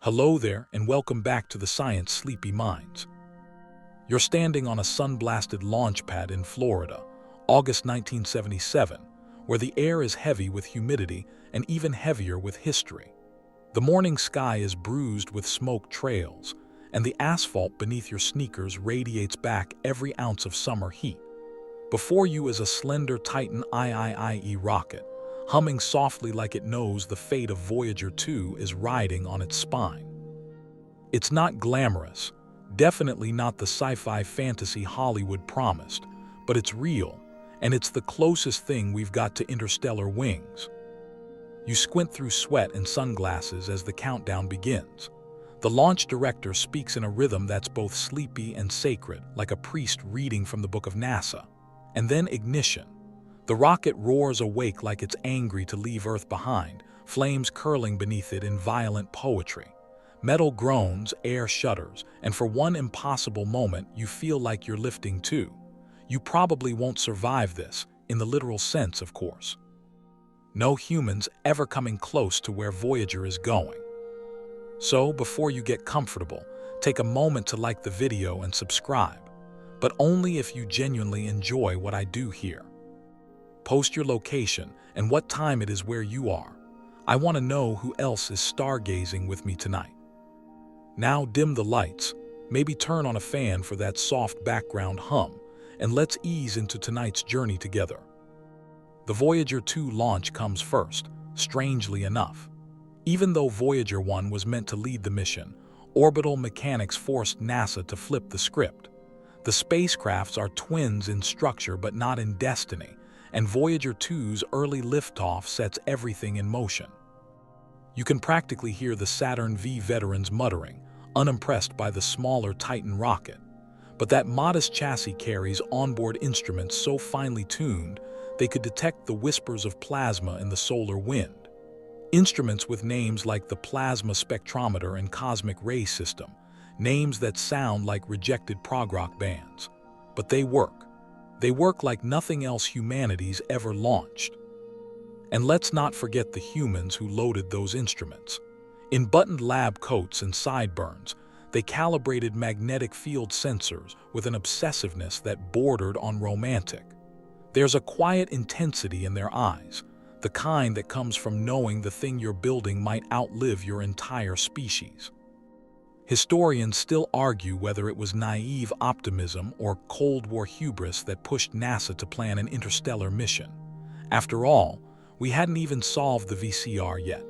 Hello there, and welcome back to the Science Sleepy Minds. You're standing on a sun-blasted launch pad in Florida, August 1977, where the air is heavy with humidity and even heavier with history. The morning sky is bruised with smoke trails, and the asphalt beneath your sneakers radiates back every ounce of summer heat. Before you is a slender Titan IIIE rocket, humming softly like it knows the fate of Voyager 2 is riding on its spine. It's not glamorous, definitely not the sci-fi fantasy Hollywood promised, but it's real, and it's the closest thing we've got to interstellar wings. You squint through sweat and sunglasses as the countdown begins. The launch director speaks in a rhythm that's both sleepy and sacred, like a priest reading from the book of NASA. And then ignition. The rocket roars awake like it's angry to leave Earth behind, flames curling beneath it in violent poetry. Metal groans, air shudders, and for one impossible moment you feel like you're lifting too. You probably won't survive this, in the literal sense, of course. No humans ever coming close to where Voyager is going. So, before you get comfortable, take a moment to like the video and subscribe, but only if you genuinely enjoy what I do here. Post your location and what time it is where you are. I want to know who else is stargazing with me tonight. Now dim the lights, maybe turn on a fan for that soft background hum, and let's ease into tonight's journey together. The Voyager 2 launch comes first, strangely enough. Even though Voyager 1 was meant to lead the mission, orbital mechanics forced NASA to flip the script. The spacecrafts are twins in structure but not in destiny, and Voyager 2's early liftoff sets everything in motion. You can practically hear the Saturn V veterans muttering, unimpressed by the smaller Titan rocket. But that modest chassis carries onboard instruments so finely tuned they could detect the whispers of plasma in the solar wind. Instruments with names like the Plasma Spectrometer and Cosmic Ray System, names that sound like rejected prog rock bands. But they work. They work like nothing else humanity's ever launched. And let's not forget the humans who loaded those instruments. In buttoned lab coats and sideburns, they calibrated magnetic field sensors with an obsessiveness that bordered on romantic. There's a quiet intensity in their eyes, the kind that comes from knowing the thing you're building might outlive your entire species. Historians still argue whether it was naive optimism or Cold War hubris that pushed NASA to plan an interstellar mission. After all, we hadn't even solved the VCR yet.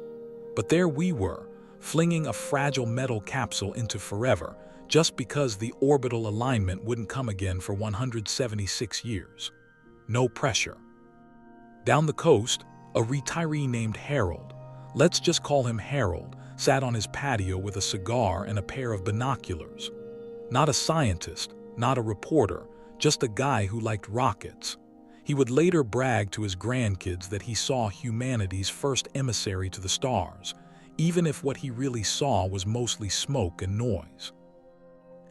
But there we were, flinging a fragile metal capsule into forever just because the orbital alignment wouldn't come again for 176 years. No pressure. Down the coast, a retiree named Harold, let's just call him Harold, sat on his patio with a cigar and a pair of binoculars. Not a scientist, not a reporter, just a guy who liked rockets. He would later brag to his grandkids that he saw humanity's first emissary to the stars, even if what he really saw was mostly smoke and noise.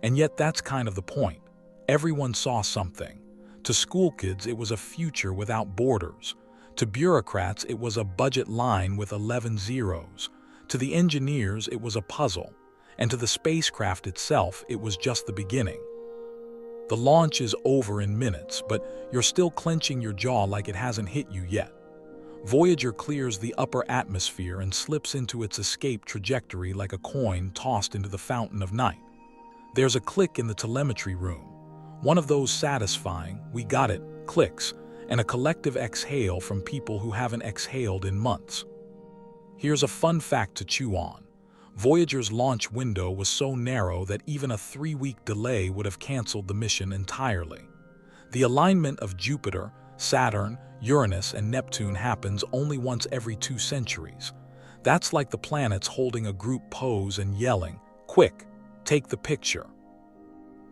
And yet that's kind of the point. Everyone saw something. To school kids, it was a future without borders. To bureaucrats, it was a budget line with 11 zeros. To the engineers, it was a puzzle. And to the spacecraft itself, it was just the beginning. The launch is over in minutes, but you're still clenching your jaw like it hasn't hit you yet. Voyager clears the upper atmosphere and slips into its escape trajectory like a coin tossed into the fountain of night. There's a click in the telemetry room. One of those satisfying, we got it, clicks, and a collective exhale from people who haven't exhaled in months. Here's a fun fact to chew on. Voyager's launch window was so narrow that even a 3-week delay would have canceled the mission entirely. The alignment of Jupiter, Saturn, Uranus, and Neptune happens only once every 2 centuries. That's like the planets holding a group pose and yelling, "Quick, take the picture."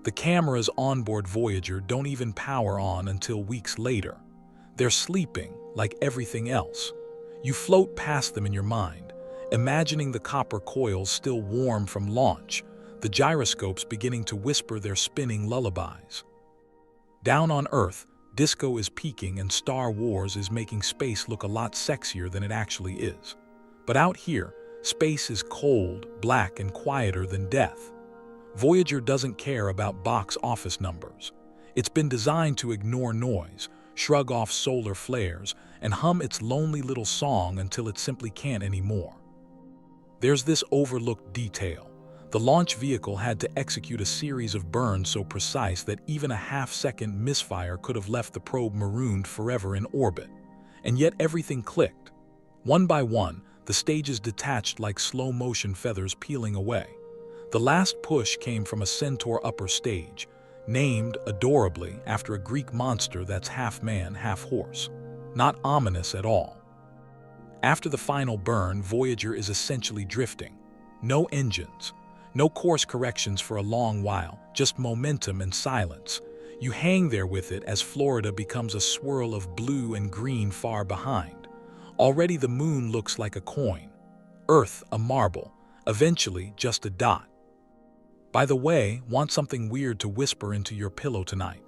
The cameras onboard Voyager don't even power on until weeks later. They're sleeping, like everything else. You float past them in your mind, imagining the copper coils still warm from launch, the gyroscopes beginning to whisper their spinning lullabies. Down on Earth, disco is peaking and Star Wars is making space look a lot sexier than it actually is. But out here, Space is cold, black, and quieter than death. Voyager doesn't care about box office numbers. It's been designed to ignore noise, shrug off solar flares, and hum its lonely little song until it simply can't anymore. There's this overlooked detail. The launch vehicle had to execute a series of burns so precise that even a half-second misfire could have left the probe marooned forever in orbit. And yet everything clicked. One by one, the stages detached like slow-motion feathers peeling away. The last push came from a Centaur upper stage, named, adorably, after a Greek monster that's half man, half horse. Not ominous at all. After the final burn, Voyager is essentially drifting. No engines, no course corrections for a long while, just momentum and silence. You hang there with it as Florida becomes a swirl of blue and green far behind. Already the moon looks like a coin, Earth a marble, eventually just a dot. By the way, want something weird to whisper into your pillow tonight?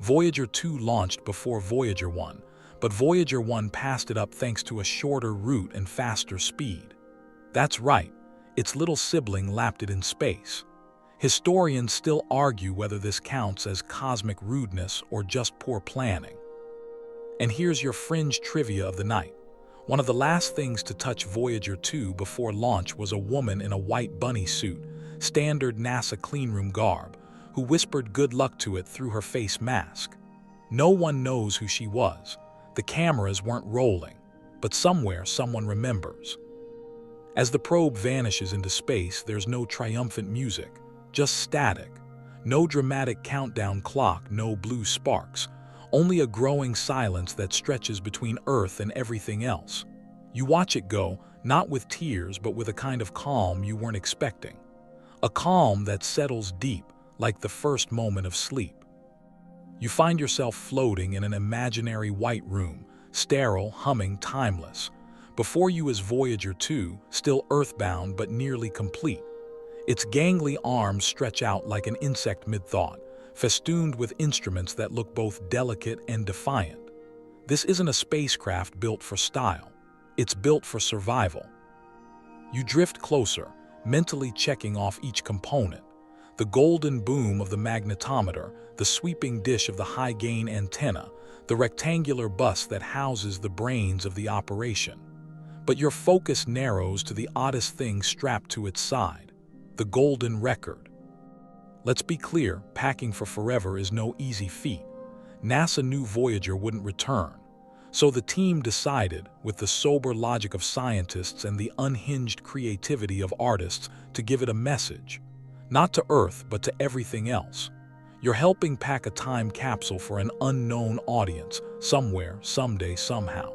Voyager 2 launched before Voyager 1, but Voyager 1 passed it up thanks to a shorter route and faster speed. That's right, its little sibling lapped it in space. Historians still argue whether this counts as cosmic rudeness or just poor planning. And here's your fringe trivia of the night. One of the last things to touch Voyager 2 before launch was a woman in a white bunny suit, standard NASA cleanroom garb, who whispered good luck to it through her face mask. No one knows who she was. The cameras weren't rolling, but somewhere someone remembers. As the probe vanishes into space, there's no triumphant music, just static. No dramatic countdown clock, no blue sparks. Only a growing silence that stretches between Earth and everything else. You watch it go, not with tears, but with a kind of calm you weren't expecting. A calm that settles deep, like the first moment of sleep. You find yourself floating in an imaginary white room, sterile, humming, timeless. Before you is Voyager 2, still earthbound but nearly complete. Its gangly arms stretch out like an insect mid-thought, festooned with instruments that look both delicate and defiant. This isn't a spacecraft built for style. It's built for survival. You drift closer, mentally checking off each component. The golden boom of the magnetometer, the sweeping dish of the high-gain antenna, the rectangular bus that houses the brains of the operation. But your focus narrows to the oddest thing strapped to its side, the golden record. Let's be clear, packing for forever is no easy feat. NASA knew Voyager wouldn't return, so the team decided, with the sober logic of scientists and the unhinged creativity of artists, to give it a message. Not to Earth, but to everything else. You're helping pack a time capsule for an unknown audience, somewhere, someday, somehow.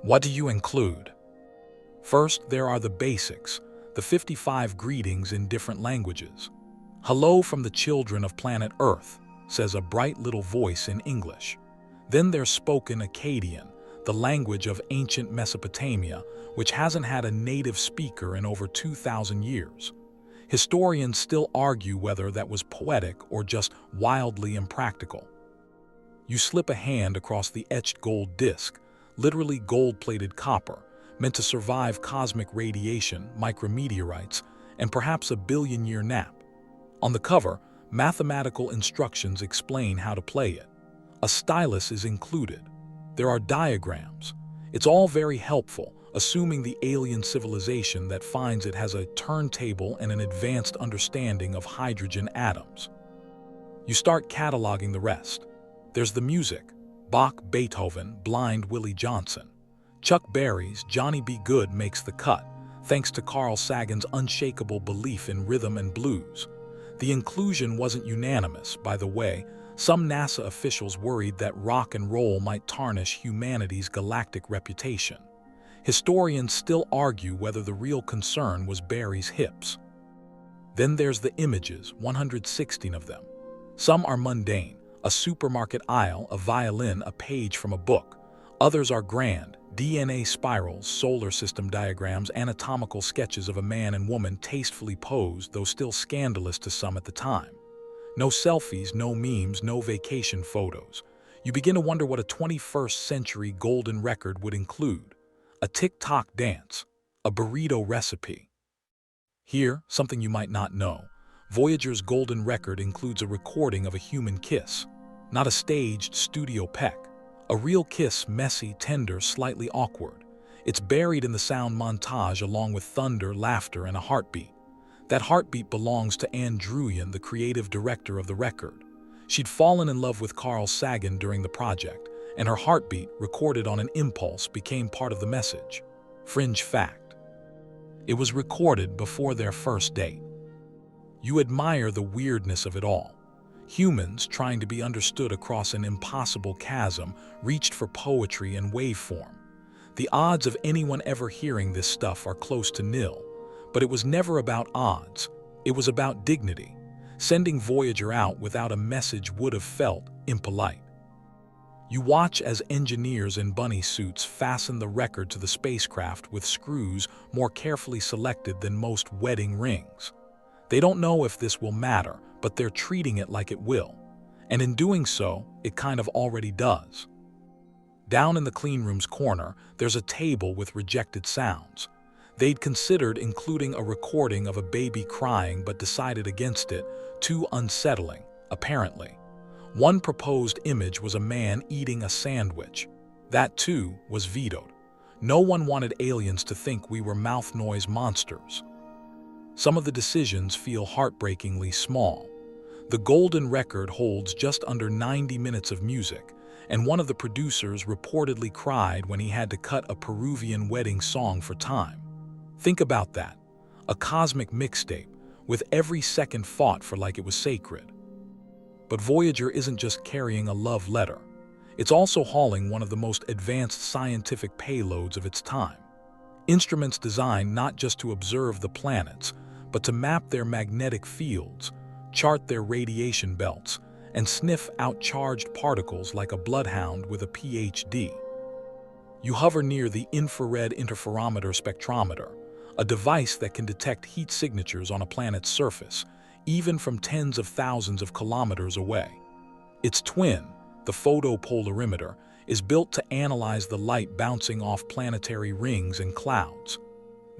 What do you include? First, there are the basics, the 55 greetings in different languages. "Hello from the children of planet Earth," says a bright little voice in English. Then there's spoken Akkadian, the language of ancient Mesopotamia, which hasn't had a native speaker in over 2,000 years. Historians still argue whether that was poetic or just wildly impractical. You slip a hand across the etched gold disc, literally gold-plated copper, meant to survive cosmic radiation, micrometeorites, and perhaps a billion-year nap. On the cover, mathematical instructions explain how to play it. A stylus is included. There are diagrams. It's all very helpful, assuming the alien civilization that finds it has a turntable and an advanced understanding of hydrogen atoms. You start cataloging the rest. There's the music: Bach, Beethoven, Blind Willie Johnson. Chuck Berry's Johnny B. Good makes the cut, thanks to Carl Sagan's unshakable belief in rhythm and blues. The inclusion wasn't unanimous, by the way. Some NASA officials worried that rock and roll might tarnish humanity's galactic reputation. Historians still argue whether the real concern was Berry's hips. Then there's the images, 116 of them. Some are mundane, a supermarket aisle, a violin, a page from a book. Others are grand, DNA spirals, solar system diagrams, anatomical sketches of a man and woman tastefully posed, though still scandalous to some at the time. No selfies, no memes, no vacation photos. You begin to wonder what a 21st century golden record would include. A tick-tock dance, a burrito recipe. Here, something you might not know. Voyager's golden record includes a recording of a human kiss. Not a staged studio peck. A real kiss, messy, tender, slightly awkward. It's buried in the sound montage along with thunder, laughter, and a heartbeat. That heartbeat belongs to Ann Druyan, the creative director of the record. She'd fallen in love with Carl Sagan during the project, and her heartbeat, recorded on an impulse, became part of the message. Fringe fact. It was recorded before their first date. You admire the weirdness of it all. Humans, trying to be understood across an impossible chasm, reached for poetry and waveform. The odds of anyone ever hearing this stuff are close to nil, but it was never about odds. It was about dignity. Sending Voyager out without a message would have felt impolite. You watch as engineers in bunny suits fasten the record to the spacecraft with screws more carefully selected than most wedding rings. They don't know if this will matter, but they're treating it like it will. And in doing so, it kind of already does. Down in the cleanroom's corner, there's a table with rejected sounds. They'd considered including a recording of a baby crying but decided against it, too unsettling, apparently. One proposed image was a man eating a sandwich. That, too, was vetoed. No one wanted aliens to think we were mouth noise monsters. Some of the decisions feel heartbreakingly small. The golden record holds just under 90 minutes of music, and one of the producers reportedly cried when he had to cut a Peruvian wedding song for time. Think about that. A cosmic mixtape, with every second fought for like it was sacred. But Voyager isn't just carrying a love letter. It's also hauling one of the most advanced scientific payloads of its time. Instruments designed not just to observe the planets, but to map their magnetic fields, chart their radiation belts, and sniff out charged particles like a bloodhound with a PhD. You hover near the infrared interferometer spectrometer, a device that can detect heat signatures on a planet's surface, even from tens of thousands of kilometers away. Its twin, the photopolarimeter, is built to analyze the light bouncing off planetary rings and clouds.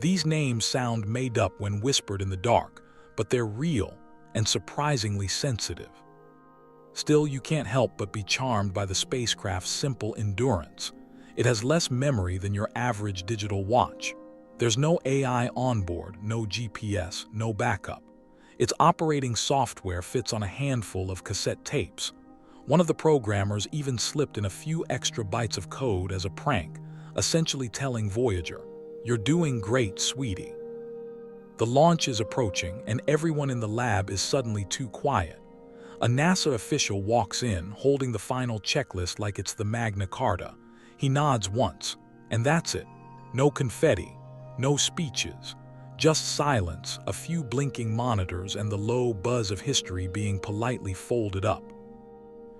These names sound made up when whispered in the dark, but they're real and surprisingly sensitive. Still, you can't help but be charmed by the spacecraft's simple endurance. It has less memory than your average digital watch. There's no AI on board, no GPS, no backup. Its operating software fits on a handful of cassette tapes. One of the programmers even slipped in a few extra bytes of code as a prank, essentially telling Voyager, "You're doing great, sweetie." The launch is approaching, and everyone in the lab is suddenly too quiet. A NASA official walks in, holding the final checklist like it's the Magna Carta. He nods once, and that's it. No confetti, no speeches. Just silence, a few blinking monitors, and the low buzz of history being politely folded up.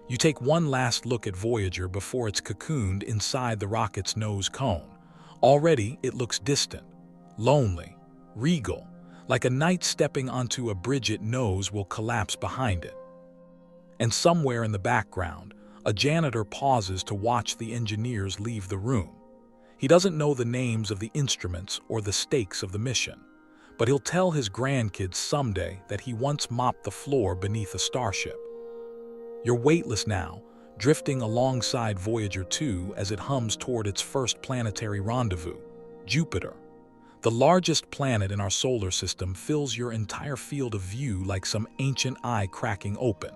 You take one last look at Voyager before it's cocooned inside the rocket's nose cone. Already, it looks distant, lonely, regal, like a knight stepping onto a bridge it knows will collapse behind it. And somewhere in the background, a janitor pauses to watch the engineers leave the room. He doesn't know the names of the instruments or the stakes of the mission, but he'll tell his grandkids someday that he once mopped the floor beneath a starship. You're weightless now, drifting alongside Voyager 2 as it hums toward its first planetary rendezvous, Jupiter. The largest planet in our solar system fills your entire field of view like some ancient eye cracking open.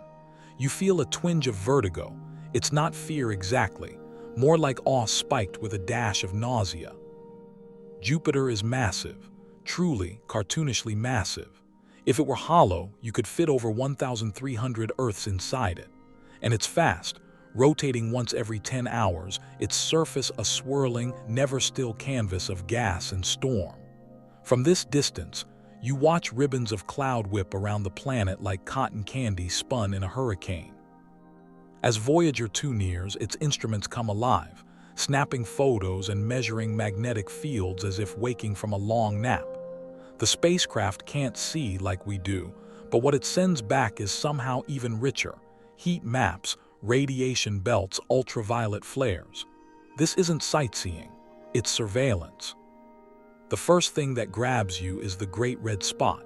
You feel a twinge of vertigo. It's not fear exactly, more like awe spiked with a dash of nausea. Jupiter is massive, truly cartoonishly massive. If it were hollow, you could fit over 1,300 Earths inside it. And it's fast, rotating once every 10 hours, its surface a swirling, never-still canvas of gas and storm. From this distance, you watch ribbons of cloud whip around the planet like cotton candy spun in a hurricane. As Voyager 2 nears, its instruments come alive, snapping photos and measuring magnetic fields as if waking from a long nap. The spacecraft can't see like we do, but what it sends back is somehow even richer. Heat maps, radiation belts, ultraviolet flares. This isn't sightseeing, it's surveillance. The first thing that grabs you is the Great Red Spot,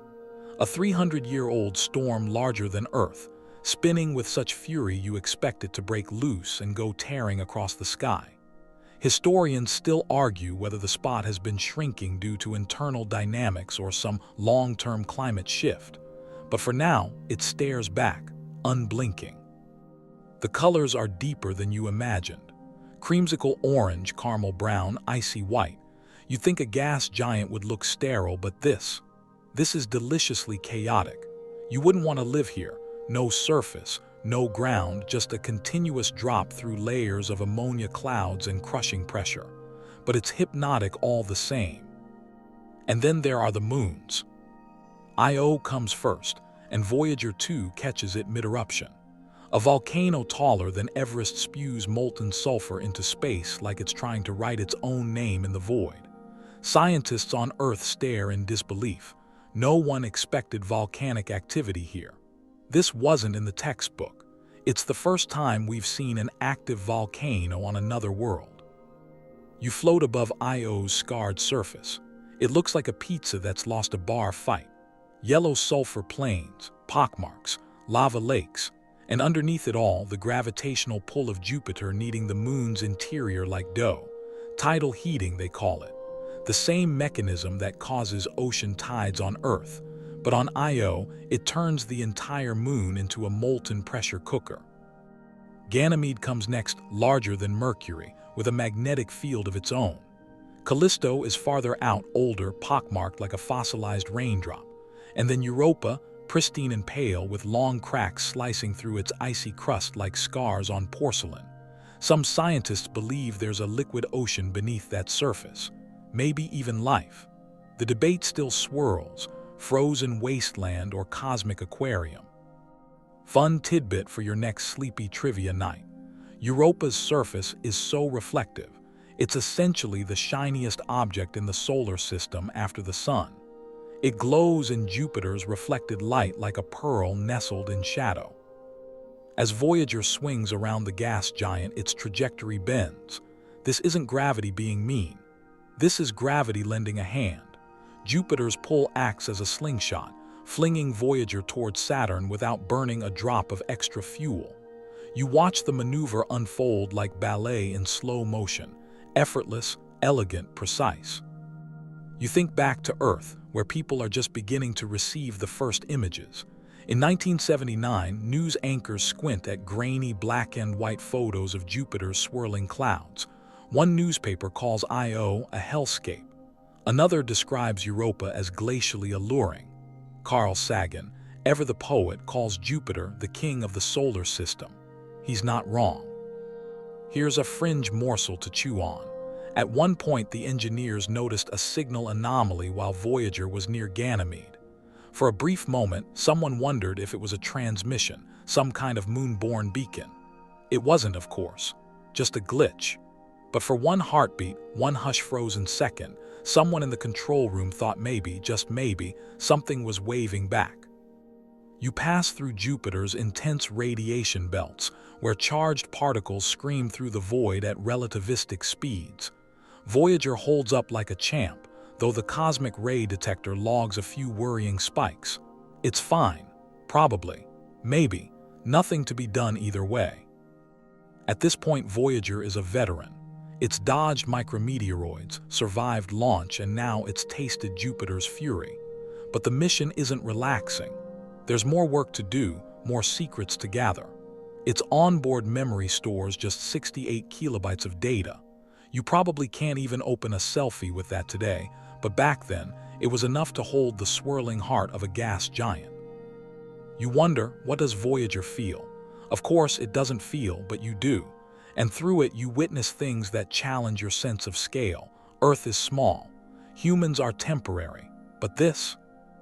a 300-year-old storm larger than Earth, spinning with such fury you expect it to break loose and go tearing across the sky. Historians still argue whether the spot has been shrinking due to internal dynamics or some long-term climate shift, but for now, it stares back, unblinking. The colors are deeper than you imagined. Creamsicle orange, caramel brown, icy white. You'd think a gas giant would look sterile, but this is deliciously chaotic. You wouldn't want to live here. No surface, no ground, just a continuous drop through layers of ammonia clouds and crushing pressure. But it's hypnotic all the same. And then there are the moons. Io comes first, and Voyager 2 catches it mid-eruption. A volcano taller than Everest spews molten sulfur into space like it's trying to write its own name in the void. Scientists on Earth stare in disbelief. No one expected volcanic activity here. This wasn't in the textbook. It's the first time we've seen an active volcano on another world. You float above Io's scarred surface. It looks like a pizza that's lost a bar fight. Yellow sulfur plains, pockmarks, lava lakes, and underneath it all, the gravitational pull of Jupiter kneading the moon's interior like dough. Tidal heating, they call it. The same mechanism that causes ocean tides on Earth, but on Io, it turns the entire moon into a molten pressure cooker. Ganymede comes next, larger than Mercury, with a magnetic field of its own. Callisto is farther out, older, pockmarked like a fossilized raindrop. And then Europa, pristine and pale, with long cracks slicing through its icy crust like scars on porcelain. Some scientists believe there's a liquid ocean beneath that surface. Maybe even life. The debate still swirls, frozen wasteland or cosmic aquarium. Fun tidbit for your next sleepy trivia night. Europa's surface is so reflective. It's essentially the shiniest object in the solar system after the sun. It glows in Jupiter's reflected light like a pearl nestled in shadow. As Voyager swings around the gas giant, its trajectory bends. This isn't gravity being mean. This is gravity lending a hand. Jupiter's pull acts as a slingshot, flinging Voyager towards Saturn without burning a drop of extra fuel. You watch the maneuver unfold like ballet in slow motion, effortless, elegant, precise. You think back to Earth, where people are just beginning to receive the first images. In 1979, news anchors squint at grainy black and white photos of Jupiter's swirling clouds. One newspaper calls Io a hellscape. Another describes Europa as glacially alluring. Carl Sagan, ever the poet, calls Jupiter the king of the solar system. He's not wrong. Here's a fringe morsel to chew on. At one point, the engineers noticed a signal anomaly while Voyager was near Ganymede. For a brief moment, someone wondered if it was a transmission, some kind of moon-borne beacon. It wasn't, of course, just a glitch. But for one heartbeat, one hush-frozen second, someone in the control room thought maybe, just maybe, something was waving back. You pass through Jupiter's intense radiation belts, where charged particles scream through the void at relativistic speeds. Voyager holds up like a champ, though the cosmic ray detector logs a few worrying spikes. It's fine. Probably. Maybe. Nothing to be done either way. At this point, Voyager is a veteran. It's dodged micrometeoroids, survived launch, and now it's tasted Jupiter's fury. But the mission isn't relaxing. There's more work to do, more secrets to gather. Its onboard memory stores just 68 kilobytes of data. You probably can't even open a selfie with that today, but back then, it was enough to hold the swirling heart of a gas giant. You wonder, what does Voyager feel? Of course, it doesn't feel, but you do. And through it, you witness things that challenge your sense of scale. Earth is small. Humans are temporary. But this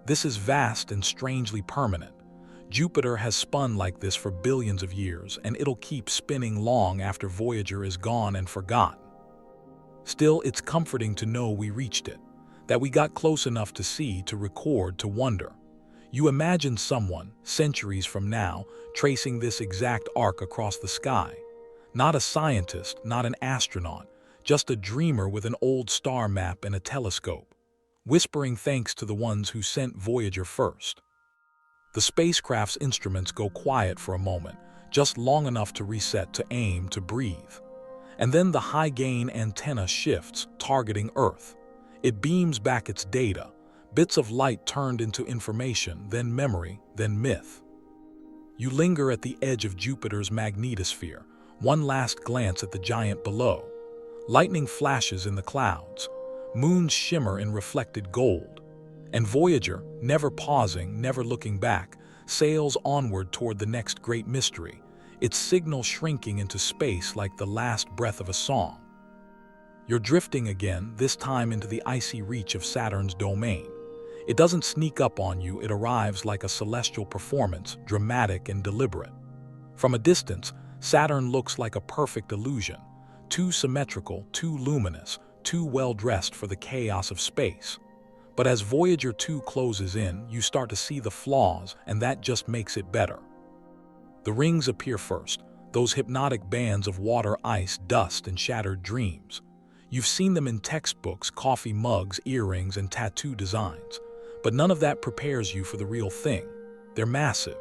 is vast and strangely permanent. Jupiter has spun like this for billions of years, and it'll keep spinning long after Voyager is gone and forgotten. Still, it's comforting to know we reached it, that we got close enough to see, to record, to wonder. You imagine someone, centuries from now, tracing this exact arc across the sky. Not a scientist, not an astronaut, just a dreamer with an old star map and a telescope. whispering thanks to the ones who sent Voyager first. The spacecraft's instruments go quiet for a moment, just long enough to reset, to aim, to breathe. And then the high-gain antenna shifts, targeting Earth. It beams back its data, bits of light turned into information, then memory, then myth. You linger at the edge of Jupiter's magnetosphere, one last glance at the giant below. Lightning flashes in the clouds, moons shimmer in reflected gold, and Voyager, never pausing, never looking back, sails onward toward the next great mystery, its signal shrinking into space like the last breath of a song. You're drifting again, this time into the icy reach of Saturn's domain. It doesn't sneak up on you, it arrives like a celestial performance, dramatic and deliberate. From a distance, Saturn looks like a perfect illusion, too symmetrical, too luminous, too well-dressed for the chaos of space. But as Voyager 2 closes in, you start to see the flaws, and that just makes it better. The rings appear first, those hypnotic bands of water, ice, dust, and shattered dreams. You've seen them in textbooks, coffee mugs, earrings, and tattoo designs. But none of that prepares you for the real thing. They're massive.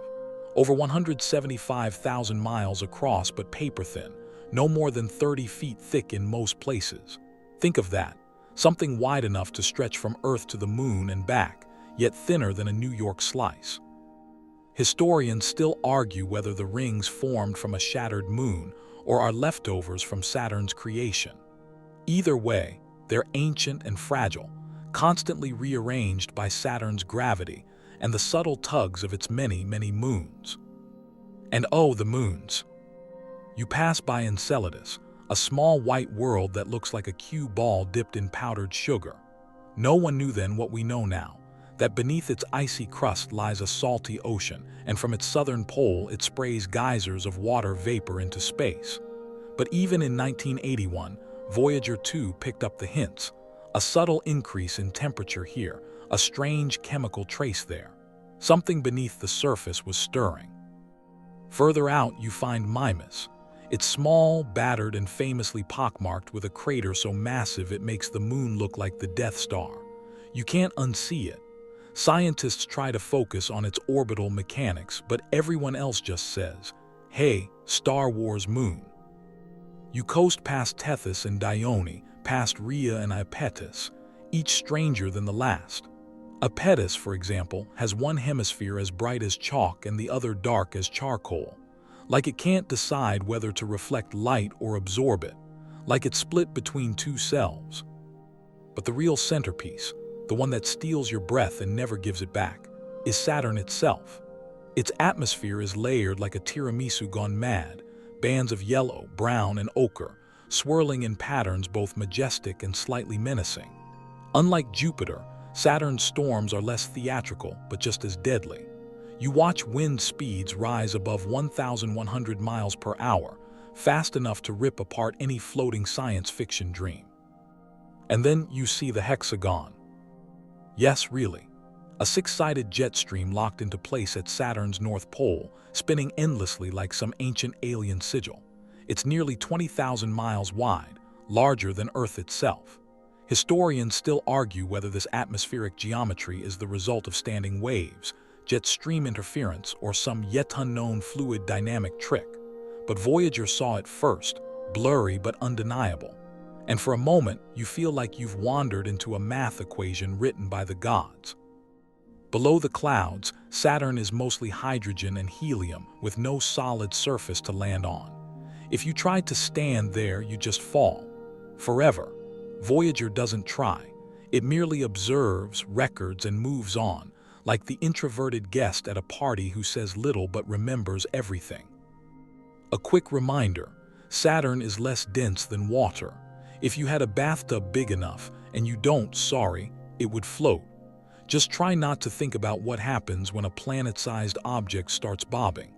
Over 175,000 miles across, but paper-thin, no more than 30 feet thick in most places. Think of that. Something wide enough to stretch from Earth to the Moon and back, yet thinner than a New York slice. Historians still argue whether the rings formed from a shattered moon or are leftovers from Saturn's creation. Either way, they're ancient and fragile, constantly rearranged by Saturn's gravity and the subtle tugs of its many, many moons. And oh, the moons! You pass by Enceladus, a small white world that looks like a cue ball dipped in powdered sugar. No one knew then what we know now, that beneath its icy crust lies a salty ocean, and from its southern pole it sprays geysers of water vapor into space. But even in 1981, Voyager 2 picked up the hints. A subtle increase in temperature here, a strange chemical trace there. Something beneath the surface was stirring. Further out, you find Mimas. It's small, battered, and famously pockmarked with a crater so massive it makes the moon look like the Death Star. You can't unsee it. Scientists try to focus on its orbital mechanics, but everyone else just says, "Hey, Star Wars moon." You coast past Tethys and Dione, past Rhea and Iapetus, each stranger than the last. Iapetus, for example, has one hemisphere as bright as chalk and the other dark as charcoal. Like it can't decide whether to reflect light or absorb it, like it's split between two selves. But the real centerpiece, the one that steals your breath and never gives it back, is Saturn itself. Its atmosphere is layered like a tiramisu gone mad, bands of yellow, brown, and ochre, swirling in patterns both majestic and slightly menacing. Unlike Jupiter, Saturn's storms are less theatrical, but just as deadly. You watch wind speeds rise above 1,100 miles per hour, fast enough to rip apart any floating science fiction dream. And then you see the hexagon. Yes, really. A six-sided jet stream locked into place at Saturn's North Pole, spinning endlessly like some ancient alien sigil. It's nearly 20,000 miles wide, larger than Earth itself. Historians still argue whether this atmospheric geometry is the result of standing waves, jet stream interference, or some yet unknown fluid dynamic trick. But Voyager saw it first, blurry but undeniable. And for a moment, you feel like you've wandered into a math equation written by the gods. Below the clouds, Saturn is mostly hydrogen and helium, with no solid surface to land on. If you tried to stand there, you'd just fall. Forever. Voyager doesn't try. It merely observes, records, and moves on, like the introverted guest at a party who says little but remembers everything. A quick reminder, Saturn is less dense than water. If you had a bathtub big enough, and you don't, sorry, it would float. Just try not to think about what happens when a planet-sized object starts bobbing.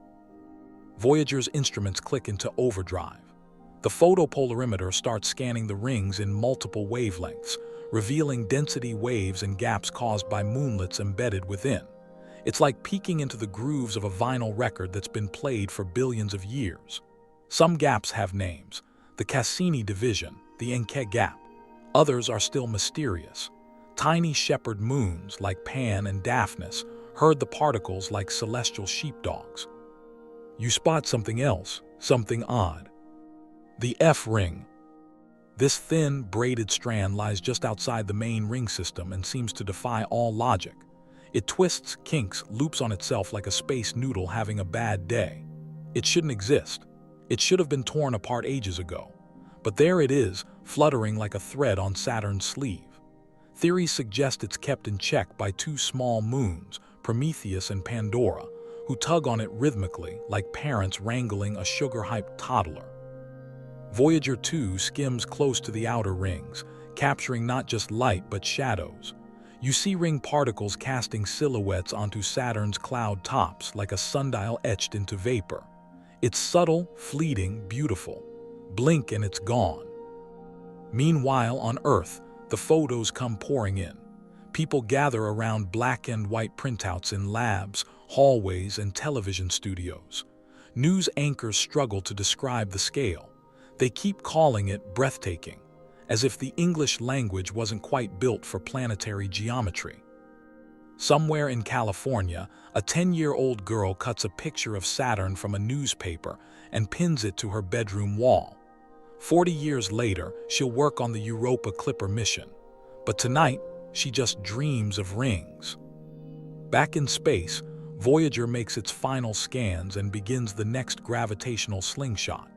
Voyager's instruments click into overdrive. The photopolarimeter starts scanning the rings in multiple wavelengths, revealing density waves and gaps caused by moonlets embedded within. It's like peeking into the grooves of a vinyl record that's been played for billions of years. Some gaps have names, the Cassini division, the Encke gap. Others are still mysterious. Tiny shepherd moons like Pan and Daphnis herd the particles like celestial sheepdogs. You spot something else, something odd. The F ring. This thin, braided strand lies just outside the main ring system and seems to defy all logic. It twists, kinks, loops on itself like a space noodle having a bad day. It shouldn't exist. It should have been torn apart ages ago. But there it is, fluttering like a thread on Saturn's sleeve. Theories suggest it's kept in check by two small moons, Prometheus and Pandora, who tug on it rhythmically like parents wrangling a sugar-hyped toddler. Voyager 2 skims close to the outer rings, capturing not just light but shadows. You see ring particles casting silhouettes onto Saturn's cloud tops like a sundial etched into vapor. It's subtle, fleeting, beautiful. Blink and it's gone. Meanwhile, on Earth, the photos come pouring in. People gather around black and white printouts in labs, hallways, and television studios. News anchors struggle to describe the scale. They keep calling it breathtaking, as if the English language wasn't quite built for planetary geometry. Somewhere in California, a 10-year-old girl cuts a picture of Saturn from a newspaper and pins it to her bedroom wall. 40 years later, she'll work on the Europa Clipper mission. But tonight, she just dreams of rings. Back in space, Voyager makes its final scans and begins the next gravitational slingshot.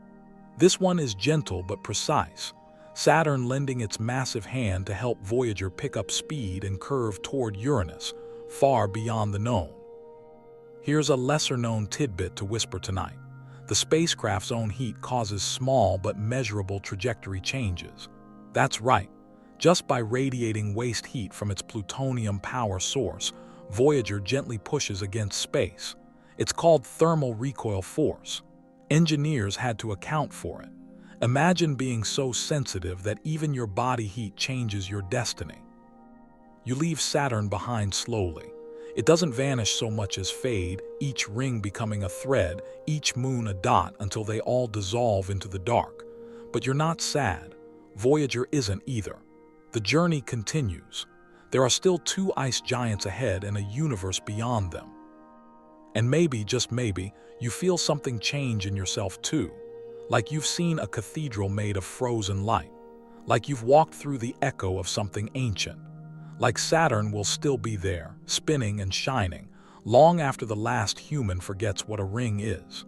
This one is gentle but precise, Saturn lending its massive hand to help Voyager pick up speed and curve toward Uranus, far beyond the known. Here's a lesser-known tidbit to whisper tonight. The spacecraft's own heat causes small but measurable trajectory changes. That's right. Just by radiating waste heat from its plutonium power source, Voyager gently pushes against space. It's called thermal recoil force. Engineers had to account for it. Imagine being so sensitive that even your body heat changes your destiny. You leave Saturn behind slowly. It doesn't vanish so much as fade, each ring becoming a thread, each moon a dot until they all dissolve into the dark. But you're not sad. Voyager isn't either. The journey continues. There are still two ice giants ahead and a universe beyond them. And maybe, just maybe, you feel something change in yourself too. Like you've seen a cathedral made of frozen light. Like you've walked through the echo of something ancient. Like Saturn will still be there, spinning and shining, long after the last human forgets what a ring is.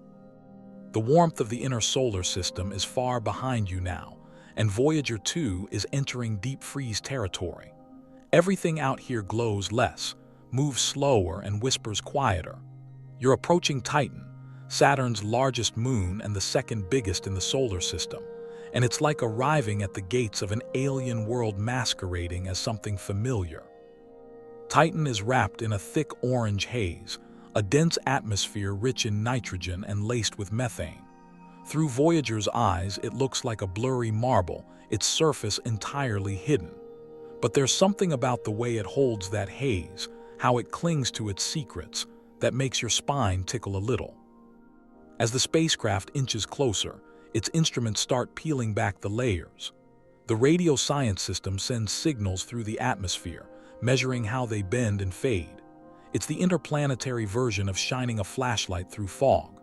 The warmth of the inner solar system is far behind you now, and Voyager 2 is entering deep freeze territory. Everything out here glows less, moves slower, and whispers quieter. You're approaching Titan, Saturn's largest moon and the second biggest in the solar system, and it's like arriving at the gates of an alien world masquerading as something familiar. Titan is wrapped in a thick orange haze, a dense atmosphere rich in nitrogen and laced with methane. Through Voyager's eyes, it looks like a blurry marble, its surface entirely hidden. But there's something about the way it holds that haze, how it clings to its secrets, that makes your spine tickle a little. As the spacecraft inches closer, its instruments start peeling back the layers. The radio science system sends signals through the atmosphere, measuring how they bend and fade. It's the interplanetary version of shining a flashlight through fog.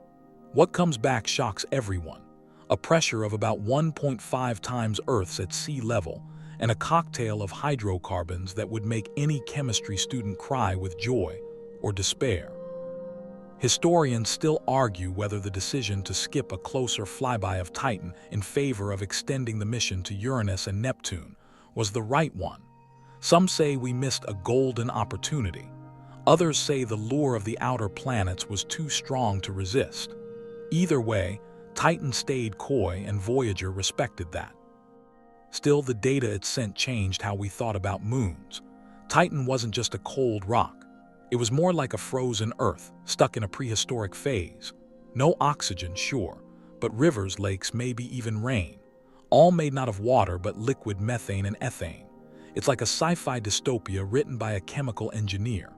What comes back shocks everyone. A pressure of about 1.5 times Earth's at sea level, and a cocktail of hydrocarbons that would make any chemistry student cry with joy or despair. Historians still argue whether the decision to skip a closer flyby of Titan in favor of extending the mission to Uranus and Neptune was the right one. Some say we missed a golden opportunity. Others say the lure of the outer planets was too strong to resist. Either way, Titan stayed coy and Voyager respected that. Still, the data it sent changed how we thought about moons. Titan wasn't just a cold rock. It was more like a frozen Earth, stuck in a prehistoric phase. No oxygen, sure, but rivers, lakes, maybe even rain. All made not of water but liquid methane and ethane. It's like a sci-fi dystopia written by a chemical engineer.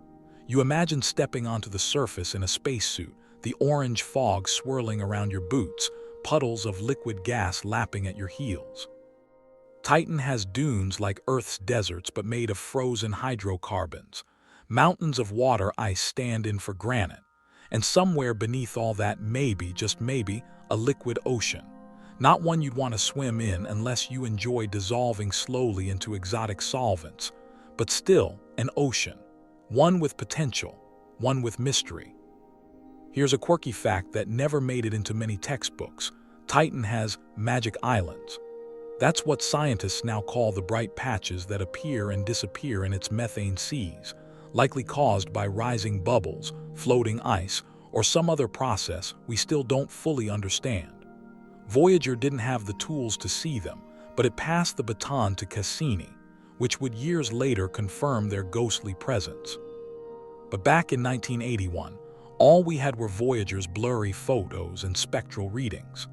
You imagine stepping onto the surface in a spacesuit, the orange fog swirling around your boots, puddles of liquid gas lapping at your heels. Titan has dunes like Earth's deserts but made of frozen hydrocarbons. Mountains of water ice stand in for granite. And somewhere beneath all that, maybe, just maybe, a liquid ocean. Not one you'd want to swim in unless you enjoy dissolving slowly into exotic solvents, but still an ocean. One with potential, one with mystery. Here's a quirky fact that never made it into many textbooks. Titan has magic islands. That's what scientists now call the bright patches that appear and disappear in its methane seas, likely caused by rising bubbles, floating ice, or some other process we still don't fully understand. Voyager didn't have the tools to see them, but it passed the baton to Cassini, which would years later confirm their ghostly presence. But back in 1981, all we had were Voyager's blurry photos and spectral readings.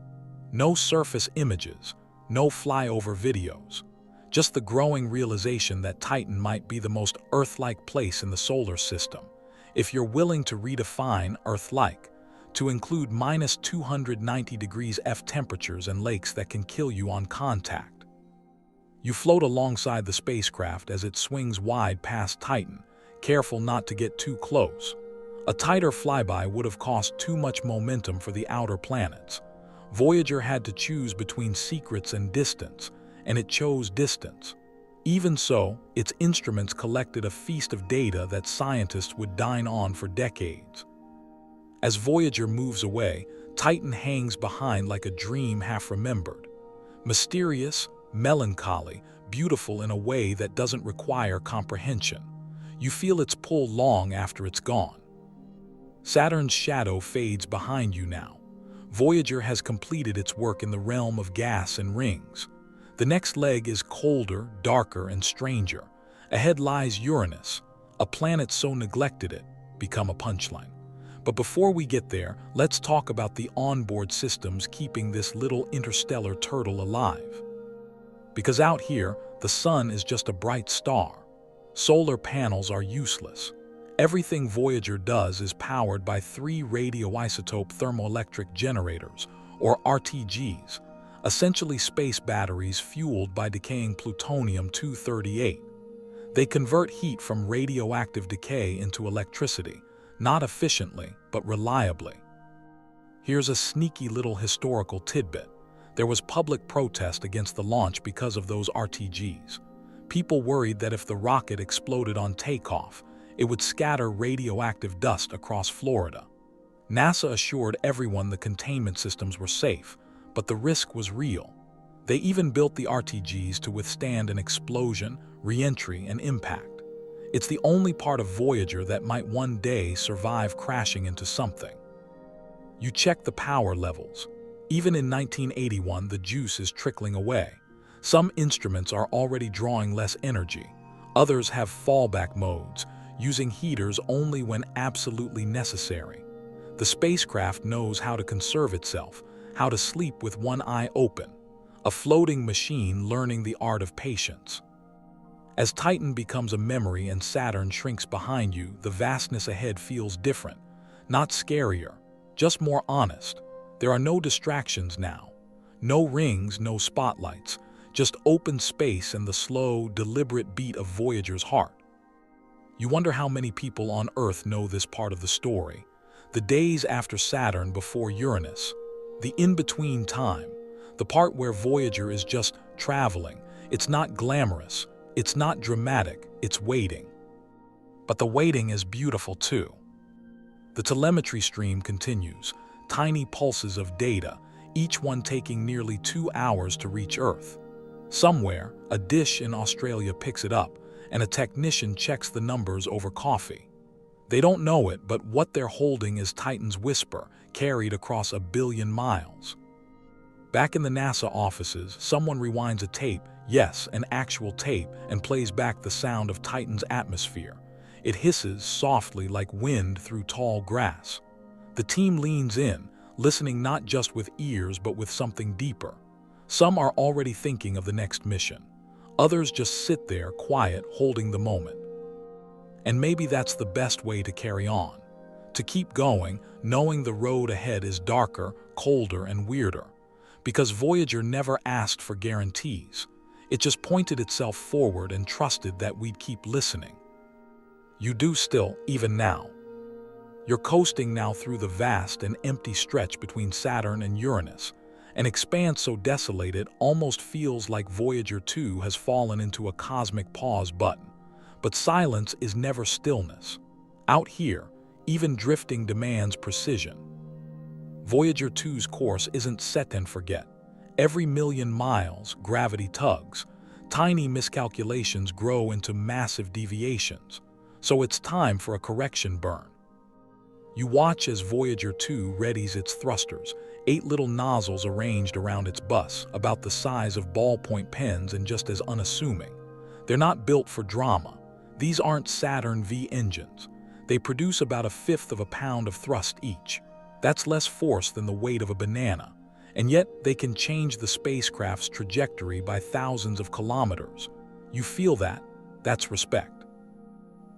No surface images, no flyover videos, just the growing realization that Titan might be the most Earth-like place in the solar system, if you're willing to redefine Earth-like, to include minus 290 degrees F temperatures and lakes that can kill you on contact. You float alongside the spacecraft as it swings wide past Titan, careful not to get too close. A tighter flyby would have cost too much momentum for the outer planets. Voyager had to choose between secrets and distance, and it chose distance. Even so, its instruments collected a feast of data that scientists would dine on for decades. As Voyager moves away, Titan hangs behind like a dream half-remembered. Mysterious, melancholy, beautiful in a way that doesn't require comprehension. You feel its pull long after it's gone. Saturn's shadow fades behind you now. Voyager has completed its work in the realm of gas and rings. The next leg is colder, darker, and stranger. Ahead lies Uranus, a planet so neglected it become a punchline. But before we get there, let's talk about the onboard systems keeping this little interstellar turtle alive. Because out here, the sun is just a bright star. Solar panels are useless. Everything Voyager does is powered by 3 radioisotope thermoelectric generators, or RTGs, essentially space batteries fueled by decaying plutonium-238. They convert heat from radioactive decay into electricity, not efficiently, but reliably. Here's a sneaky little historical tidbit. There was public protest against the launch because of those RTGs. People worried that if the rocket exploded on takeoff, it would scatter radioactive dust across Florida. NASA assured everyone the containment systems were safe, but the risk was real. They even built the RTGs to withstand an explosion, re-entry, and impact. It's the only part of Voyager that might one day survive crashing into something. You check the power levels. Even in 1981, the juice is trickling away. Some instruments are already drawing less energy. Others have fallback modes, using heaters only when absolutely necessary. The spacecraft knows how to conserve itself, how to sleep with one eye open. A floating machine learning the art of patience. As Titan becomes a memory and Saturn shrinks behind you, the vastness ahead feels different. Not scarier, just more honest. There are no distractions now. No rings, no spotlights. Just open space and the slow, deliberate beat of Voyager's heart. You wonder how many people on Earth know this part of the story. The days after Saturn before Uranus. The in-between time. The part where Voyager is just traveling. It's not glamorous. It's not dramatic. It's waiting. But the waiting is beautiful too. The telemetry stream continues. Tiny pulses of data, each one taking nearly 2 hours to reach Earth. Somewhere, a dish in Australia picks it up, and a technician checks the numbers over coffee. They don't know it, but what they're holding is Titan's whisper, carried across 1 billion miles. Back in the NASA offices, someone rewinds a tape, yes, an actual tape, and plays back the sound of Titan's atmosphere. It hisses softly like wind through tall grass. The team leans in, listening not just with ears but with something deeper. Some are already thinking of the next mission. Others just sit there, quiet, holding the moment. And maybe that's the best way to carry on. To keep going, knowing the road ahead is darker, colder, and weirder. Because Voyager never asked for guarantees. It just pointed itself forward and trusted that we'd keep listening. You do still, even now. You're coasting now through the vast and empty stretch between Saturn and Uranus, an expanse so desolate it almost feels like Voyager 2 has fallen into a cosmic pause button. But silence is never stillness. Out here, even drifting demands precision. Voyager 2's course isn't set and forget. Every million miles, gravity tugs. Tiny miscalculations grow into massive deviations. So it's time for a correction burn. You watch as Voyager 2 readies its thrusters, 8 little nozzles arranged around its bus, about the size of ballpoint pens and just as unassuming. They're not built for drama. These aren't Saturn V engines. They produce about 1/5 of a pound of thrust each. That's less force than the weight of a banana, and yet they can change the spacecraft's trajectory by thousands of kilometers. You feel that? That's respect.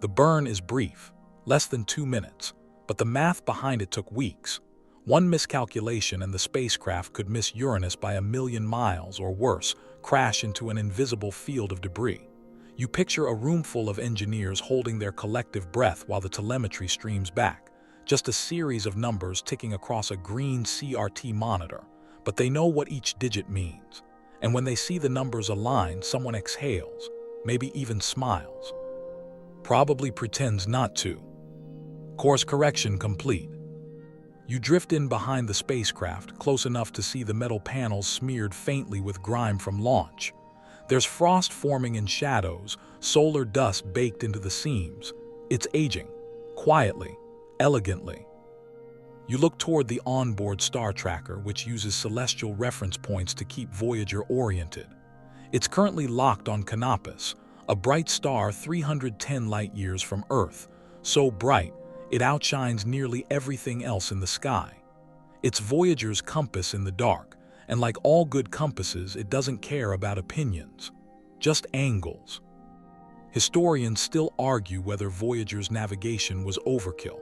The burn is brief, less than 2 minutes. But the math behind it took weeks. One miscalculation and the spacecraft could miss Uranus by 1,000,000 miles or worse, crash into an invisible field of debris. You picture a room full of engineers holding their collective breath while the telemetry streams back, just a series of numbers ticking across a green CRT monitor, but they know what each digit means. And when they see the numbers align, someone exhales, maybe even smiles. Probably pretends not to. Course correction complete. You drift in behind the spacecraft, close enough to see the metal panels smeared faintly with grime from launch. There's frost forming in shadows, solar dust baked into the seams. It's aging, quietly, elegantly. You look toward the onboard star tracker, which uses celestial reference points to keep Voyager oriented. It's currently locked on Canopus, a bright star 310 light-years from Earth, so bright it outshines nearly everything else in the sky. It's Voyager's compass in the dark, and like all good compasses, it doesn't care about opinions, just angles. Historians still argue whether Voyager's navigation was overkill.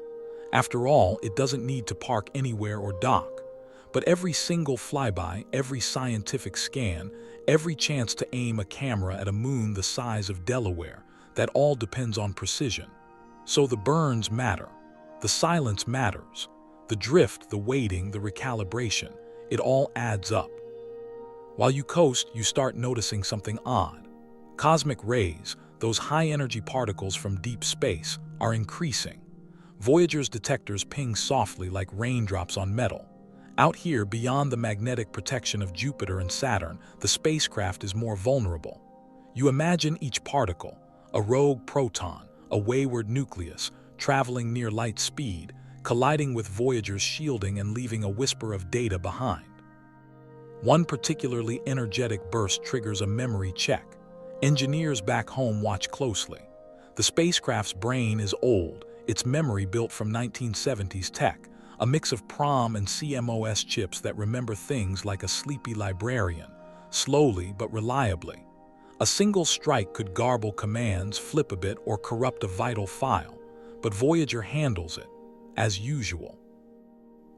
After all, it doesn't need to park anywhere or dock. But every single flyby, every scientific scan, every chance to aim a camera at a moon the size of Delaware, that all depends on precision. So the burns matter. The silence matters. The drift, the waiting, the recalibration, it all adds up. While you coast, you start noticing something odd. Cosmic rays, those high-energy particles from deep space, are increasing. Voyager's detectors ping softly like raindrops on metal. Out here, beyond the magnetic protection of Jupiter and Saturn, the spacecraft is more vulnerable. You imagine each particle, a rogue proton, a wayward nucleus, traveling near light speed, colliding with Voyager's shielding and leaving a whisper of data behind. One particularly energetic burst triggers a memory check. Engineers back home watch closely. The spacecraft's brain is old, its memory built from 1970s tech, a mix of PROM and CMOS chips that remember things like a sleepy librarian, slowly but reliably. A single strike could garble commands, flip a bit, or corrupt a vital file. But Voyager handles it, as usual.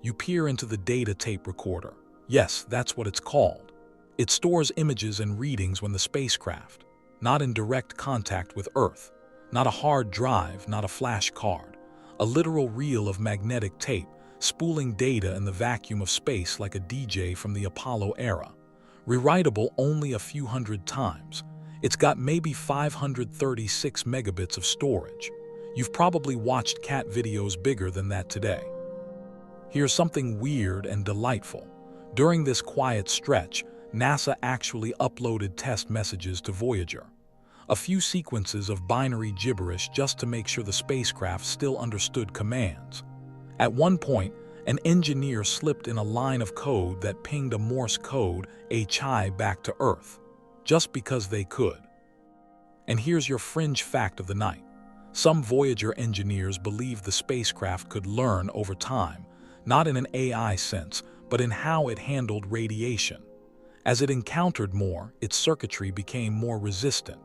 You peer into the data tape recorder. Yes, that's what it's called. It stores images and readings when the spacecraft, not in direct contact with Earth, not a hard drive, not a flash card, a literal reel of magnetic tape, spooling data in the vacuum of space like a DJ from the Apollo era. Rewritable only a few hundred times. It's got maybe 536 megabits of storage. You've probably watched cat videos bigger than that today. Here's something weird and delightful. During this quiet stretch, NASA actually uploaded test messages to Voyager. A few sequences of binary gibberish just to make sure the spacecraft still understood commands. At one point, an engineer slipped in a line of code that pinged a Morse code HI back to Earth, just because they could. And here's your fringe fact of the night. Some Voyager engineers believe the spacecraft could learn over time, not in an AI sense, but in how it handled radiation. As it encountered more, its circuitry became more resistant,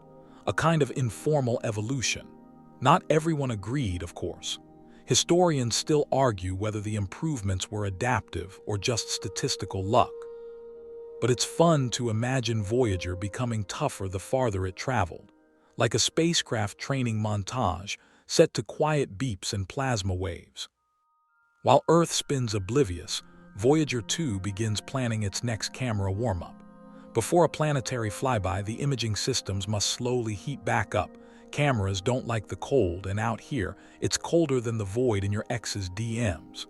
a kind of informal evolution. Not everyone agreed, of course. Historians still argue whether the improvements were adaptive or just statistical luck. but it's fun to imagine Voyager becoming tougher the farther it traveled, like a spacecraft training montage set to quiet beeps and plasma waves. While Earth spins oblivious, Voyager 2 begins planning its next camera warm-up. Before a planetary flyby, the imaging systems must slowly heat back up. Cameras don't like the cold, and out here, it's colder than the void in your ex's DMs.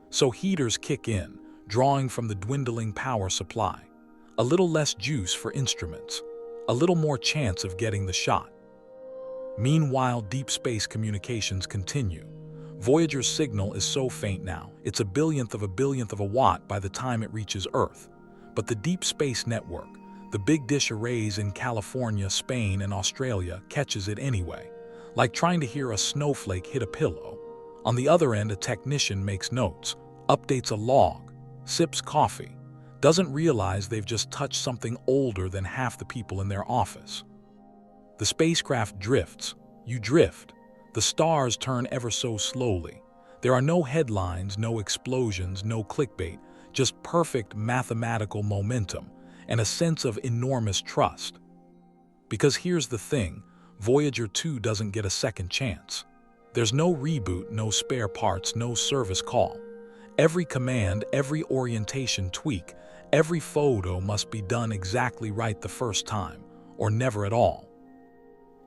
So heaters kick in, drawing from the dwindling power supply. A little less juice for instruments, a little more chance of getting the shot. Meanwhile, deep space communications continue. Voyager's signal is so faint now, it's a billionth of a watt by the time it reaches Earth. But the Deep Space Network, the big dish arrays in California, Spain, and Australia, catches it anyway, like trying to hear a snowflake hit a pillow. On the other end, a technician makes notes, updates a log, sips coffee, doesn't realize they've just touched something older than half the people in their office. The spacecraft drifts. You drift. The stars turn ever so slowly. There are no headlines, no explosions, no clickbait, just perfect mathematical momentum and a sense of enormous trust. Because here's the thing, Voyager 2 doesn't get a second chance. There's no reboot, no spare parts, no service call. Every command, every orientation tweak, every photo must be done exactly right the first time, or never at all.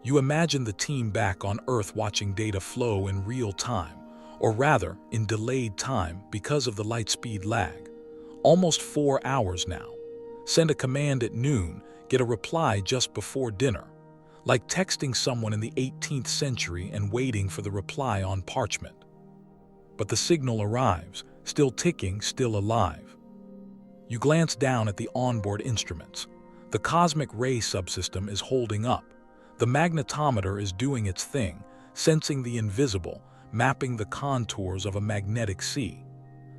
You imagine the team back on Earth watching data flow in real time, or rather, in delayed time because of the light speed lag. Almost 4 hours now. Send a command at noon, get a reply just before dinner. Like texting someone in the 18th century and waiting for the reply on parchment. But the signal arrives, still ticking, still alive. You glance down at the onboard instruments. The cosmic ray subsystem is holding up. The magnetometer is doing its thing, sensing the invisible, mapping the contours of a magnetic sea.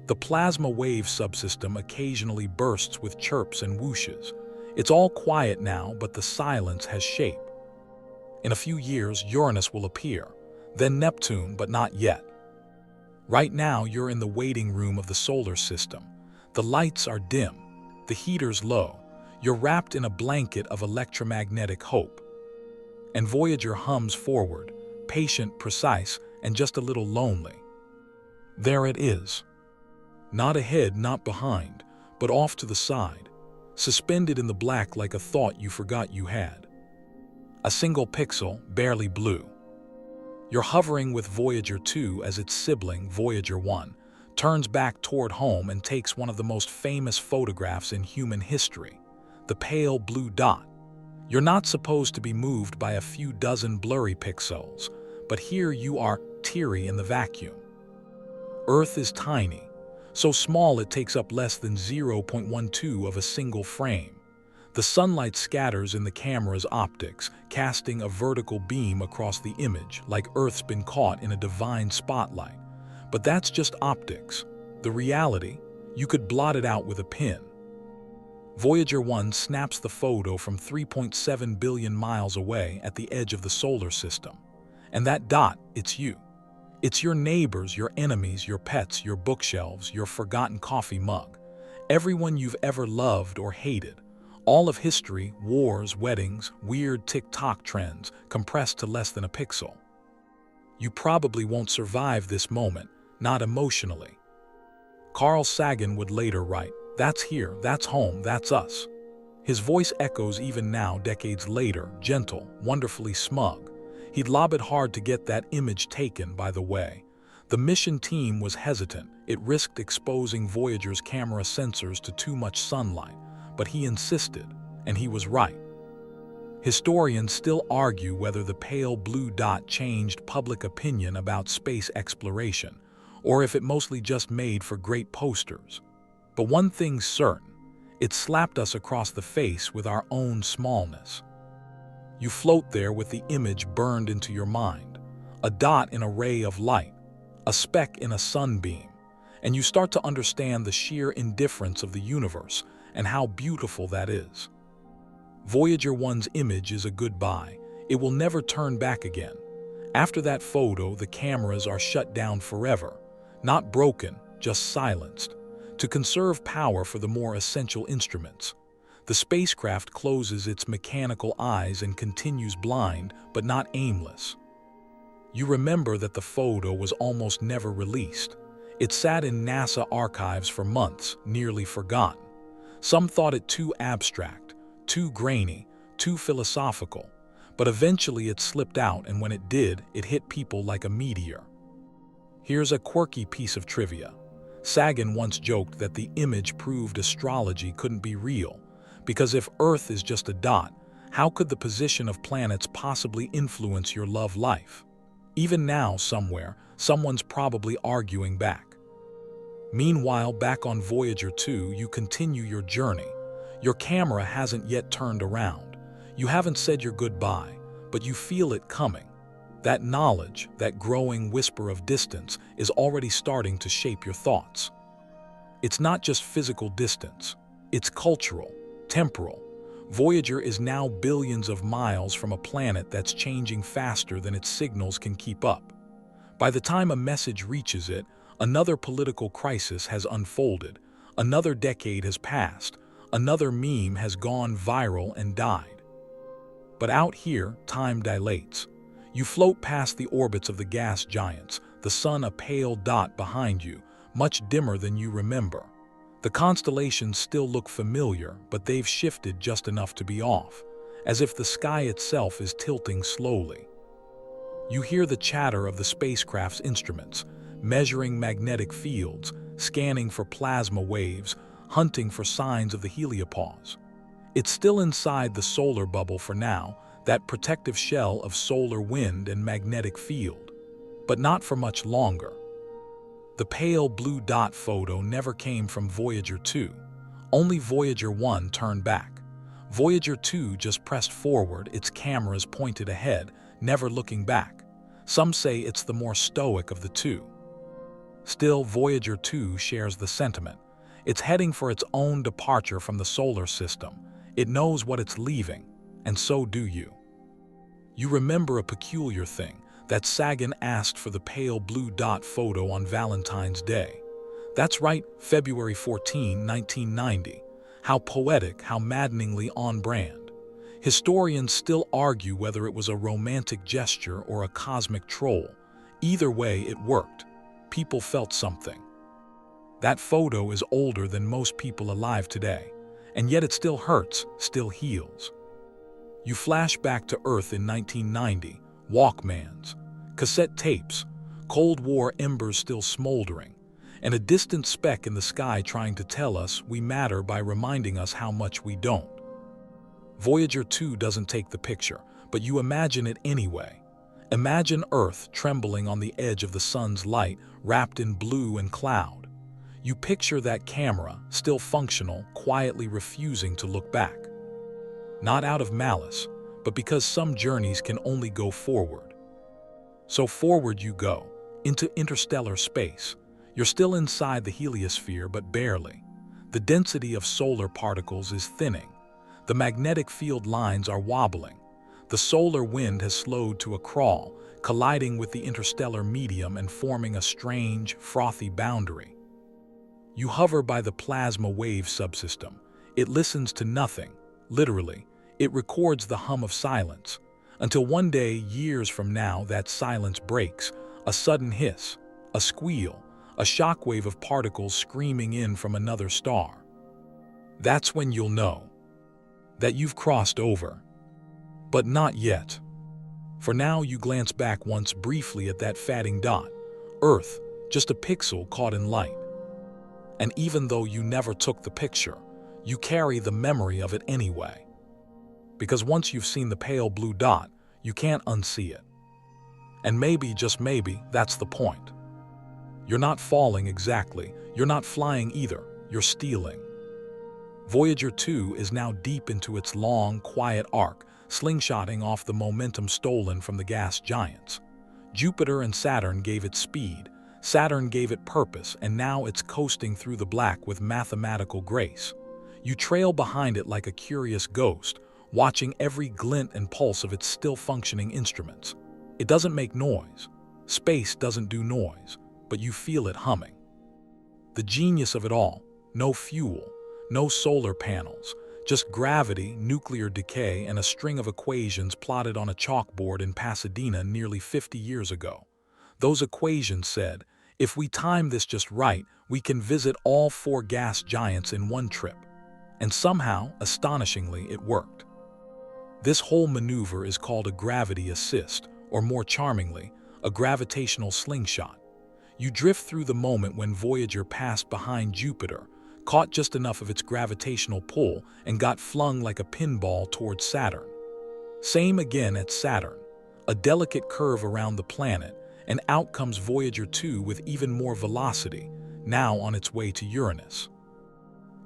The plasma wave subsystem occasionally bursts with chirps and whooshes. It's all quiet now, but the silence has shape. In a few years, Uranus will appear, then Neptune, but not yet. Right now, you're in the waiting room of the solar system. The lights are dim, the heater's low. You're wrapped in a blanket of electromagnetic hope. And Voyager hums forward, patient, precise, and just a little lonely. There it is. Not ahead, not behind, but off to the side, suspended in the black like a thought you forgot you had. A single pixel, barely blue. You're hovering with Voyager 2 as its sibling, Voyager 1, turns back toward home and takes one of the most famous photographs in human history, the pale blue dot. You're not supposed to be moved by a few dozen blurry pixels, but here you are, teary in the vacuum. Earth is tiny, so small it takes up less than 0.12 of a single frame. The sunlight scatters in the camera's optics, casting a vertical beam across the image, like Earth's been caught in a divine spotlight. But that's just optics. The reality, you could blot it out with a pen. Voyager 1 snaps the photo from 3.7 billion miles away at the edge of the solar system. And that dot, it's you. It's your neighbors, your enemies, your pets, your bookshelves, your forgotten coffee mug. Everyone you've ever loved or hated. All of history, wars, weddings, weird TikTok trends, compressed to less than a pixel. You probably won't survive this moment, not emotionally. Carl Sagan would later write, "That's here, that's home, that's us." His voice echoes even now, decades later, gentle, wonderfully smug. He'd lobbied hard to get that image taken, by the way. The mission team was hesitant. It risked exposing Voyager's camera sensors to too much sunlight, but he insisted, and he was right. Historians still argue whether the pale blue dot changed public opinion about space exploration, or if it mostly just made for great posters. But one thing's certain, it slapped us across the face with our own smallness. You float there with the image burned into your mind, a dot in a ray of light, a speck in a sunbeam, and you start to understand the sheer indifference of the universe and how beautiful that is. Voyager 1's image is a goodbye. It will never turn back again. After that photo, the cameras are shut down forever, not broken, just silenced, to conserve power for the more essential instruments. The spacecraft closes its mechanical eyes and continues blind, but not aimless. You remember that the photo was almost never released. It sat in NASA archives for months, nearly forgotten. Some thought it too abstract, too grainy, too philosophical, but eventually it slipped out, and when it did, it hit people like a meteor. Here's a quirky piece of trivia. Sagan once joked that the image proved astrology couldn't be real, because if Earth is just a dot, how could the position of planets possibly influence your love life? Even now, somewhere, someone's probably arguing back. Meanwhile, back on Voyager 2, you continue your journey. Your camera hasn't yet turned around. You haven't said your goodbye, but you feel it coming. That knowledge, that growing whisper of distance, is already starting to shape your thoughts. It's not just physical distance. It's cultural, temporal. Voyager is now billions of miles from a planet that's changing faster than its signals can keep up. By the time a message reaches it, another political crisis has unfolded, another decade has passed, another meme has gone viral and died. But out here, time dilates. You float past the orbits of the gas giants, the sun a pale dot behind you, much dimmer than you remember. The constellations still look familiar, but they've shifted just enough to be off, as if the sky itself is tilting slowly. You hear the chatter of the spacecraft's instruments, measuring magnetic fields, scanning for plasma waves, hunting for signs of the heliopause. It's still inside the solar bubble for now, that protective shell of solar wind and magnetic field, but not for much longer. The pale blue dot photo never came from Voyager 2. Only Voyager 1 turned back. Voyager 2 just pressed forward, its cameras pointed ahead, never looking back. Some say it's the more stoic of the two. Still, Voyager 2 shares the sentiment. It's heading for its own departure from the solar system. It knows what it's leaving, and so do you. You remember a peculiar thing, that Sagan asked for the pale blue dot photo on Valentine's Day. That's right, February 14, 1990. How poetic, how maddeningly on brand. Historians still argue whether it was a romantic gesture or a cosmic troll. Either way, it worked. People felt something. That photo is older than most people alive today, and yet it still hurts, still heals. You flash back to Earth in 1990, Walkmans, cassette tapes, Cold War embers still smoldering, and a distant speck in the sky trying to tell us we matter by reminding us how much we don't. Voyager 2 doesn't take the picture, but you imagine it anyway. Imagine Earth trembling on the edge of the sun's light, wrapped in blue and cloud. You picture that camera, still functional, quietly refusing to look back. Not out of malice, but because some journeys can only go forward. So forward you go, into interstellar space. You're still inside the heliosphere, but barely. The density of solar particles is thinning. The magnetic field lines are wobbling. The solar wind has slowed to a crawl, colliding with the interstellar medium and forming a strange, frothy boundary. You hover by the plasma wave subsystem. It listens to nothing, literally. It records the hum of silence, until one day, years from now, that silence breaks. A sudden hiss, a squeal, a shockwave of particles screaming in from another star. That's when you'll know that you've crossed over. But not yet. For now, you glance back once briefly at that fatting dot. Earth, just a pixel caught in light. And even though you never took the picture, you carry the memory of it anyway. Because once you've seen the pale blue dot, you can't unsee it. And maybe, just maybe, that's the point. You're not falling exactly, you're not flying either, you're stealing. Voyager 2 is now deep into its long, quiet arc, slingshotting off the momentum stolen from the gas giants. Jupiter and Saturn gave it speed, Saturn gave it purpose, and now it's coasting through the black with mathematical grace. You trail behind it like a curious ghost, watching every glint and pulse of its still-functioning instruments. It doesn't make noise. Space doesn't do noise, but you feel it humming. The genius of it all, no fuel, no solar panels, Just gravity, nuclear decay, and a string of equations plotted on a chalkboard in Pasadena nearly 50 years ago. Those equations said, if we time this just right, we can visit all 4 gas giants in one trip. And somehow, astonishingly, it worked. This whole maneuver is called a gravity assist, or more charmingly, a gravitational slingshot. You drift through the moment when Voyager passed behind Jupiter, caught just enough of its gravitational pull, and got flung like a pinball towards Saturn. Same again at Saturn. A delicate curve around the planet, and out comes Voyager 2 with even more velocity, now on its way to Uranus.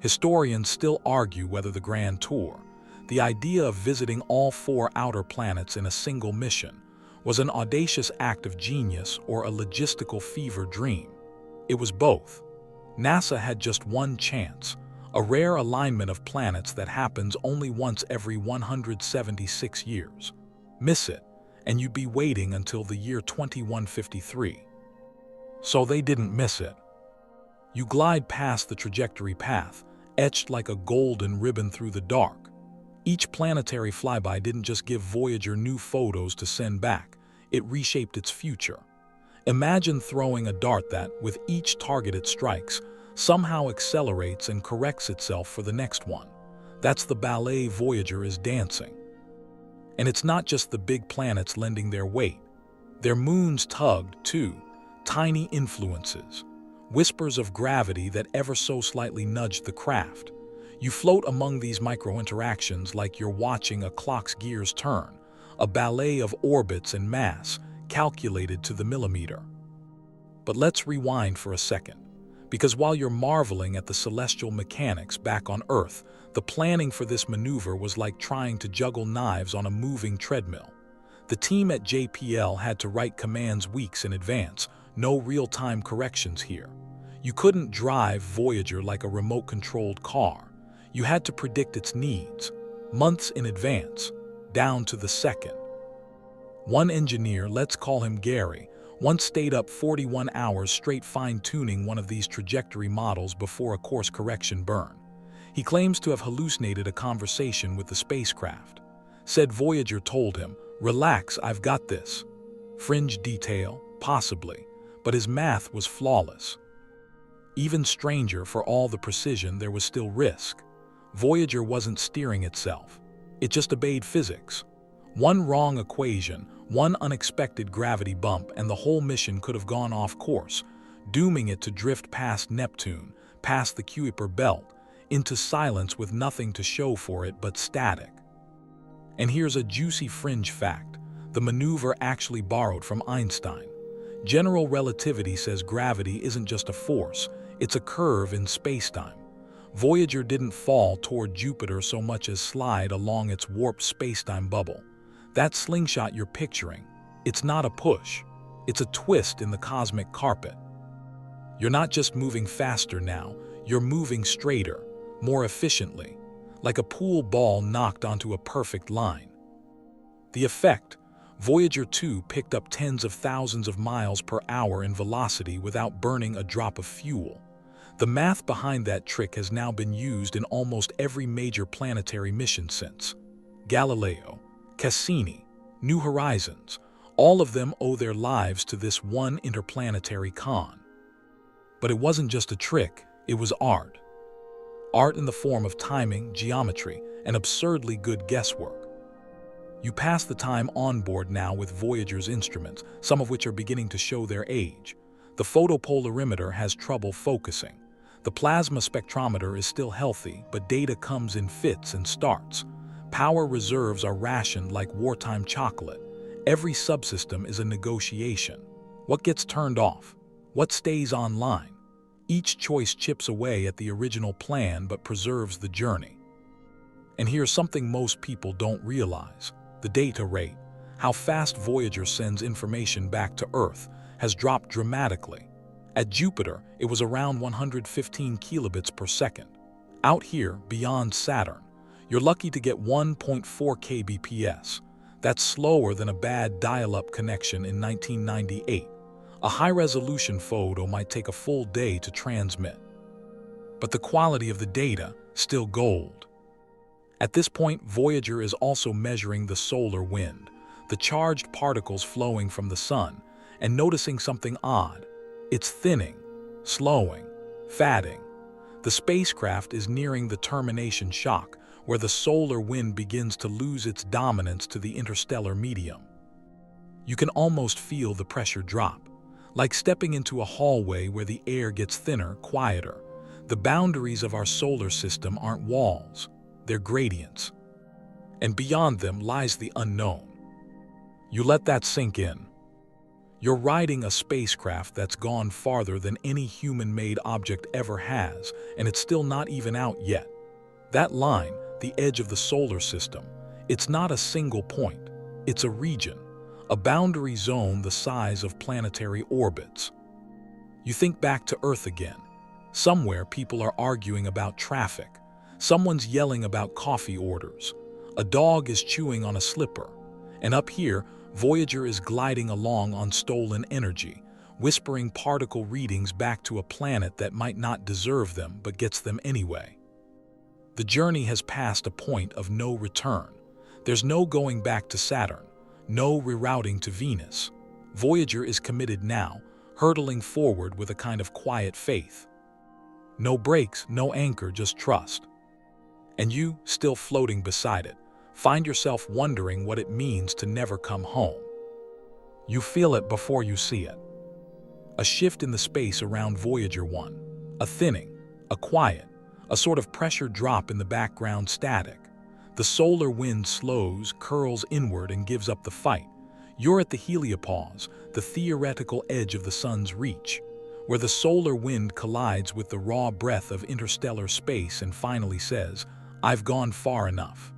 Historians still argue whether the Grand Tour, the idea of visiting all 4 outer planets in a single mission, was an audacious act of genius or a logistical fever dream. It was both. NASA had just one chance, a rare alignment of planets that happens only once every 176 years. Miss it, and you'd be waiting until the year 2153. So they didn't miss it. You glide past the trajectory path, etched like a golden ribbon through the dark. Each planetary flyby didn't just give Voyager new photos to send back, it reshaped its future. Imagine throwing a dart that, with each target it strikes, somehow accelerates and corrects itself for the next one. That's the ballet Voyager is dancing. And it's not just the big planets lending their weight. Their moons tugged, too, tiny influences, whispers of gravity that ever so slightly nudged the craft. You float among these micro-interactions like you're watching a clock's gears turn, a ballet of orbits and mass, calculated to the millimeter. But let's rewind for a second, because while you're marveling at the celestial mechanics back on Earth, the planning for this maneuver was like trying to juggle knives on a moving treadmill. The team at JPL had to write commands weeks in advance, no real-time corrections here. You couldn't drive Voyager like a remote-controlled car. You had to predict its needs, months in advance, down to the second. One engineer, let's call him Gary, once stayed up 41 hours straight fine-tuning one of these trajectory models before a course correction burn. He claims to have hallucinated a conversation with the spacecraft. Said Voyager told him, "Relax, I've got this." Fringe detail, possibly, but his math was flawless. Even stranger, for all the precision, there was still risk. Voyager wasn't steering itself. It just obeyed physics. One wrong equation, one unexpected gravity bump, and the whole mission could have gone off course, dooming it to drift past Neptune, past the Kuiper belt, into silence with nothing to show for it but static. And here's a juicy fringe fact. The maneuver actually borrowed from Einstein. General relativity says gravity isn't just a force, it's a curve in spacetime. Voyager didn't fall toward Jupiter so much as slide along its warped spacetime bubble. That slingshot you're picturing, it's not a push, it's a twist in the cosmic carpet. You're not just moving faster now, you're moving straighter, more efficiently, like a pool ball knocked onto a perfect line. The effect: Voyager 2 picked up tens of thousands of miles per hour in velocity without burning a drop of fuel. The math behind that trick has now been used in almost every major planetary mission since. Galileo, Cassini, New Horizons, all of them owe their lives to this one interplanetary con. But it wasn't just a trick, it was art. Art in the form of timing, geometry, and absurdly good guesswork. You pass the time on board now with Voyager's instruments, some of which are beginning to show their age. The photopolarimeter has trouble focusing. The plasma spectrometer is still healthy, but data comes in fits and starts. Power reserves are rationed like wartime chocolate. Every subsystem is a negotiation. What gets turned off? What stays online? Each choice chips away at the original plan but preserves the journey. And here's something most people don't realize. The data rate, how fast Voyager sends information back to Earth, has dropped dramatically. At Jupiter, it was around 115 kilobits per second. Out here, beyond Saturn, you're lucky to get 1.4 kbps. That's slower than a bad dial-up connection in 1998. A high-resolution photo might take a full day to transmit. But the quality of the data, still gold. At this point, Voyager is also measuring the solar wind, the charged particles flowing from the sun, and noticing something odd. It's thinning, slowing, fatting. The spacecraft is nearing the termination shock, where the solar wind begins to lose its dominance to the interstellar medium. You can almost feel the pressure drop, like stepping into a hallway where the air gets thinner, quieter. The boundaries of our solar system aren't walls, they're gradients. And beyond them lies the unknown. You let that sink in. You're riding a spacecraft that's gone farther than any human-made object ever has, and it's still not even out yet. That line, the edge of the solar system, it's not a single point. It's a region, a boundary zone the size of planetary orbits. You think back to Earth again. Somewhere people are arguing about traffic. Someone's yelling about coffee orders. A dog is chewing on a slipper. And up here, Voyager is gliding along on stolen energy, whispering particle readings back to a planet that might not deserve them but gets them anyway. The journey has passed a point of no return. There's no going back to Saturn, no rerouting to Venus. Voyager is committed now, hurtling forward with a kind of quiet faith. No brakes, no anchor, just trust. And you, still floating beside it, find yourself wondering what it means to never come home. You feel it before you see it. A shift in the space around Voyager 1. A thinning, a quiet, a sort of pressure drop in the background static. The solar wind slows, curls inward, and gives up the fight. You're at the heliopause, the theoretical edge of the sun's reach, where the solar wind collides with the raw breath of interstellar space and finally says, "I've gone far enough."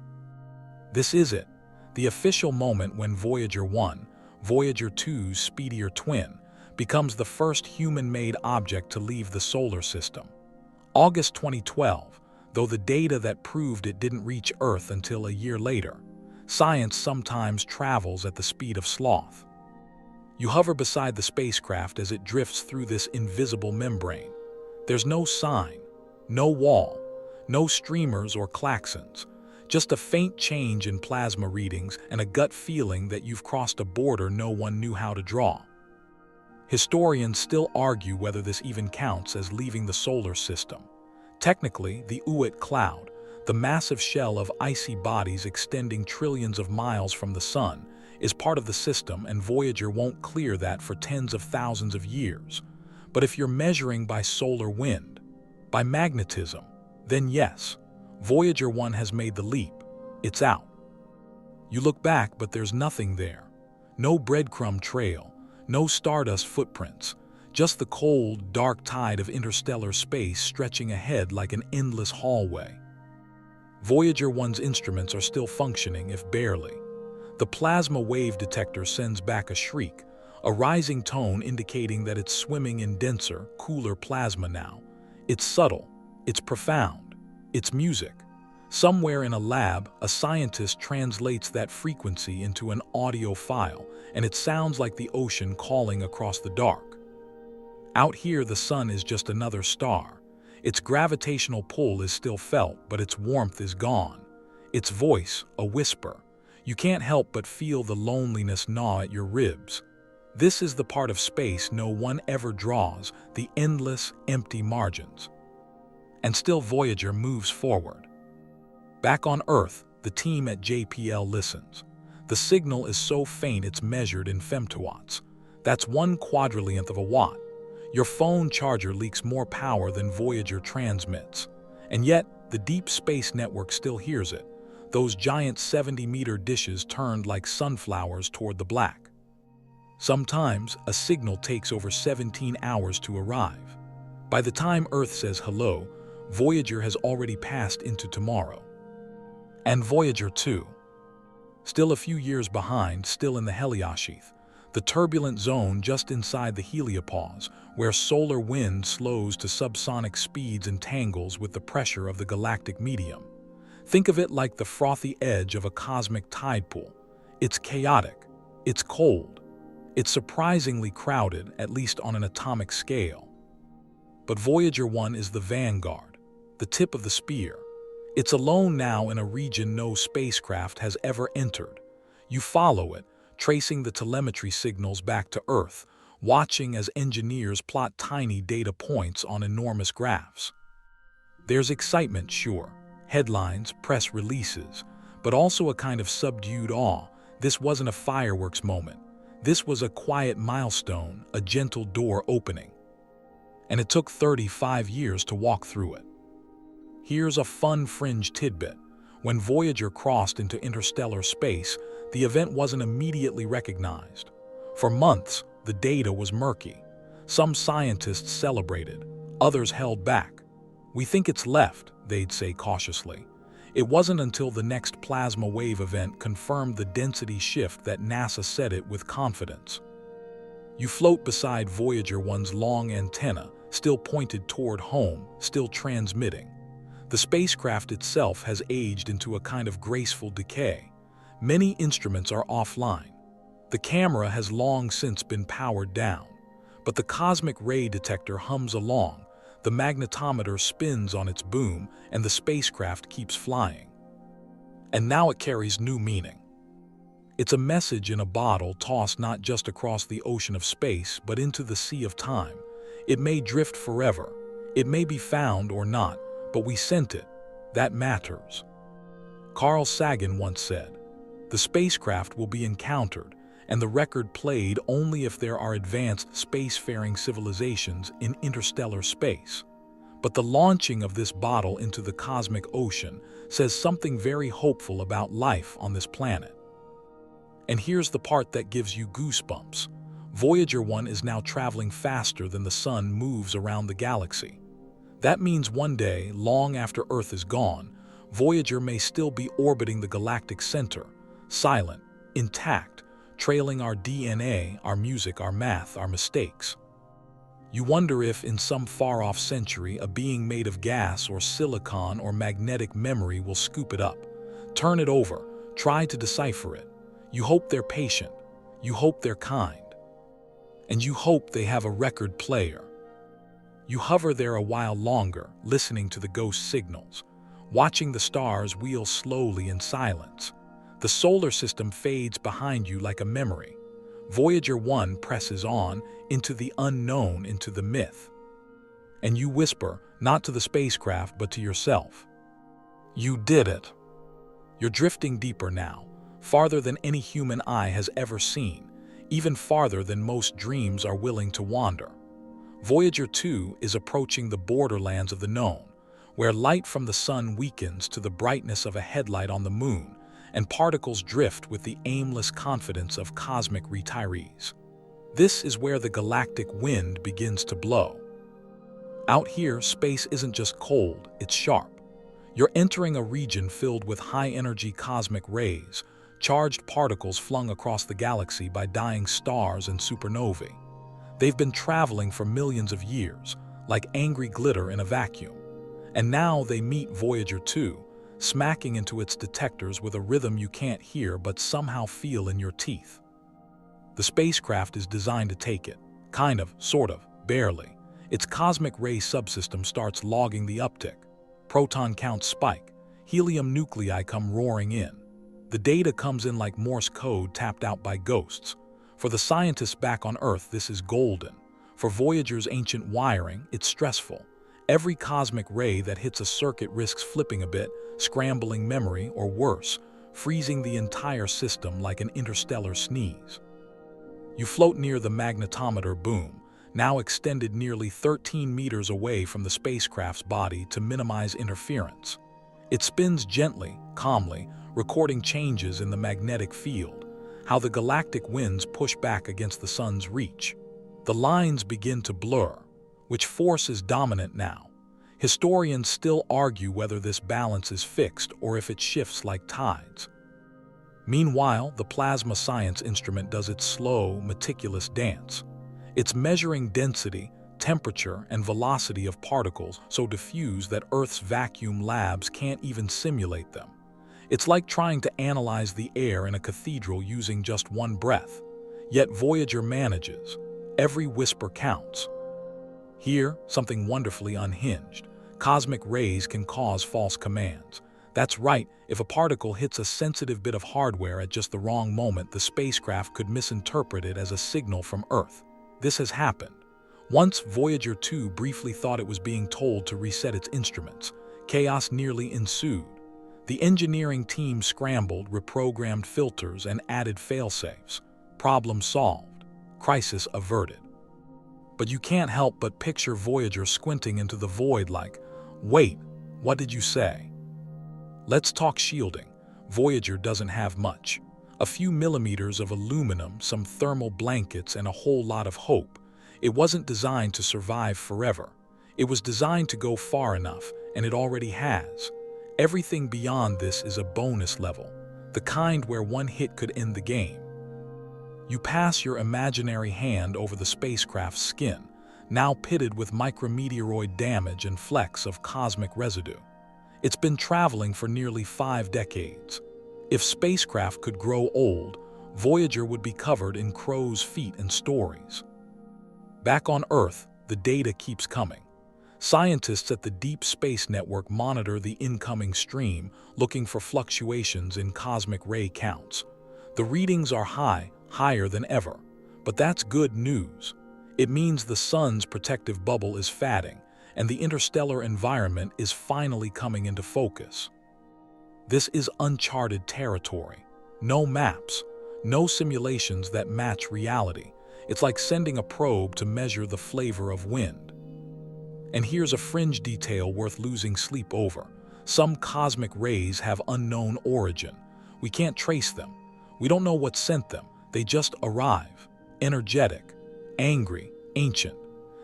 This is it, the official moment when Voyager 1, Voyager 2's speedier twin, becomes the first human-made object to leave the solar system. August 2012, though the data that proved it didn't reach Earth until a year later. Science sometimes travels at the speed of sloth. You hover beside the spacecraft as it drifts through this invisible membrane. There's no sign, no wall, no streamers or klaxons. Just a faint change in plasma readings and a gut feeling that you've crossed a border no one knew how to draw. Historians still argue whether this even counts as leaving the solar system. Technically, the Oort cloud, the massive shell of icy bodies extending trillions of miles from the sun, is part of the system, and Voyager won't clear that for tens of thousands of years. But if you're measuring by solar wind, by magnetism, then yes, Voyager 1 has made the leap. It's out. You look back, but there's nothing there. No breadcrumb trail, no stardust footprints, just the cold, dark tide of interstellar space stretching ahead like an endless hallway. Voyager 1's instruments are still functioning, if barely. The plasma wave detector sends back a shriek, a rising tone indicating that it's swimming in denser, cooler plasma now. It's subtle, it's profound. It's music. Somewhere in a lab, a scientist translates that frequency into an audio file, and it sounds like the ocean calling across the dark. Out here, the sun is just another star. Its gravitational pull is still felt, but its warmth is gone. Its voice, a whisper. You can't help but feel the loneliness gnaw at your ribs. This is the part of space no one ever draws, the endless, empty margins. And still Voyager moves forward. Back on Earth, the team at JPL listens. The signal is so faint it's measured in femtowatts. That's 1/4,000th of a watt. Your phone charger leaks more power than Voyager transmits. And yet, the Deep Space Network still hears it. Those giant 70-meter dishes turned like sunflowers toward the black. Sometimes, a signal takes over 17 hours to arrive. By the time Earth says hello, Voyager has already passed into tomorrow. And Voyager 2. Still a few years behind, still in the heliosheath, the turbulent zone just inside the heliopause, where solar wind slows to subsonic speeds and tangles with the pressure of the galactic medium. Think of it like the frothy edge of a cosmic tide pool. It's chaotic, it's cold, it's surprisingly crowded, at least on an atomic scale. But Voyager 1 is the vanguard, the tip of the spear. It's alone now in a region no spacecraft has ever entered. You follow it, tracing the telemetry signals back to Earth, watching as engineers plot tiny data points on enormous graphs. There's excitement, sure, headlines, press releases, but also a kind of subdued awe. This wasn't a fireworks moment. This was a quiet milestone, a gentle door opening. And it took 35 years to walk through it. Here's a fun fringe tidbit. When Voyager crossed into interstellar space, the event wasn't immediately recognized. For months, the data was murky. Some scientists celebrated, others held back. "We think it's left," they'd say cautiously. It wasn't until the next plasma wave event confirmed the density shift that NASA said it with confidence. You float beside Voyager 1's long antenna, still pointed toward home, still transmitting. The spacecraft itself has aged into a kind of graceful decay. Many instruments are offline. The camera has long since been powered down. But the cosmic ray detector hums along, the magnetometer spins on its boom, and the spacecraft keeps flying. And now it carries new meaning. It's a message in a bottle tossed not just across the ocean of space, but into the sea of time. It may drift forever. It may be found or not, but we sent it. That matters. Carl Sagan once said, "The spacecraft will be encountered, and the record played only if there are advanced spacefaring civilizations in interstellar space." But the launching of this bottle into the cosmic ocean says something very hopeful about life on this planet. And here's the part that gives you goosebumps. Voyager 1 is now traveling faster than the sun moves around the galaxy. That means one day, long after Earth is gone, Voyager may still be orbiting the galactic center, silent, intact, trailing our DNA, our music, our math, our mistakes. You wonder if, in some far-off century, a being made of gas or silicon or magnetic memory will scoop it up, turn it over, try to decipher it. You hope they're patient. You hope they're kind. And you hope they have a record player. You hover there a while longer, listening to the ghost signals, watching the stars wheel slowly in silence. The solar system fades behind you like a memory. Voyager 1 presses on, into the unknown, into the myth. And you whisper, not to the spacecraft, but to yourself. You did it. You're drifting deeper now, farther than any human eye has ever seen, even farther than most dreams are willing to wander. Voyager 2 is approaching the borderlands of the known, where light from the sun weakens to the brightness of a headlight on the moon, and particles drift with the aimless confidence of cosmic retirees. This is where the galactic wind begins to blow. Out here, space isn't just cold, it's sharp. You're entering a region filled with high-energy cosmic rays, charged particles flung across the galaxy by dying stars and supernovae. They've been traveling for millions of years, like angry glitter in a vacuum. And now they meet Voyager 2, smacking into its detectors with a rhythm you can't hear but somehow feel in your teeth. The spacecraft is designed to take it. Kind of, sort of, barely. Its cosmic ray subsystem starts logging the uptick. Proton counts spike. Helium nuclei come roaring in. The data comes in like Morse code tapped out by ghosts. For the scientists back on Earth, this is golden. For Voyager's ancient wiring, it's stressful. Every cosmic ray that hits a circuit risks flipping a bit, scrambling memory, or worse, freezing the entire system like an interstellar sneeze. You float near the magnetometer boom, now extended nearly 13 meters away from the spacecraft's body to minimize interference. It spins gently, calmly, recording changes in the magnetic field, how the galactic winds push back against the sun's reach. The lines begin to blur. Which force is dominant now? Historians still argue whether this balance is fixed or if it shifts like tides. Meanwhile, the plasma science instrument does its slow, meticulous dance. It's measuring density, temperature, and velocity of particles so diffuse that Earth's vacuum labs can't even simulate them. It's like trying to analyze the air in a cathedral using just one breath. Yet Voyager manages. Every whisper counts. Here, something wonderfully unhinged. Cosmic rays can cause false commands. That's right, if a particle hits a sensitive bit of hardware at just the wrong moment, the spacecraft could misinterpret it as a signal from Earth. This has happened. Once Voyager 2 briefly thought it was being told to reset its instruments. Chaos nearly ensued. The engineering team scrambled, reprogrammed filters, and added failsafes. Problem solved. Crisis averted. But you can't help but picture Voyager squinting into the void like, "Wait, what did you say?" Let's talk shielding. Voyager doesn't have much. A few millimeters of aluminum, some thermal blankets, and a whole lot of hope. It wasn't designed to survive forever. It was designed to go far enough, and it already has. Everything beyond this is a bonus level, the kind where one hit could end the game. You pass your imaginary hand over the spacecraft's skin, now pitted with micrometeoroid damage and flecks of cosmic residue. It's been traveling for nearly 5 decades. If spacecraft could grow old, Voyager would be covered in crow's feet and stories. Back on Earth, the data keeps coming. Scientists at the Deep Space Network monitor the incoming stream, looking for fluctuations in cosmic ray counts. The readings are high, higher than ever. But that's good news. It means the sun's protective bubble is fatting, and the interstellar environment is finally coming into focus. This is uncharted territory. No maps, no simulations that match reality. It's like sending a probe to measure the flavor of wind. And here's a fringe detail worth losing sleep over. Some cosmic rays have unknown origin. We can't trace them. We don't know what sent them. They just arrive. Energetic, angry, ancient.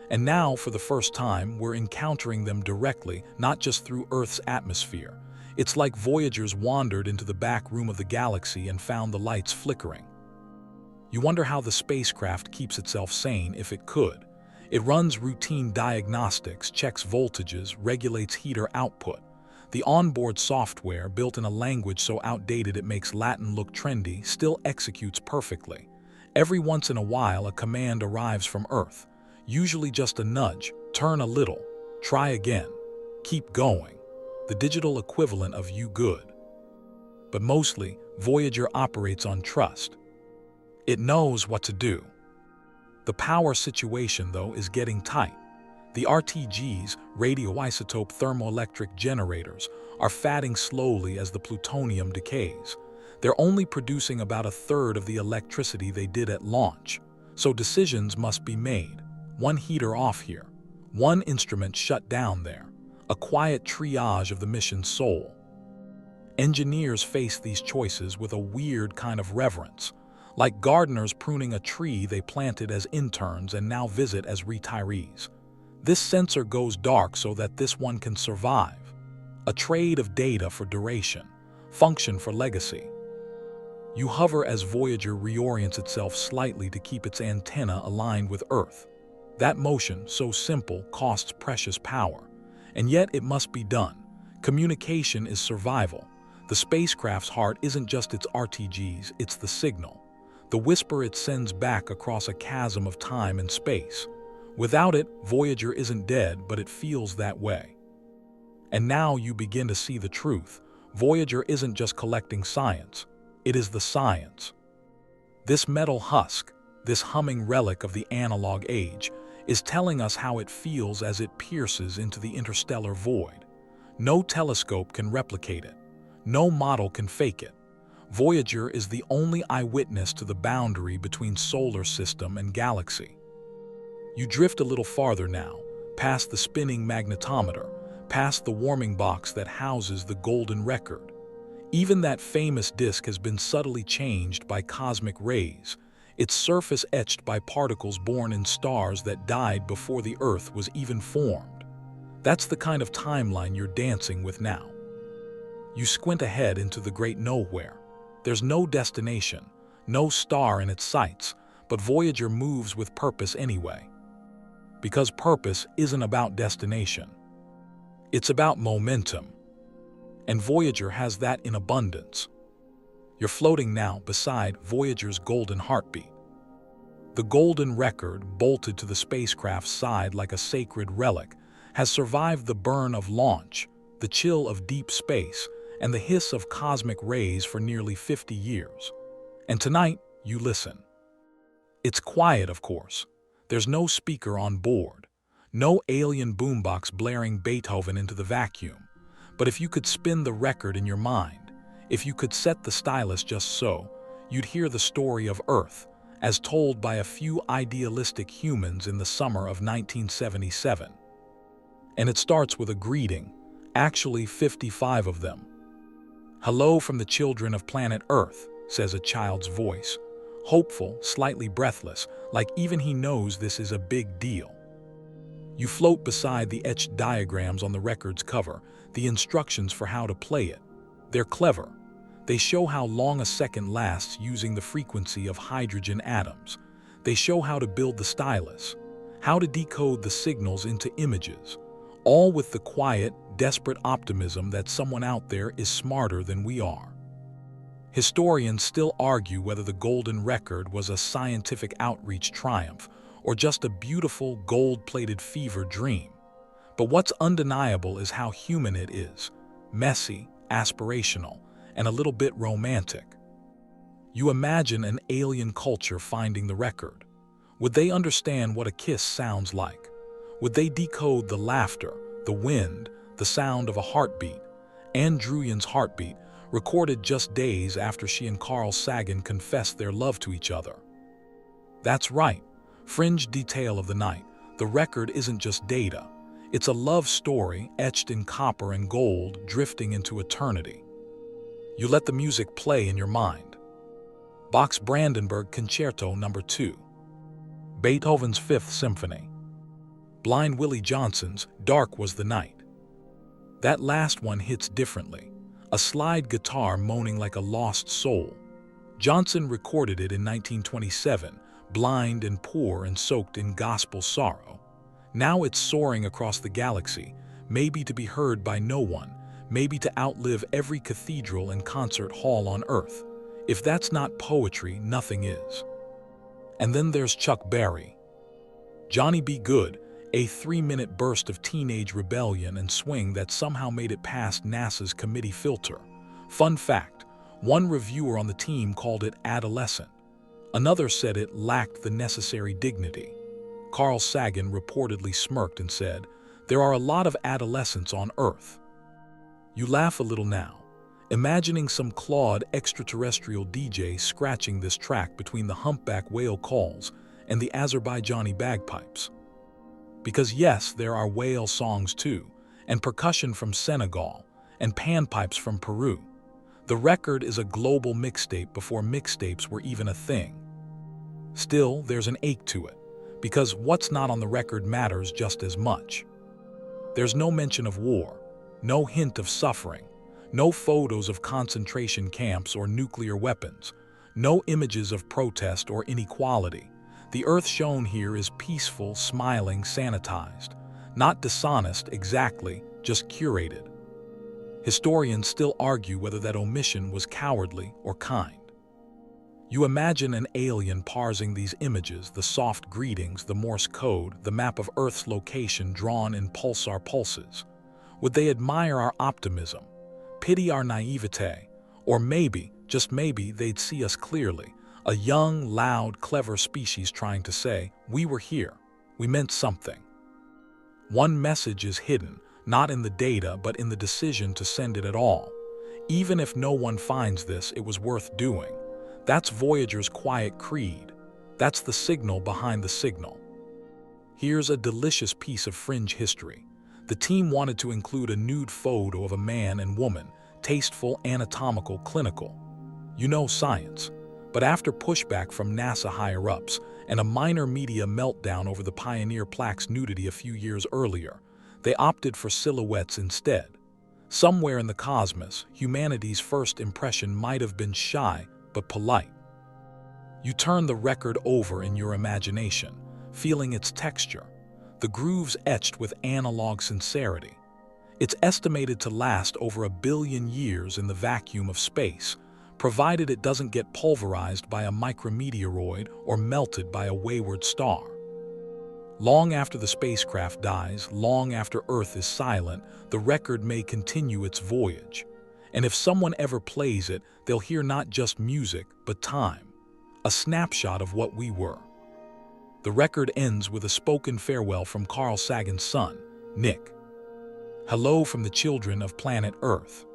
And now, for the first time, we're encountering them directly, not just through Earth's atmosphere. It's like Voyager's wandered into the back room of the galaxy and found the lights flickering. You wonder how the spacecraft keeps itself sane if it could. It runs routine diagnostics, checks voltages, regulates heater output. The onboard software, built in a language so outdated it makes Latin look trendy, still executes perfectly. Every once in a while, a command arrives from Earth. Usually just a nudge, turn a little, try again, keep going. The digital equivalent of "you good." But mostly, Voyager operates on trust. It knows what to do. The power situation, though, is getting tight. The RTGs, radioisotope thermoelectric generators, are fatting slowly as the plutonium decays. They're only producing about 1/3 of the electricity they did at launch, so decisions must be made. One heater off here, one instrument shut down there, a quiet triage of the mission's soul. Engineers face these choices with a weird kind of reverence, like gardeners pruning a tree they planted as interns and now visit as retirees. This sensor goes dark so that this one can survive. A trade of data for duration, function for legacy. You hover as Voyager reorients itself slightly to keep its antenna aligned with Earth. That motion, so simple, costs precious power. And yet it must be done. Communication is survival. The spacecraft's heart isn't just its RTGs, it's the signal. The whisper it sends back across a chasm of time and space. Without it, Voyager isn't dead, but it feels that way. And now you begin to see the truth. Voyager isn't just collecting science. It is the science. This metal husk, this humming relic of the analog age, is telling us how it feels as it pierces into the interstellar void. No telescope can replicate it. No model can fake it. Voyager is the only eyewitness to the boundary between solar system and galaxy. You drift a little farther now, past the spinning magnetometer, past the warming box that houses the golden record. Even that famous disk has been subtly changed by cosmic rays, its surface etched by particles born in stars that died before the Earth was even formed. That's the kind of timeline you're dancing with now. You squint ahead into the great nowhere. There's no destination, no star in its sights, but Voyager moves with purpose anyway. Because purpose isn't about destination. It's about momentum. And Voyager has that in abundance. You're floating now beside Voyager's golden heartbeat. The golden record, bolted to the spacecraft's side like a sacred relic, has survived the burn of launch, the chill of deep space, and the hiss of cosmic rays for nearly 50 years. And tonight, you listen. It's quiet, of course. There's no speaker on board, no alien boombox blaring Beethoven into the vacuum. But if you could spin the record in your mind, if you could set the stylus just so, you'd hear the story of Earth, as told by a few idealistic humans in the summer of 1977. And it starts with a greeting, actually 55 of them. "Hello from the children of planet Earth," says a child's voice, hopeful, slightly breathless, like even he knows this is a big deal. You float beside the etched diagrams on the record's cover, the instructions for how to play it. They're clever. They show how long a second lasts using the frequency of hydrogen atoms. They show how to build the stylus, how to decode the signals into images, all with the quiet, desperate optimism that someone out there is smarter than we are. Historians still argue whether the golden record was a scientific outreach triumph or just a beautiful, gold-plated fever dream. But what's undeniable is how human it is, messy, aspirational, and a little bit romantic. You imagine an alien culture finding the record. Would they understand what a kiss sounds like? Would they decode the laughter, the wind, the sound of a heartbeat? Anne Druyan's heartbeat, recorded just days after she and Carl Sagan confessed their love to each other. That's right, fringe detail of the night. The record isn't just data. It's a love story etched in copper and gold, drifting into eternity. You let the music play in your mind. Bach's Brandenburg Concerto No. 2. Beethoven's Fifth Symphony. Blind Willie Johnson's Dark Was the Night. That last one hits differently, a slide guitar moaning like a lost soul. Johnson recorded it in 1927, blind and poor and soaked in gospel sorrow. Now it's soaring across the galaxy, maybe to be heard by no one, maybe to outlive every cathedral and concert hall on Earth. If that's not poetry, nothing is. And then there's Chuck Berry. Johnny B. Good, a 3-minute burst of teenage rebellion and swing that somehow made it past NASA's committee filter. Fun fact, one reviewer on the team called it adolescent. Another said it lacked the necessary dignity. Carl Sagan reportedly smirked and said, "There are a lot of adolescents on Earth." You laugh a little now, imagining some clawed extraterrestrial DJ scratching this track between the humpback whale calls and the Azerbaijani bagpipes. Because yes, there are whale songs too, and percussion from Senegal, and panpipes from Peru. The record is a global mixtape before mixtapes were even a thing. Still, there's an ache to it, because what's not on the record matters just as much. There's no mention of war, no hint of suffering, no photos of concentration camps or nuclear weapons, no images of protest or inequality. The Earth shown here is peaceful, smiling, sanitized. Not dishonest exactly, just curated. Historians still argue whether that omission was cowardly or kind. You imagine an alien parsing these images, the soft greetings, the Morse code, the map of Earth's location drawn in pulsar pulses. Would they admire our optimism, pity our naivete, or maybe, just maybe, they'd see us clearly, a young, loud, clever species trying to say, "We were here, we meant something." One message is hidden, not in the data but in the decision to send it at all. Even if no one finds this, it was worth doing. That's Voyager's quiet creed. That's the signal behind the signal. Here's a delicious piece of fringe history. The team wanted to include a nude photo of a man and woman, tasteful, anatomical, clinical. You know science. But after pushback from NASA higher-ups and a minor media meltdown over the Pioneer plaque's nudity a few years earlier, they opted for silhouettes instead. Somewhere in the cosmos, humanity's first impression might have been shy but polite. You turn the record over in your imagination, feeling its texture, the grooves etched with analog sincerity. It's estimated to last over 1 billion years in the vacuum of space, provided it doesn't get pulverized by a micrometeoroid or melted by a wayward star. Long after the spacecraft dies, long after Earth is silent, the record may continue its voyage. And if someone ever plays it, they'll hear not just music, but time, a snapshot of what we were. The record ends with a spoken farewell from Carl Sagan's son, Nick. Hello from the children of planet Earth.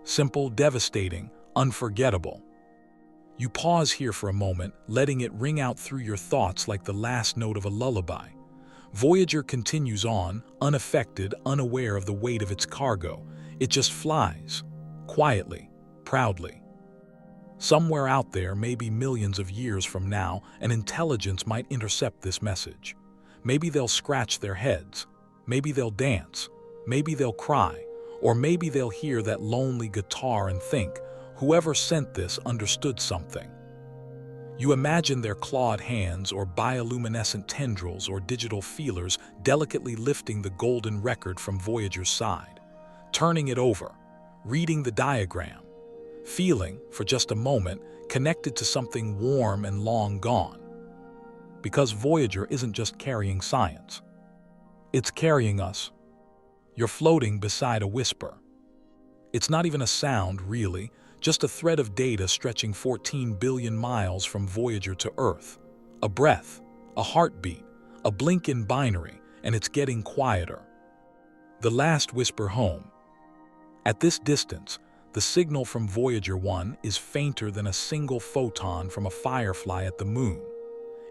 Simple, devastating, unforgettable. You pause here for a moment, letting it ring out through your thoughts like the last note of a lullaby. Voyager continues on, unaffected, unaware of the weight of its cargo. It just flies, quietly, proudly. Somewhere out there, maybe millions of years from now, an intelligence might intercept this message. Maybe they'll scratch their heads. Maybe they'll dance. Maybe they'll cry. Or maybe they'll hear that lonely guitar and think, whoever sent this understood something. You imagine their clawed hands or bioluminescent tendrils or digital feelers delicately lifting the golden record from Voyager's side, turning it over, reading the diagram, feeling, for just a moment, connected to something warm and long gone. Because Voyager isn't just carrying science. It's carrying us. You're floating beside a whisper. It's not even a sound, really, just a thread of data stretching 14 billion miles from Voyager to Earth. A breath, a heartbeat, a blink in binary, and it's getting quieter. The last whisper home. At this distance, the signal from Voyager 1 is fainter than a single photon from a firefly at the moon.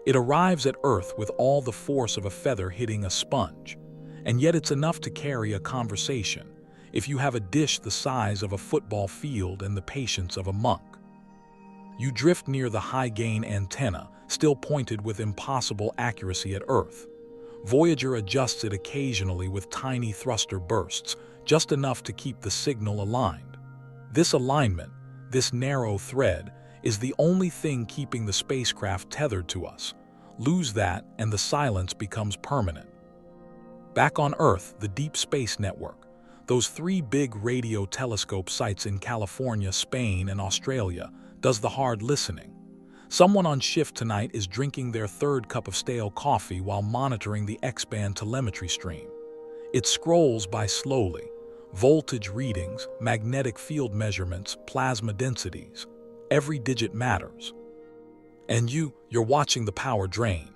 It arrives at Earth with all the force of a feather hitting a sponge, and yet it's enough to carry a conversation if you have a dish the size of a football field and the patience of a monk. You drift near the high-gain antenna, still pointed with impossible accuracy at Earth. Voyager adjusts it occasionally with tiny thruster bursts, just enough to keep the signal aligned. This alignment, this narrow thread, is the only thing keeping the spacecraft tethered to us. Lose that, and the silence becomes permanent. Back on Earth, the Deep Space Network, those 3 big radio telescope sites in California, Spain, and Australia, does the hard listening. Someone on shift tonight is drinking their 3rd cup of stale coffee while monitoring the X-band telemetry stream. It scrolls by slowly. Voltage readings, magnetic field measurements, plasma densities. Every digit matters. And you're watching the power drain.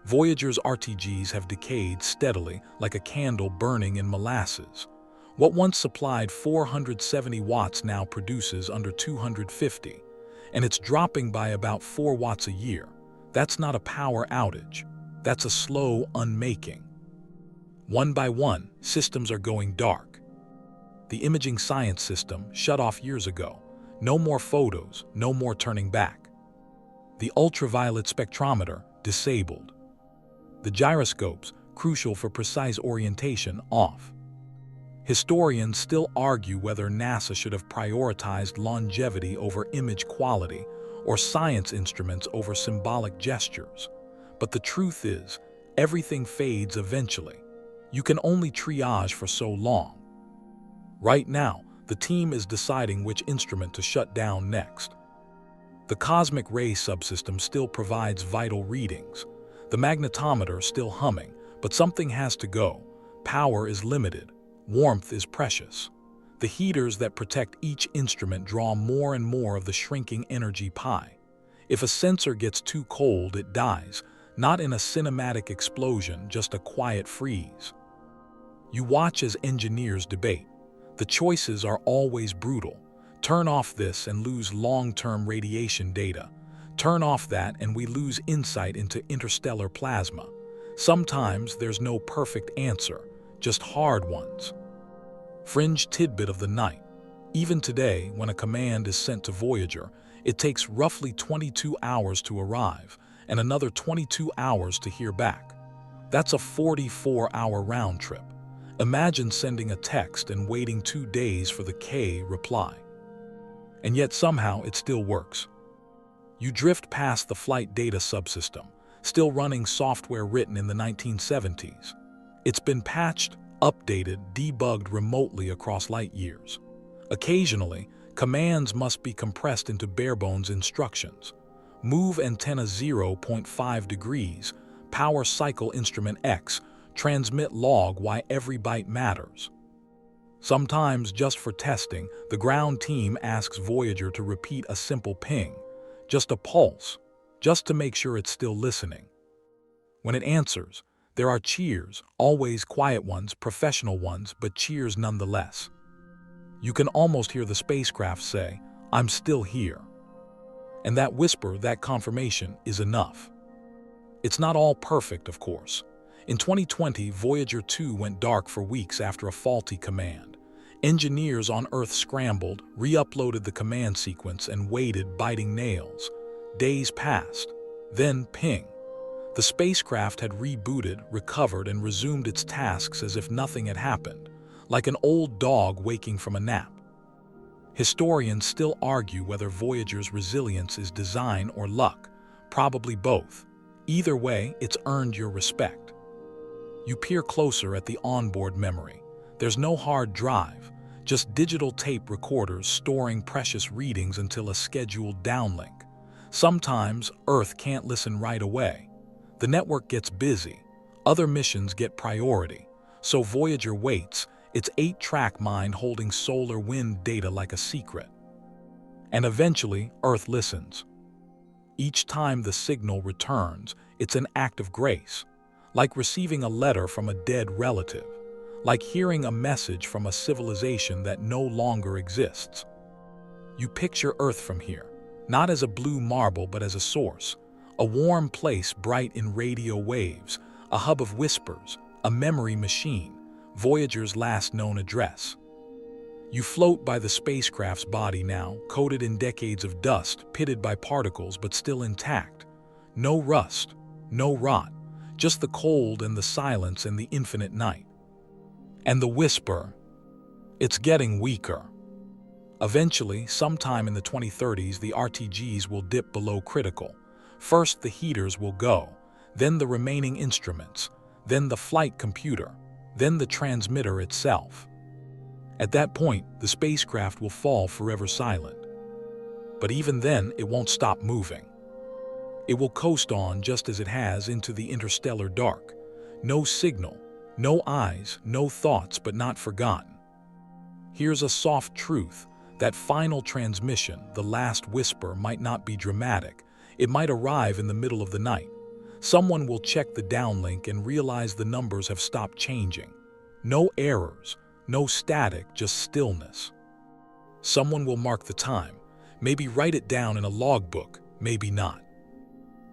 Voyager's RTGs have decayed steadily like a candle burning in molasses. What once supplied 470 watts now produces under 250, and it's dropping by about 4 watts a year. That's not a power outage. That's a slow unmaking. One by one, systems are going dark. The imaging science system shut off years ago. No more photos, no more turning back. The ultraviolet spectrometer disabled. The gyroscopes, crucial for precise orientation, off. Historians still argue whether NASA should have prioritized longevity over image quality or science instruments over symbolic gestures. But the truth is, everything fades eventually. You can only triage for so long. Right now, the team is deciding which instrument to shut down next. The cosmic ray subsystem still provides vital readings. The magnetometer still humming, but something has to go. Power is limited. Warmth is precious. The heaters that protect each instrument draw more and more of the shrinking energy pie. If a sensor gets too cold, it dies, not in a cinematic explosion, just a quiet freeze. You watch as engineers debate. The choices are always brutal. Turn off this and lose long-term radiation data. Turn off that and we lose insight into interstellar plasma. Sometimes there's no perfect answer, just hard ones. Fringe tidbit of the night. Even today, when a command is sent to Voyager, it takes roughly 22 hours to arrive and another 22 hours to hear back. That's a 44-hour round trip. Imagine sending a text and waiting 2 days for the K reply. And yet somehow it still works. You drift past the flight data subsystem, still running software written in the 1970s. It's been patched, updated, debugged remotely across light years. Occasionally, commands must be compressed into bare-bones instructions. Move antenna 0.5 degrees, power cycle instrument X, transmit log why every byte matters. Sometimes, just for testing, the ground team asks Voyager to repeat a simple ping, just a pulse, just to make sure it's still listening. When it answers, there are cheers, always quiet ones, professional ones, but cheers nonetheless. You can almost hear the spacecraft say, "I'm still here." And that whisper, that confirmation, is enough. It's not all perfect, of course. In 2020, Voyager 2 went dark for weeks after a faulty command. Engineers on Earth scrambled, re-uploaded the command sequence, and waited, biting nails. Days passed. Then, ping. The spacecraft had rebooted, recovered, and resumed its tasks as if nothing had happened, like an old dog waking from a nap. Historians still argue whether Voyager's resilience is design or luck, probably both. Either way, it's earned your respect. You peer closer at the onboard memory. There's no hard drive, just digital tape recorders storing precious readings until a scheduled downlink. Sometimes, Earth can't listen right away. The network gets busy. Other missions get priority. So Voyager waits, its 8-track mind holding solar wind data like a secret. And eventually, Earth listens. Each time the signal returns, it's an act of grace, like receiving a letter from a dead relative, like hearing a message from a civilization that no longer exists. You picture Earth from here, not as a blue marble but as a source, a warm place bright in radio waves, a hub of whispers, a memory machine, Voyager's last known address. You float by the spacecraft's body now, coated in decades of dust, pitted by particles but still intact. No rust, no rot, just the cold and the silence and the infinite night. And the whisper, it's getting weaker. Eventually, sometime in the 2030s, the RTGs will dip below critical. First, the heaters will go, then the remaining instruments, then the flight computer, then the transmitter itself. At that point, the spacecraft will fall forever silent. But even then, it won't stop moving. It will coast on just as it has into the interstellar dark. No signal, no eyes, no thoughts, but not forgotten. Here's a soft truth. That final transmission, the last whisper, might not be dramatic. It might arrive in the middle of the night. Someone will check the downlink and realize the numbers have stopped changing. No errors, no static, just stillness. Someone will mark the time, maybe write it down in a logbook, maybe not.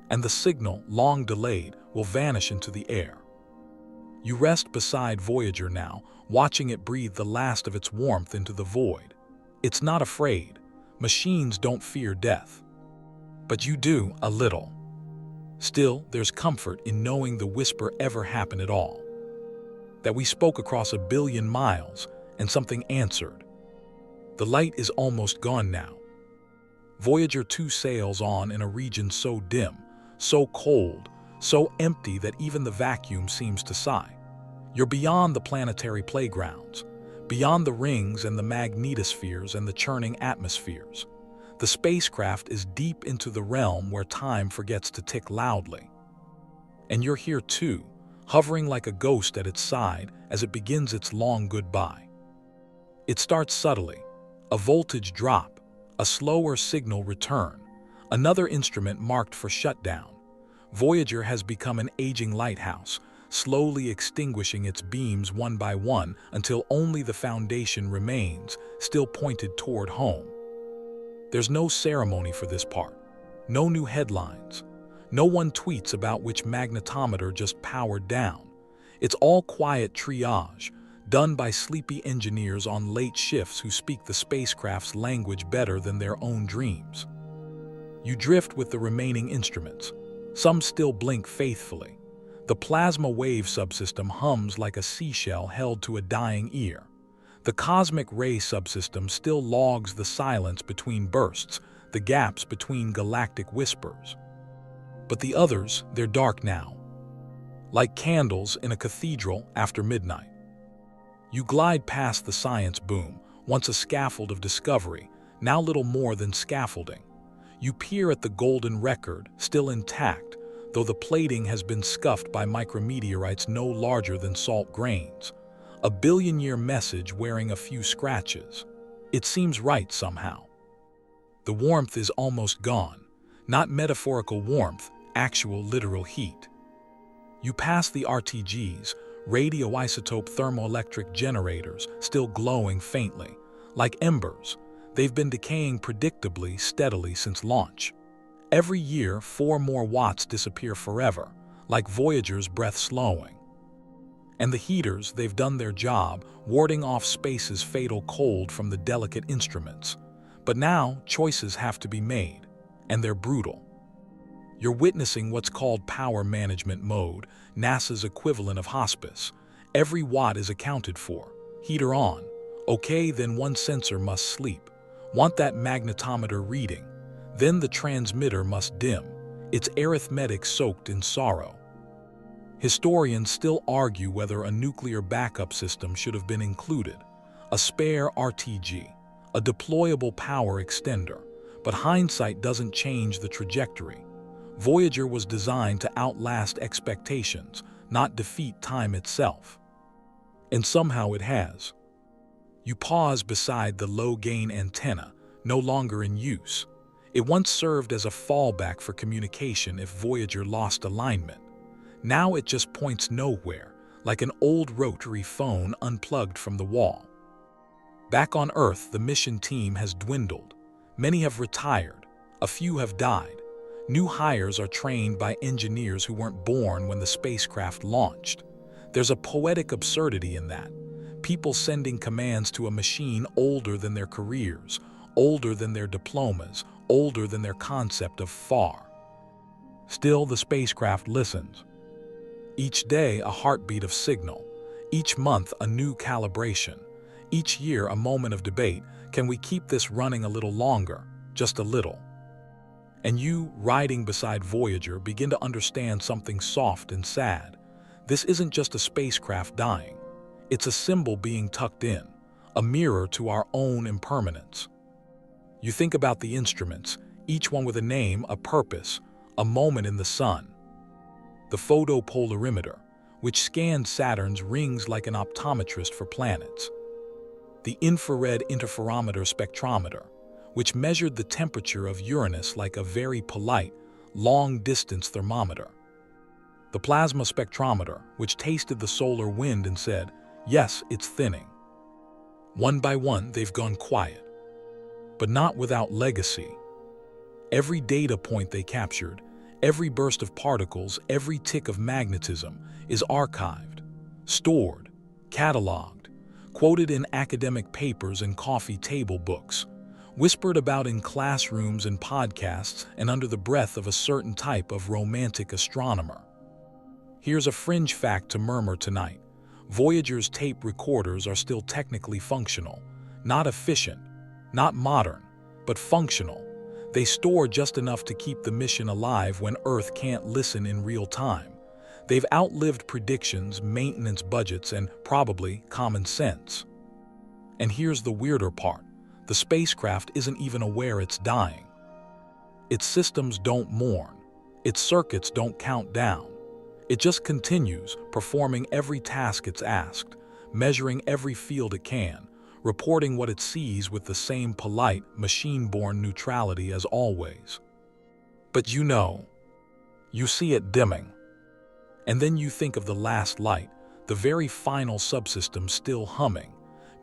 And the signal, long delayed, will vanish into the air. You rest beside Voyager now, watching it breathe the last of its warmth into the void. It's not afraid. Machines don't fear death. But you do, a little. Still, there's comfort in knowing the whisper ever happened at all. That we spoke across 1 billion miles and something answered. The light is almost gone now. Voyager 2 sails on in a region so dim, so cold, so empty that even the vacuum seems to sigh. You're beyond the planetary playgrounds, beyond the rings and the magnetospheres and the churning atmospheres. The spacecraft is deep into the realm where time forgets to tick loudly. And you're here too, hovering like a ghost at its side as it begins its long goodbye. It starts subtly, a voltage drop, a slower signal return, another instrument marked for shutdown. Voyager has become an aging lighthouse, slowly extinguishing its beams one by one until only the foundation remains, still pointed toward home. There's no ceremony for this part, no new headlines. No one tweets about which magnetometer just powered down. It's all quiet triage, done by sleepy engineers on late shifts who speak the spacecraft's language better than their own dreams. You drift with the remaining instruments. Some still blink faithfully. The plasma wave subsystem hums like a seashell held to a dying ear. The cosmic ray subsystem still logs the silence between bursts, the gaps between galactic whispers. But the others, they're dark now, like candles in a cathedral after midnight. You glide past the science boom, once a scaffold of discovery, now little more than scaffolding. You peer at the golden record, still intact, though the plating has been scuffed by micrometeorites no larger than salt grains. A billion-year message wearing a few scratches. It seems right somehow. The warmth is almost gone. Not metaphorical warmth, actual literal heat. You pass the RTGs, radioisotope thermoelectric generators, still glowing faintly. Like embers, they've been decaying predictably, steadily since launch. Every year, 4 more watts disappear forever, like Voyager's breath slowing. And the heaters, they've done their job, warding off space's fatal cold from the delicate instruments. But now, choices have to be made, and they're brutal. You're witnessing what's called power management mode, NASA's equivalent of hospice. Every watt is accounted for. Heater on. Okay, then one sensor must sleep. Want that magnetometer reading. Then the transmitter must dim. It's arithmetic soaked in sorrow. Historians still argue whether a nuclear backup system should have been included. A spare RTG. A deployable power extender. But hindsight doesn't change the trajectory. Voyager was designed to outlast expectations, not defeat time itself. And somehow it has. You pause beside the low-gain antenna, no longer in use. It once served as a fallback for communication if Voyager lost alignment. Now it just points nowhere, like an old rotary phone unplugged from the wall. Back on Earth, the mission team has dwindled. Many have retired. A few have died. New hires are trained by engineers who weren't born when the spacecraft launched. There's a poetic absurdity in that. People sending commands to a machine older than their careers, older than their diplomas, older than their concept of far. Still, the spacecraft listens. Each day, a heartbeat of signal. Each month, a new calibration. Each year, a moment of debate. Can we keep this running a little longer? Just a little. And you, riding beside Voyager, begin to understand something soft and sad. This isn't just a spacecraft dying. It's a symbol being tucked in, a mirror to our own impermanence. You think about the instruments, each one with a name, a purpose, a moment in the sun. The photopolarimeter, which scans Saturn's rings like an optometrist for planets. The infrared interferometer spectrometer, which measured the temperature of Uranus like a very polite, long-distance thermometer. The plasma spectrometer, which tasted the solar wind and said, yes, it's thinning. One by one, they've gone quiet. But not without legacy. Every data point they captured, every burst of particles, every tick of magnetism is archived, stored, cataloged, quoted in academic papers and coffee table books, whispered about in classrooms and podcasts and under the breath of a certain type of romantic astronomer. Here's a fringe fact to murmur tonight. Voyager's tape recorders are still technically functional, not efficient, not modern, but functional. They store just enough to keep the mission alive when Earth can't listen in real time. They've outlived predictions, maintenance budgets, and probably common sense. And here's the weirder part. The spacecraft isn't even aware it's dying. Its systems don't mourn. Its circuits don't count down. It just continues, performing every task it's asked, measuring every field it can, reporting what it sees with the same polite, machine-born neutrality as always. But you see it dimming. And then you think of the last light, the very final subsystem still humming,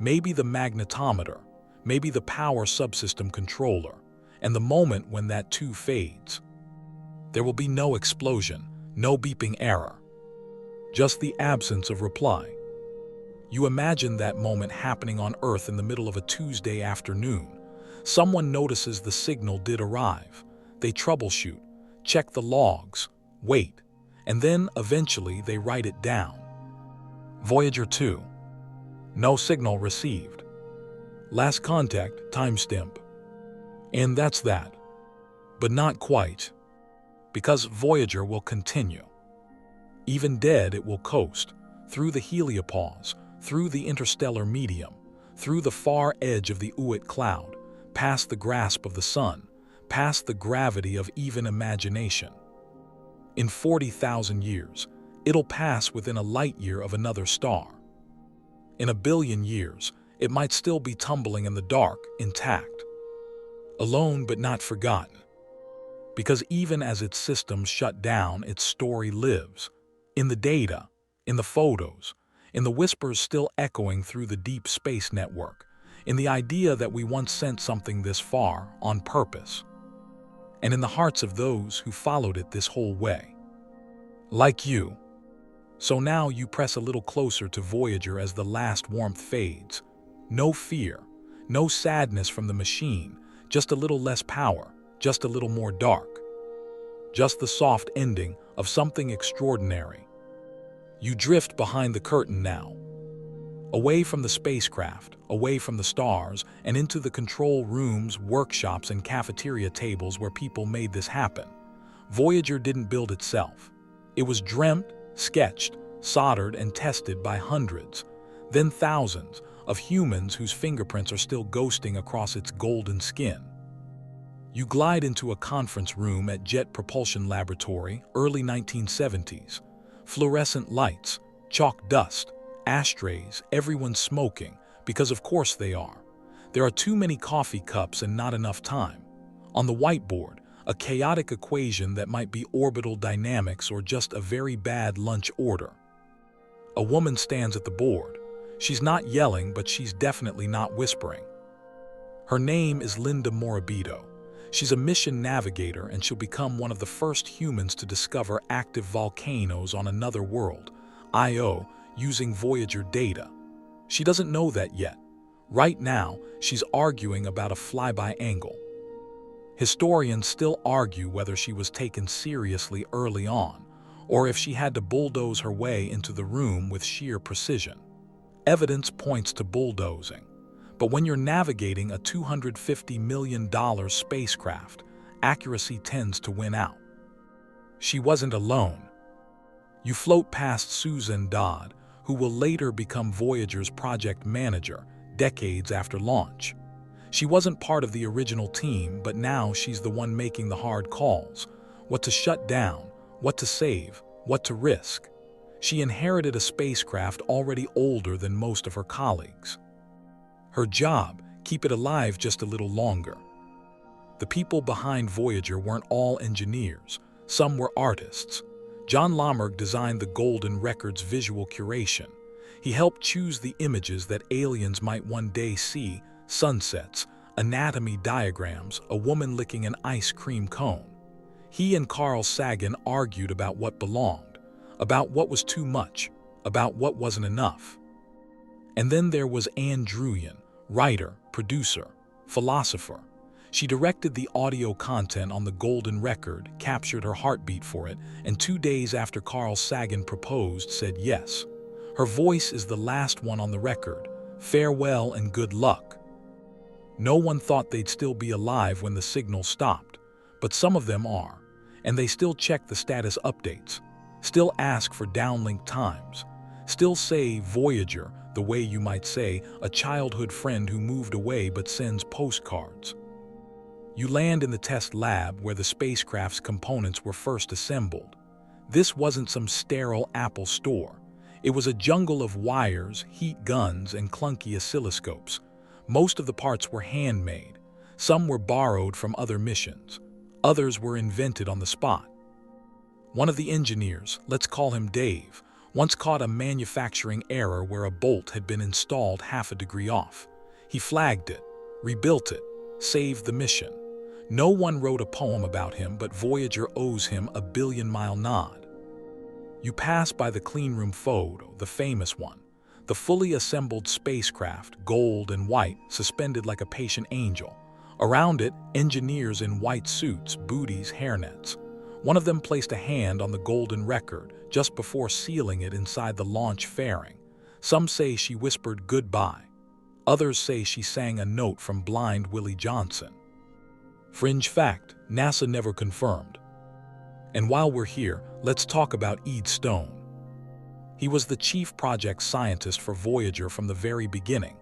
maybe the magnetometer, maybe the power subsystem controller, and the moment when that too fades. There will be no explosion, no beeping error, just the absence of reply. You imagine that moment happening on Earth in the middle of a Tuesday afternoon. Someone notices the signal did arrive. They troubleshoot, check the logs, wait, and then eventually they write it down. Voyager 2. No signal received. Last contact, timestamp. And that's that. But not quite. Because Voyager will continue. Even dead, it will coast, through the heliopause, through the interstellar medium, through the far edge of the Oort cloud, past the grasp of the sun, past the gravity of even imagination. In 40,000 years, it'll pass within a light year of another star. In a billion years, it might still be tumbling in the dark, intact. Alone but not forgotten. Because even as its systems shut down, its story lives. In the data, in the photos, in the whispers still echoing through the deep space network, in the idea that we once sent something this far on purpose, and in the hearts of those who followed it this whole way. Like you. So now you press a little closer to Voyager as the last warmth fades. No fear, no sadness from the machine, just a little less power, just a little more dark. Just the soft ending of something extraordinary. You drift behind the curtain now. Away from the spacecraft, away from the stars, and into the control rooms, workshops, and cafeteria tables where people made this happen. Voyager didn't build itself. It was dreamt, sketched, soldered, and tested by hundreds, then thousands, of humans whose fingerprints are still ghosting across its golden skin. You glide into a conference room at Jet Propulsion Laboratory, early 1970s. Fluorescent lights, chalk dust, ashtrays, everyone smoking, because of course they are. There are too many coffee cups and not enough time. On the whiteboard, a chaotic equation that might be orbital dynamics or just a very bad lunch order. A woman stands at the board. She's not yelling, but she's definitely not whispering. Her name is Linda Morabito. She's a mission navigator, and she'll become one of the first humans to discover active volcanoes on another world, Io, using Voyager data. She doesn't know that yet. Right now, she's arguing about a flyby angle. Historians still argue whether she was taken seriously early on, or if she had to bulldoze her way into the room with sheer precision. Evidence points to bulldozing. But when you're navigating a $250 million spacecraft, accuracy tends to win out. She wasn't alone. You float past Susan Dodd, who will later become Voyager's project manager decades after launch. She wasn't part of the original team, but now she's the one making the hard calls. What to shut down, what to save, what to risk. She inherited a spacecraft already older than most of her colleagues. Her job, keep it alive just a little longer. The people behind Voyager weren't all engineers. Some were artists. John Lomerg designed the Golden Record's visual curation. He helped choose the images that aliens might one day see: sunsets, anatomy diagrams, a woman licking an ice cream cone. He and Carl Sagan argued about what belonged, about what was too much, about what wasn't enough. And then there was Anne Druyan, writer, producer, philosopher. She directed the audio content on the Golden Record, captured her heartbeat for it, and 2 days after Carl Sagan proposed, said yes. Her voice is the last one on the record. Farewell and good luck. No one thought they'd still be alive when the signal stopped, but some of them are, and they still check the status updates, still ask for downlink times, still say Voyager, the way you might say a childhood friend who moved away but sends postcards. You land in the test lab where the spacecraft's components were first assembled. This wasn't some sterile Apple store. It was a jungle of wires, heat guns, and clunky oscilloscopes. Most of the parts were handmade. Some were borrowed from other missions. Others were invented on the spot. One of the engineers, let's call him Dave, once caught a manufacturing error where a bolt had been installed half a degree off. He flagged it, rebuilt it, saved the mission. No one wrote a poem about him, but Voyager owes him a billion-mile nod. You pass by the cleanroom photo, the famous one. The fully assembled spacecraft, gold and white, suspended like a patient angel. Around it, engineers in white suits, booties, hairnets. One of them placed a hand on the Golden Record just before sealing it inside the launch fairing. Some say she whispered goodbye. Others say she sang a note from blind Willie Johnson. Fringe fact, NASA never confirmed. And while we're here, let's talk about Ed Stone. He was the chief project scientist for Voyager from the very beginning,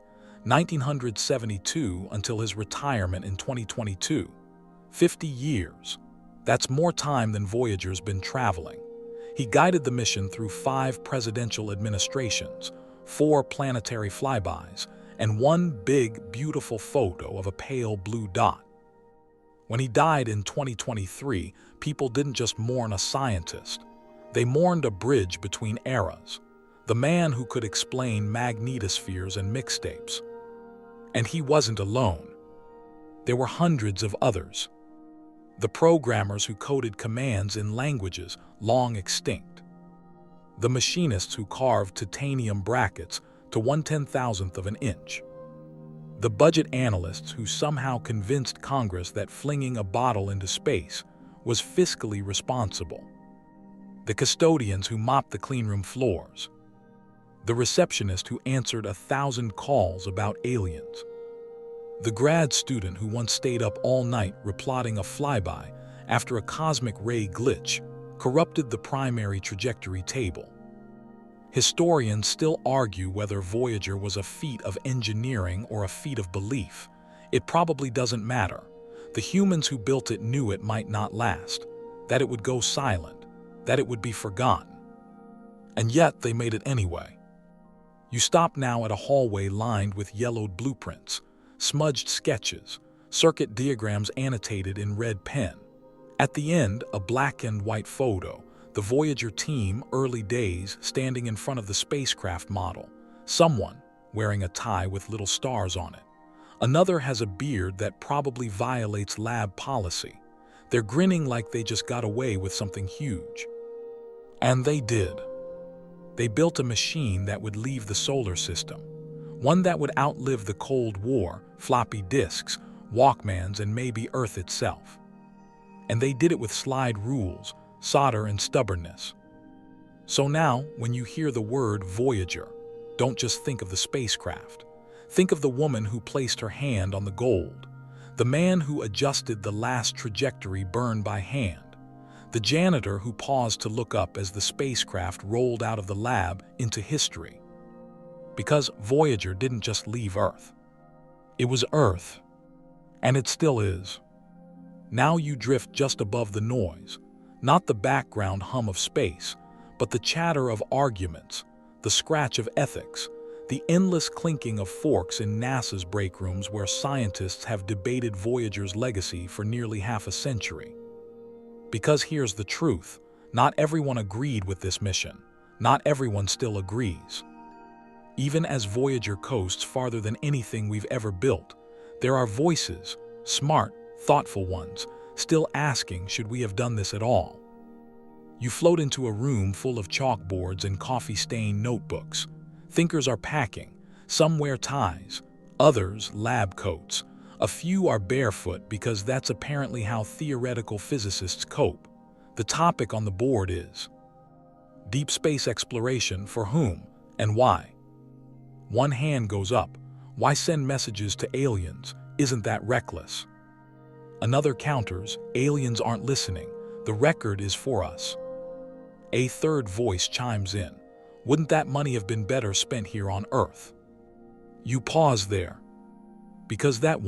1972 until his retirement in 2022. 50 years. That's more time than Voyager's been traveling. He guided the mission through 5 presidential administrations, 4 planetary flybys, and one big, beautiful photo of a pale blue dot. When he died in 2023, people didn't just mourn a scientist. They mourned a bridge between eras, the man who could explain magnetospheres and mixtapes. And he wasn't alone. There were hundreds of others. The programmers who coded commands in languages long extinct. The machinists who carved titanium brackets to 1/10,000th of an inch. The budget analysts who somehow convinced Congress that flinging a bottle into space was fiscally responsible. The custodians who mopped the cleanroom floors. The receptionist who answered 1,000 calls about aliens. The grad student who once stayed up all night replotting a flyby after a cosmic ray glitch corrupted the primary trajectory table. Historians still argue whether Voyager was a feat of engineering or a feat of belief. It probably doesn't matter. The humans who built it knew it might not last, that it would go silent, that it would be forgotten. And yet they made it anyway. You stop now at a hallway lined with yellowed blueprints, smudged sketches, circuit diagrams annotated in red pen. At the end, a black and white photo, the Voyager team, early days, standing in front of the spacecraft model. Someone wearing a tie with little stars on it. Another has a beard that probably violates lab policy. They're grinning like they just got away with something huge. And they did. They built a machine that would leave the solar system. One that would outlive the Cold War, floppy disks, Walkmans, and maybe Earth itself. And they did it with slide rules, solder, and stubbornness. So now, when you hear the word Voyager, don't just think of the spacecraft. Think of the woman who placed her hand on the gold, the man who adjusted the last trajectory burned by hand, the janitor who paused to look up as the spacecraft rolled out of the lab into history. Because Voyager didn't just leave Earth. It was Earth. And it still is. Now you drift just above the noise, not the background hum of space, but the chatter of arguments, the scratch of ethics, the endless clinking of forks in NASA's break rooms where scientists have debated Voyager's legacy for nearly half a century. Because here's the truth, not everyone agreed with this mission. Not everyone still agrees. Even as Voyager coasts farther than anything we've ever built, there are voices, smart, thoughtful ones, still asking, should we have done this at all? You float into a room full of chalkboards and coffee-stained notebooks. Thinkers are packing. Some wear ties, others lab coats. A few are barefoot because that's apparently how theoretical physicists cope. The topic on the board is deep space exploration, for whom and why? One hand goes up. Why send messages to aliens? Isn't that reckless? Another counters, aliens aren't listening. The record is for us. A third voice chimes in. Wouldn't that money have been better spent here on Earth? You pause there. Because that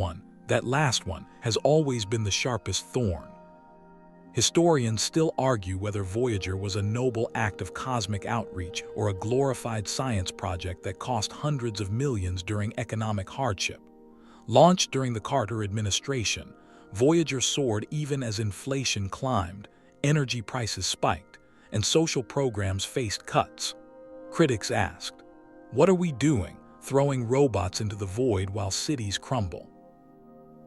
last one, has always been the sharpest thorn. Historians still argue whether Voyager was a noble act of cosmic outreach or a glorified science project that cost hundreds of millions during economic hardship. Launched during the Carter administration, Voyager soared even as inflation climbed, energy prices spiked, and social programs faced cuts. Critics asked, what are we doing, throwing robots into the void while cities crumble?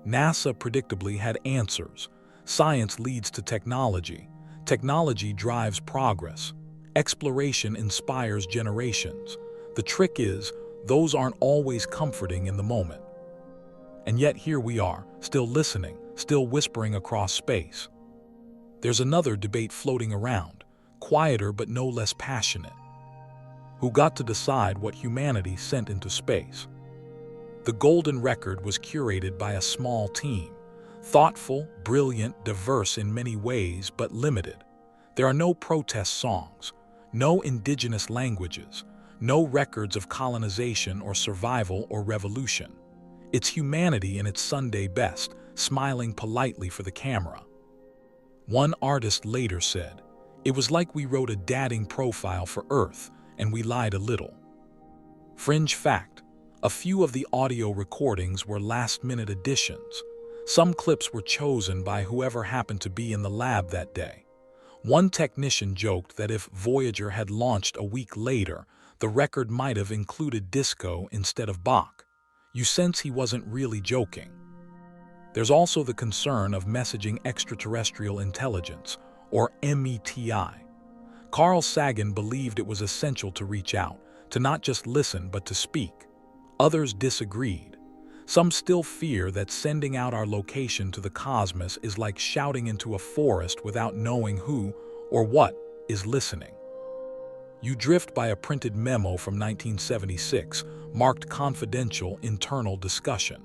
NASA predictably had answers. Science leads to technology. Technology drives progress. Exploration inspires generations. The trick is, those aren't always comforting in the moment. And yet here we are, still listening, still whispering across space. There's another debate floating around, quieter but no less passionate. Who got to decide what humanity sent into space? The golden record was curated by a small team. Thoughtful, brilliant, diverse in many ways, but limited. There are no protest songs, no indigenous languages, no records of colonization or survival or revolution. It's humanity in its Sunday best, smiling politely for the camera. One artist later said, "It was like we wrote a dating profile for Earth, and we lied a little." Fringe fact: a few of the audio recordings were last-minute additions. Some clips were chosen by whoever happened to be in the lab that day. One technician joked that if Voyager had launched a week later, the record might have included disco instead of Bach. You sense he wasn't really joking. There's also the concern of messaging extraterrestrial intelligence, or METI. Carl Sagan believed it was essential to reach out, to not just listen but to speak. Others disagreed. Some still fear that sending out our location to the cosmos is like shouting into a forest without knowing who or what is listening. You drift by a printed memo from 1976, marked Confidential Internal Discussion.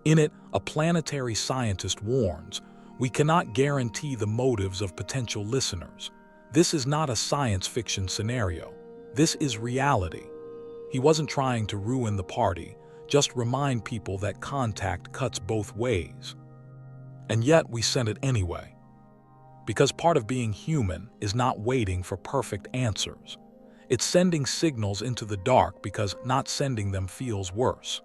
In it, a planetary scientist warns, "We cannot guarantee the motives of potential listeners. This is not a science fiction scenario. This is reality." He wasn't trying to ruin the party, just remind people that contact cuts both ways. And yet we sent it anyway. Because part of being human is not waiting for perfect answers. It's sending signals into the dark because not sending them feels worse.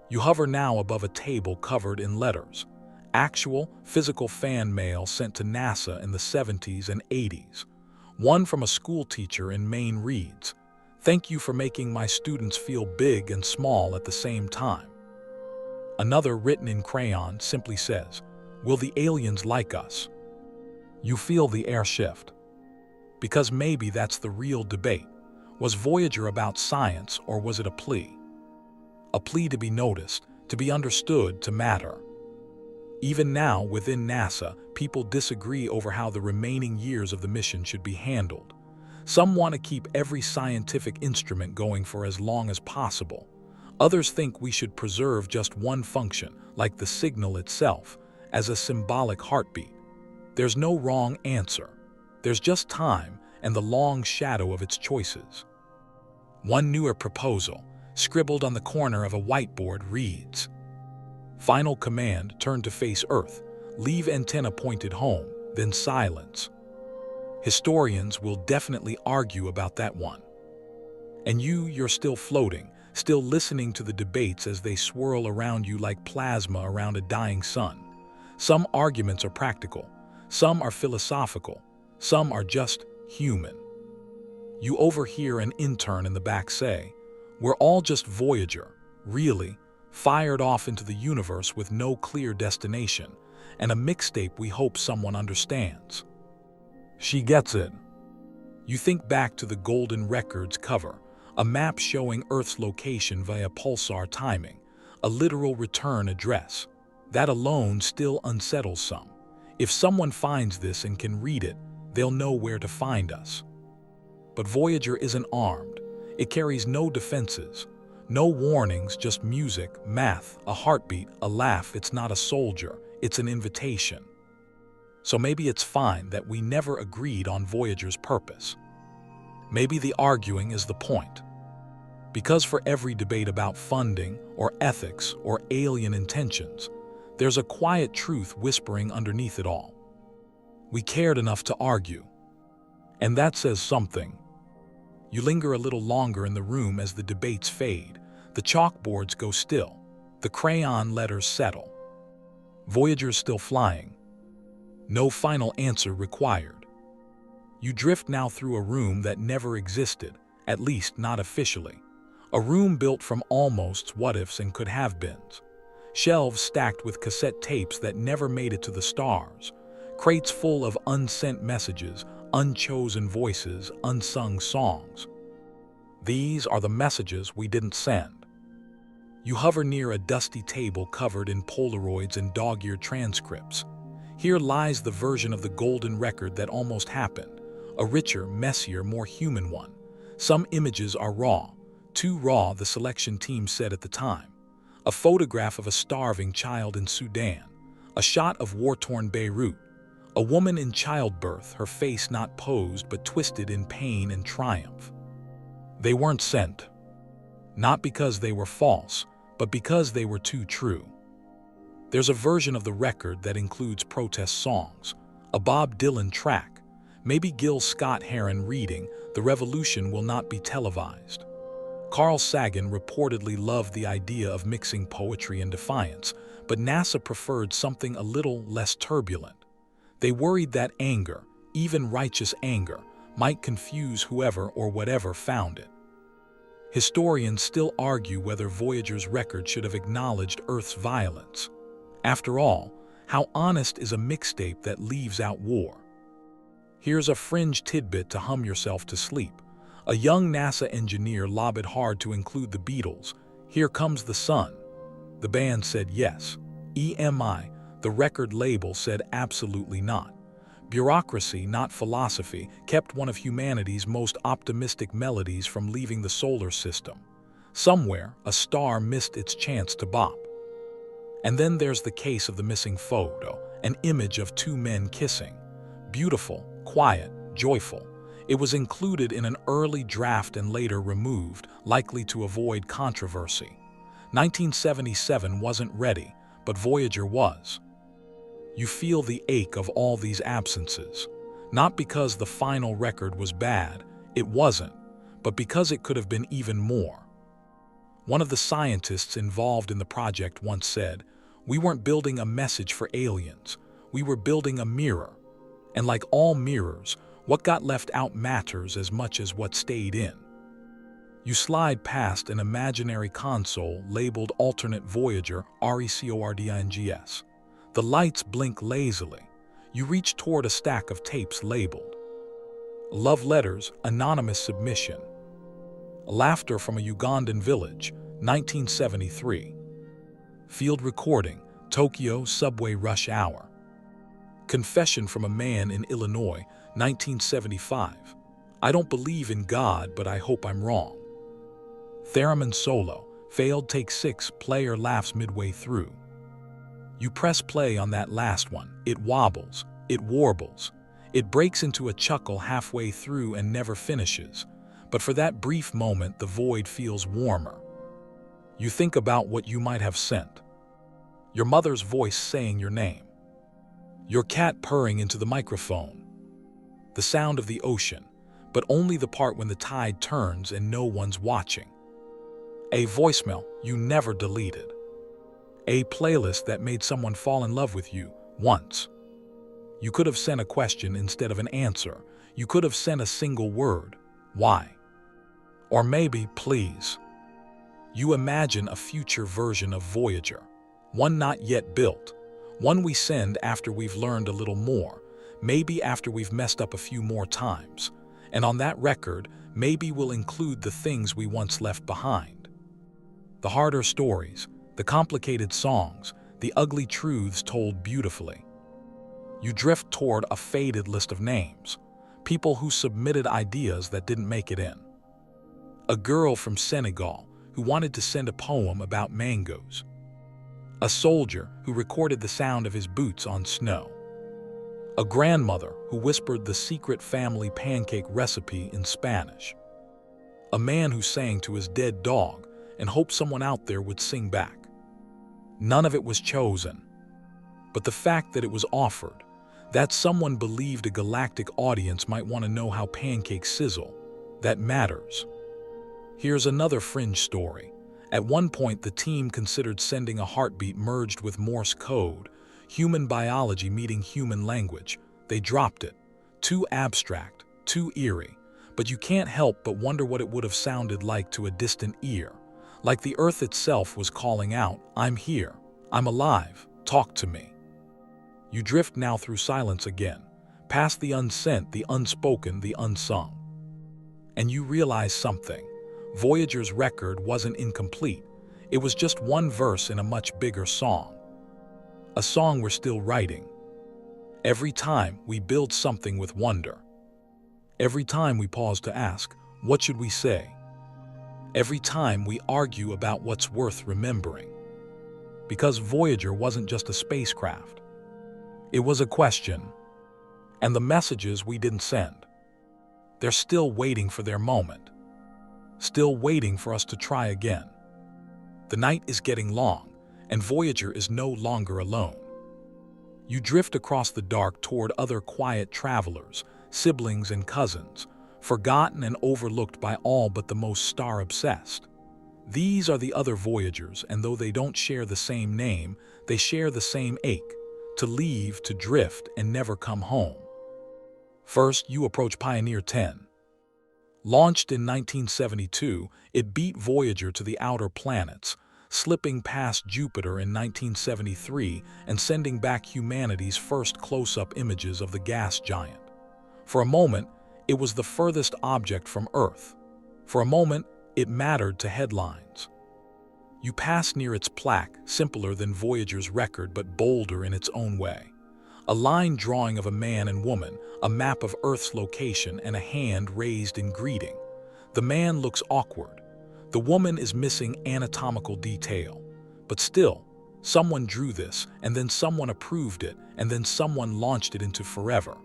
You hover now above a table covered in letters. Actual, physical fan mail sent to NASA in the 70s and 80s. One from a school teacher in Maine reads, "Thank you for making my students feel big and small at the same time." Another, written in crayon, simply says, "Will the aliens like us?" You feel the air shift. Because maybe that's the real debate. Was Voyager about science, or was it a plea? A plea to be noticed, to be understood, to matter. Even now, within NASA, people disagree over how the remaining years of the mission should be handled. Some want to keep every scientific instrument going for as long as possible. Others think we should preserve just one function, like the signal itself, as a symbolic heartbeat. There's no wrong answer. There's just time and the long shadow of its choices. One newer proposal, scribbled on the corner of a whiteboard, reads, "Final command, turn to face Earth, leave antenna pointed home, then silence." Historians will definitely argue about that one. And you're still floating, still listening to the debates as they swirl around you like plasma around a dying sun. Some arguments are practical, some are philosophical, some are just human. You overhear an intern in the back say, "We're all just Voyager, really, fired off into the universe with no clear destination, and a mixtape we hope someone understands." She gets it. You think back to the Golden Records cover, a map showing Earth's location via pulsar timing, a literal return address. That alone still unsettles some. If someone finds this and can read it, they'll know where to find us. But Voyager isn't armed. It carries no defenses, no warnings, just music, math, a heartbeat, a laugh. It's not a soldier, it's an invitation. So maybe it's fine that we never agreed on Voyager's purpose. Maybe the arguing is the point. Because for every debate about funding, or ethics, or alien intentions, there's a quiet truth whispering underneath it all. We cared enough to argue. And that says something. You linger a little longer in the room as the debates fade. The chalkboards go still. The crayon letters settle. Voyager's still flying. No final answer required. You drift now through a room that never existed, at least not officially. A room built from almosts, what-ifs, and could-have-beens. Shelves stacked with cassette tapes that never made it to the stars. Crates full of unsent messages, unchosen voices, unsung songs. These are the messages we didn't send. You hover near a dusty table covered in Polaroids and dog-eared transcripts. Here lies the version of the Golden Record that almost happened, a richer, messier, more human one. Some images are raw, too raw, the selection team said at the time. A photograph of a starving child in Sudan, a shot of war-torn Beirut, a woman in childbirth, her face not posed but twisted in pain and triumph. They weren't sent. Not because they were false, but because they were too true. There's a version of the record that includes protest songs, a Bob Dylan track, maybe Gil Scott-Heron reading, "The revolution will not be televised." Carl Sagan reportedly loved the idea of mixing poetry and defiance, but NASA preferred something a little less turbulent. They worried that anger, even righteous anger, might confuse whoever or whatever found it. Historians still argue whether Voyager's record should have acknowledged Earth's violence. After all, how honest is a mixtape that leaves out war? Here's a fringe tidbit to hum yourself to sleep. A young NASA engineer lobbied hard to include the Beatles' "Here Comes the Sun." The band said yes. EMI, the record label, said absolutely not. Bureaucracy, not philosophy, kept one of humanity's most optimistic melodies from leaving the solar system. Somewhere, a star missed its chance to bop. And then there's the case of the missing photo, an image of two men kissing. Beautiful, quiet, joyful. It was included in an early draft and later removed, likely to avoid controversy. 1977 wasn't ready, but Voyager was. You feel the ache of all these absences, not because the final record was bad, it wasn't, but because it could have been even more. One of the scientists involved in the project once said, "We weren't building a message for aliens, we were building a mirror. And like all mirrors, what got left out matters as much as what stayed in." You slide past an imaginary console labeled Alternate Voyager RECORDINGS. The lights blink lazily. You reach toward a stack of tapes labeled Love Letters, Anonymous Submission. Laughter from a Ugandan Village, 1973. Field Recording, Tokyo Subway Rush Hour. Confession from a Man in Illinois, 1975. I don't believe in God, but I hope I'm wrong. Theremin solo, failed take 6, player laughs midway through. You press play on that last one, it wobbles, it warbles. It breaks into a chuckle halfway through and never finishes. But for that brief moment, the void feels warmer. You think about what you might have sent. Your mother's voice saying your name. Your cat purring into the microphone. The sound of the ocean, but only the part when the tide turns and no one's watching. A voicemail you never deleted. A playlist that made someone fall in love with you once. You could have sent a question instead of an answer. You could have sent a single word, why? Or maybe, please. You imagine a future version of Voyager, one not yet built, one we send after we've learned a little more, maybe after we've messed up a few more times. And on that record, maybe we'll include the things we once left behind. The harder stories, the complicated songs, the ugly truths told beautifully. You drift toward a faded list of names, people who submitted ideas that didn't make it in. A girl from Senegal who wanted to send a poem about mangoes. A soldier who recorded the sound of his boots on snow. A grandmother who whispered the secret family pancake recipe in Spanish. A man who sang to his dead dog and hoped someone out there would sing back. None of it was chosen. But the fact that it was offered, that someone believed a galactic audience might want to know how pancakes sizzle, that matters. Here's another fringe story. At one point, the team considered sending a heartbeat merged with Morse code, human biology meeting human language. They dropped it. Too abstract, too eerie. But you can't help but wonder what it would have sounded like to a distant ear. Like the Earth itself was calling out, "I'm here, I'm alive, talk to me." You drift now through silence again, past the unsent, the unspoken, the unsung. And you realize something. Voyager's record wasn't incomplete. It was just one verse in a much bigger song. A song we're still writing. Every time we build something with wonder. Every time we pause to ask, what should we say? Every time we argue about what's worth remembering. Because Voyager wasn't just a spacecraft. It was a question. And the messages we didn't send. They're still waiting for their moment. Still waiting for us to try again. The night is getting long, and Voyager is no longer alone. You drift across the dark toward other quiet travelers, siblings and cousins, forgotten and overlooked by all but the most star-obsessed. These are the other Voyagers, and though they don't share the same name, they share the same ache: to leave, to drift, and never come home. First, you approach Pioneer 10. Launched in 1972, it beat Voyager to the outer planets, slipping past Jupiter in 1973 and sending back humanity's first close-up images of the gas giant. For a moment, it was the furthest object from Earth. For a moment, it mattered to headlines. You pass near its plaque, simpler than Voyager's record but bolder in its own way. A line drawing of a man and woman, a map of Earth's location, and a hand raised in greeting. The man looks awkward. The woman is missing anatomical detail. But still, someone drew this, and then someone approved it, and then someone launched it into forever.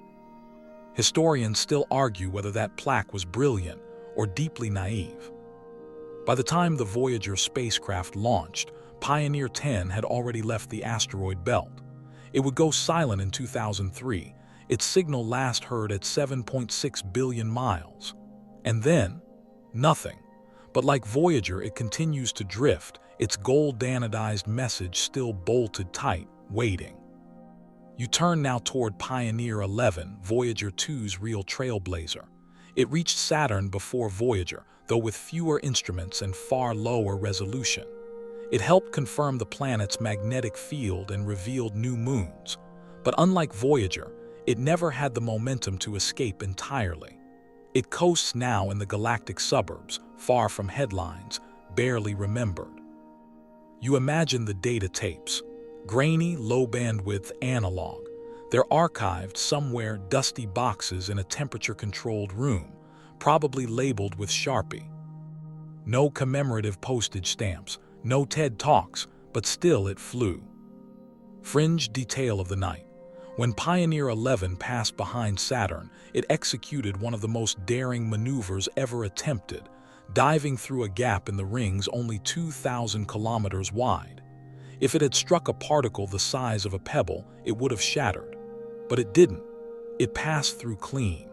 Historians still argue whether that plaque was brilliant or deeply naive. By the time the Voyager spacecraft launched, Pioneer 10 had already left the asteroid belt. It would go silent in 2003, its signal last heard at 7.6 billion miles. And then, nothing. But like Voyager, it continues to drift, its gold-anodized message still bolted tight, waiting. You turn now toward Pioneer 11, Voyager 2's real trailblazer. It reached Saturn before Voyager, though with fewer instruments and far lower resolution. It helped confirm the planet's magnetic field and revealed new moons. But unlike Voyager, it never had the momentum to escape entirely. It coasts now in the galactic suburbs, far from headlines, barely remembered. You imagine the data tapes, grainy, low-bandwidth analog. They're archived somewhere, dusty boxes in a temperature-controlled room, probably labeled with Sharpie. No commemorative postage stamps, no TED Talks, but still it flew. Fringe detail of the night. When Pioneer 11 passed behind Saturn, it executed one of the most daring maneuvers ever attempted, diving through a gap in the rings only 2,000 kilometers wide. If it had struck a particle the size of a pebble, it would have shattered. But it didn't. It passed through clean.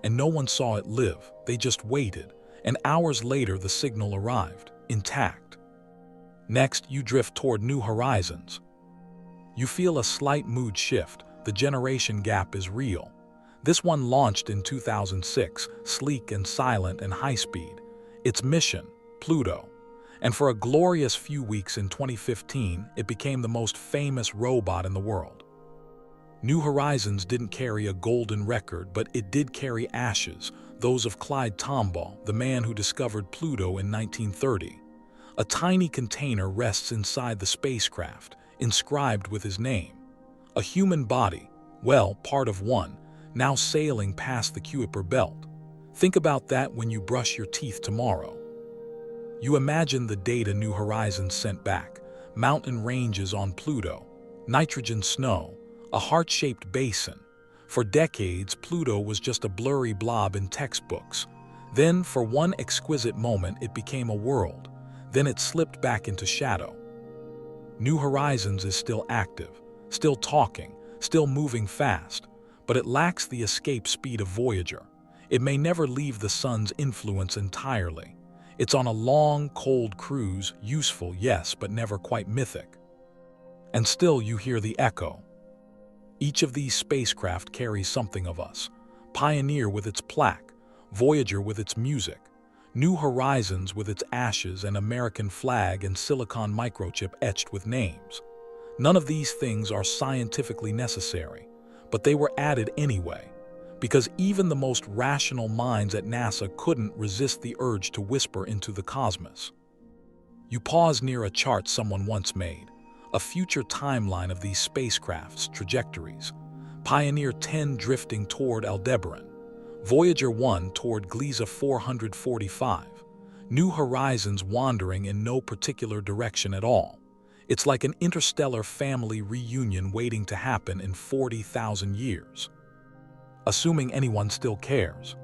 And no one saw it live. They just waited. And hours later, the signal arrived, intact. Next, you drift toward New Horizons. You feel a slight mood shift. The generation gap is real. This one launched in 2006, sleek and silent and high-speed. Its mission, Pluto. And for a glorious few weeks in 2015, it became the most famous robot in the world. New Horizons didn't carry a golden record, but it did carry ashes, those of Clyde Tombaugh, the man who discovered Pluto in 1930. A tiny container rests inside the spacecraft, inscribed with his name. A human body, well, part of one, now sailing past the Kuiper Belt. Think about that when you brush your teeth tomorrow. You imagine the data New Horizons sent back: mountain ranges on Pluto, nitrogen snow, a heart-shaped basin. For decades, Pluto was just a blurry blob in textbooks. Then, for one exquisite moment, it became a world. Then it slipped back into shadow. New Horizons is still active, still talking, still moving fast, but it lacks the escape speed of Voyager. It may never leave the sun's influence entirely. It's on a long, cold cruise, useful, yes, but never quite mythic. And still you hear the echo. Each of these spacecraft carries something of us. Pioneer with its plaque, Voyager with its music, New Horizons with its ashes and American flag and silicon microchip etched with names. None of these things are scientifically necessary, but they were added anyway, because even the most rational minds at NASA couldn't resist the urge to whisper into the cosmos. You pause near a chart someone once made, a future timeline of these spacecraft's trajectories. Pioneer 10 drifting toward Aldebaran, Voyager 1 toward Gliese 445, New Horizons wandering in no particular direction at all. It's like an interstellar family reunion waiting to happen in 40,000 years. Assuming anyone still cares.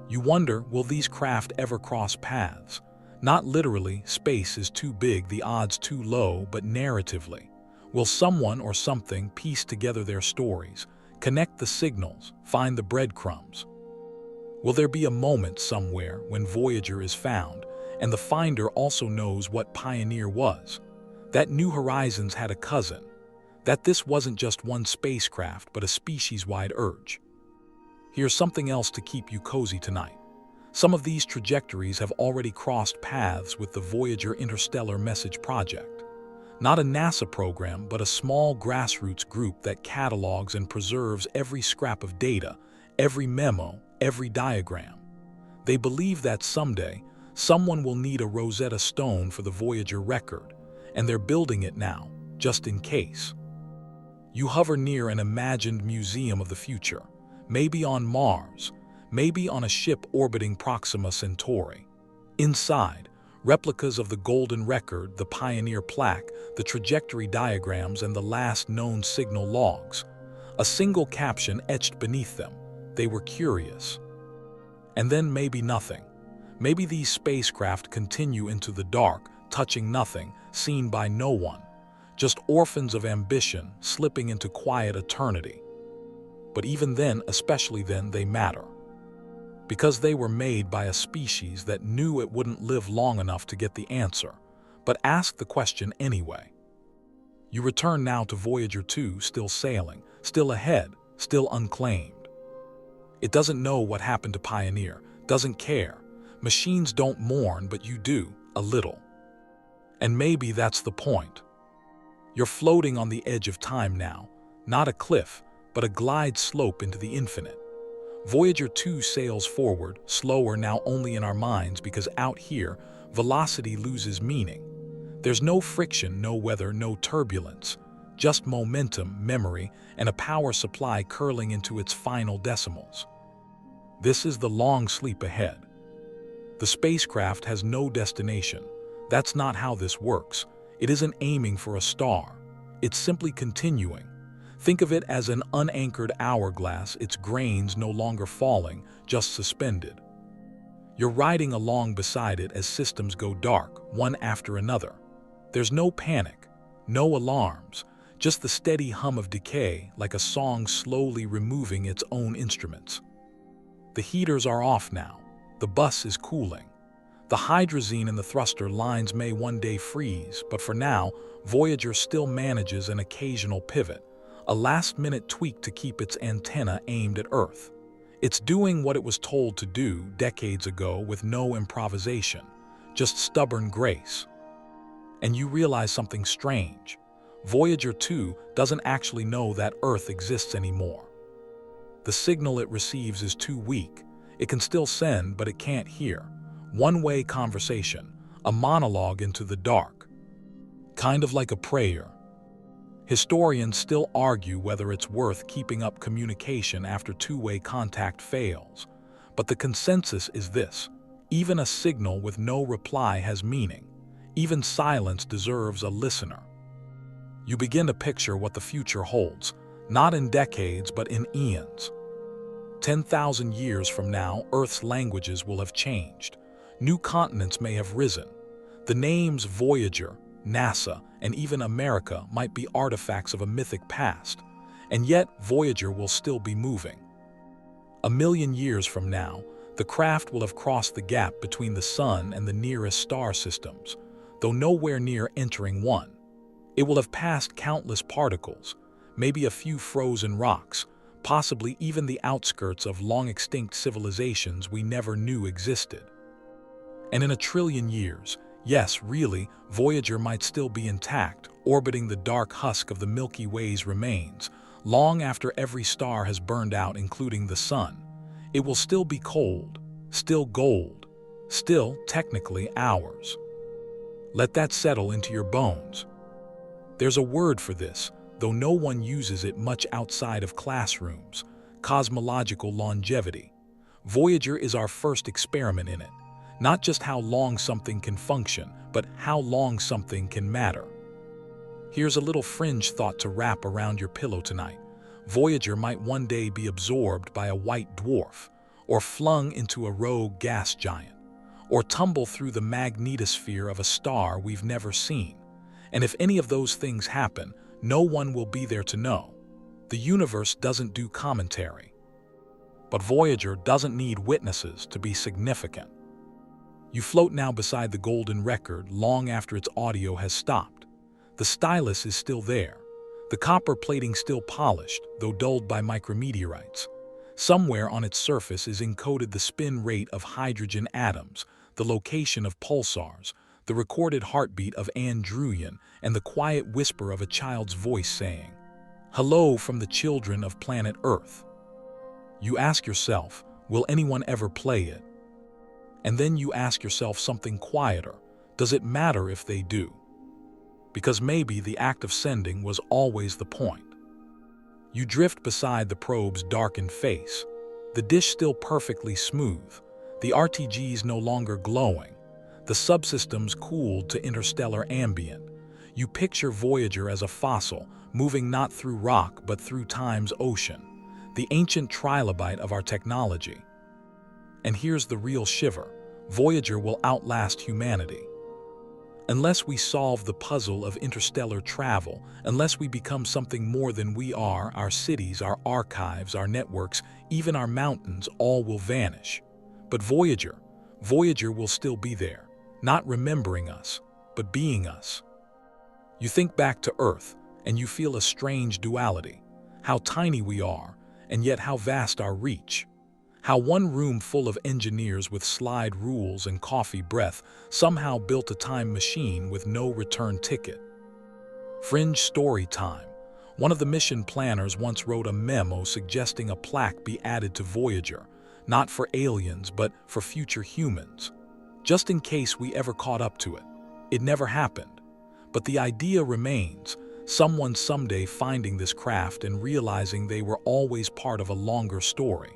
You wonder, will these craft ever cross paths? Not literally, space is too big, the odds too low, but narratively. Will someone or something piece together their stories, connect the signals, find the breadcrumbs? Will there be a moment somewhere when Voyager is found, and the finder also knows what Pioneer was? That New Horizons had a cousin, that this wasn't just one spacecraft but a species-wide urge. Here's something else to keep you cozy tonight. Some of these trajectories have already crossed paths with the Voyager Interstellar Message Project. Not a NASA program, but a small grassroots group that catalogs and preserves every scrap of data, every memo, every diagram. They believe that someday, someone will need a Rosetta Stone for the Voyager record, and they're building it now, just in case. You hover near an imagined museum of the future, maybe on Mars, maybe on a ship orbiting Proxima Centauri. Inside, replicas of the Golden Record, the Pioneer plaque, the trajectory diagrams, and the last known signal logs. A single caption etched beneath them: they were curious. And then maybe nothing. Maybe these spacecraft continue into the dark, touching nothing, seen by no one. Just orphans of ambition, slipping into quiet eternity. But even then, especially then, they matter. Because they were made by a species that knew it wouldn't live long enough to get the answer, but asked the question anyway. You return now to Voyager 2, still sailing, still ahead, still unclaimed. It doesn't know what happened to Pioneer, doesn't care. Machines don't mourn, but you do, a little. And maybe that's the point. You're floating on the edge of time now, not a cliff, but a glide slope into the infinite. Voyager 2 sails forward, slower now only in our minds, because out here, velocity loses meaning. There's no friction, no weather, no turbulence, just momentum, memory, and a power supply curling into its final decimals. This is the long sleep ahead. The spacecraft has no destination. That's not how this works. It isn't aiming for a star. It's simply continuing. Think of it as an unanchored hourglass, its grains no longer falling, just suspended. You're riding along beside it as systems go dark, one after another. There's no panic, no alarms, just the steady hum of decay, like a song slowly removing its own instruments. The heaters are off now. The bus is cooling. The hydrazine in the thruster lines may one day freeze, but for now, Voyager still manages an occasional pivot, a last-minute tweak to keep its antenna aimed at Earth. It's doing what it was told to do decades ago with no improvisation, just stubborn grace. And you realize something strange. Voyager 2 doesn't actually know that Earth exists anymore. The signal it receives is too weak. It can still send, but it can't hear. One-way conversation, a monologue into the dark. Kind of like a prayer. Historians still argue whether it's worth keeping up communication after two-way contact fails. But the consensus is this: even a signal with no reply has meaning. Even silence deserves a listener. You begin to picture what the future holds, not in decades but in eons. 10,000 years from now, Earth's languages will have changed. New continents may have risen. The names Voyager, NASA, and even America might be artifacts of a mythic past, and yet Voyager will still be moving. 1,000,000 years from now, the craft will have crossed the gap between the Sun and the nearest star systems, though nowhere near entering one. It will have passed countless particles, maybe a few frozen rocks, possibly even the outskirts of long-extinct civilizations we never knew existed. And in 1,000,000,000,000 years, yes, really, Voyager might still be intact, orbiting the dark husk of the Milky Way's remains, long after every star has burned out, including the Sun. It will still be cold, still gold, still technically ours. Let that settle into your bones. There's a word for this, though no one uses it much outside of classrooms: cosmological longevity. Voyager is our first experiment in it. Not just how long something can function, but how long something can matter. Here's a little fringe thought to wrap around your pillow tonight. Voyager might one day be absorbed by a white dwarf, or flung into a rogue gas giant, or tumble through the magnetosphere of a star we've never seen. And if any of those things happen, no one will be there to know. The universe doesn't do commentary. But Voyager doesn't need witnesses to be significant. You float now beside the golden record long after its audio has stopped. The stylus is still there, the copper plating still polished, though dulled by micrometeorites. Somewhere on its surface is encoded the spin rate of hydrogen atoms, the location of pulsars, the recorded heartbeat of Andruyan, and the quiet whisper of a child's voice saying, "Hello from the children of planet Earth." You ask yourself, will anyone ever play it? And then you ask yourself something quieter. Does it matter if they do? Because maybe the act of sending was always the point. You drift beside the probe's darkened face, the dish still perfectly smooth, the RTGs no longer glowing, the subsystems cooled to interstellar ambient. You picture Voyager as a fossil, moving not through rock but through time's ocean, the ancient trilobite of our technology. And here's the real shiver. Voyager will outlast humanity. Unless we solve the puzzle of interstellar travel, unless we become something more than we are, our cities, our archives, our networks, even our mountains, all will vanish. But Voyager will still be there, not remembering us, but being us. You think back to Earth, and you feel a strange duality. How tiny we are, and yet how vast our reach. How one room full of engineers with slide rules and coffee breath somehow built a time machine with no return ticket. Fringe story time. One of the mission planners once wrote a memo suggesting a plaque be added to Voyager, not for aliens but for future humans, just in case we ever caught up to it. It never happened. But the idea remains, someone someday finding this craft and realizing they were always part of a longer story.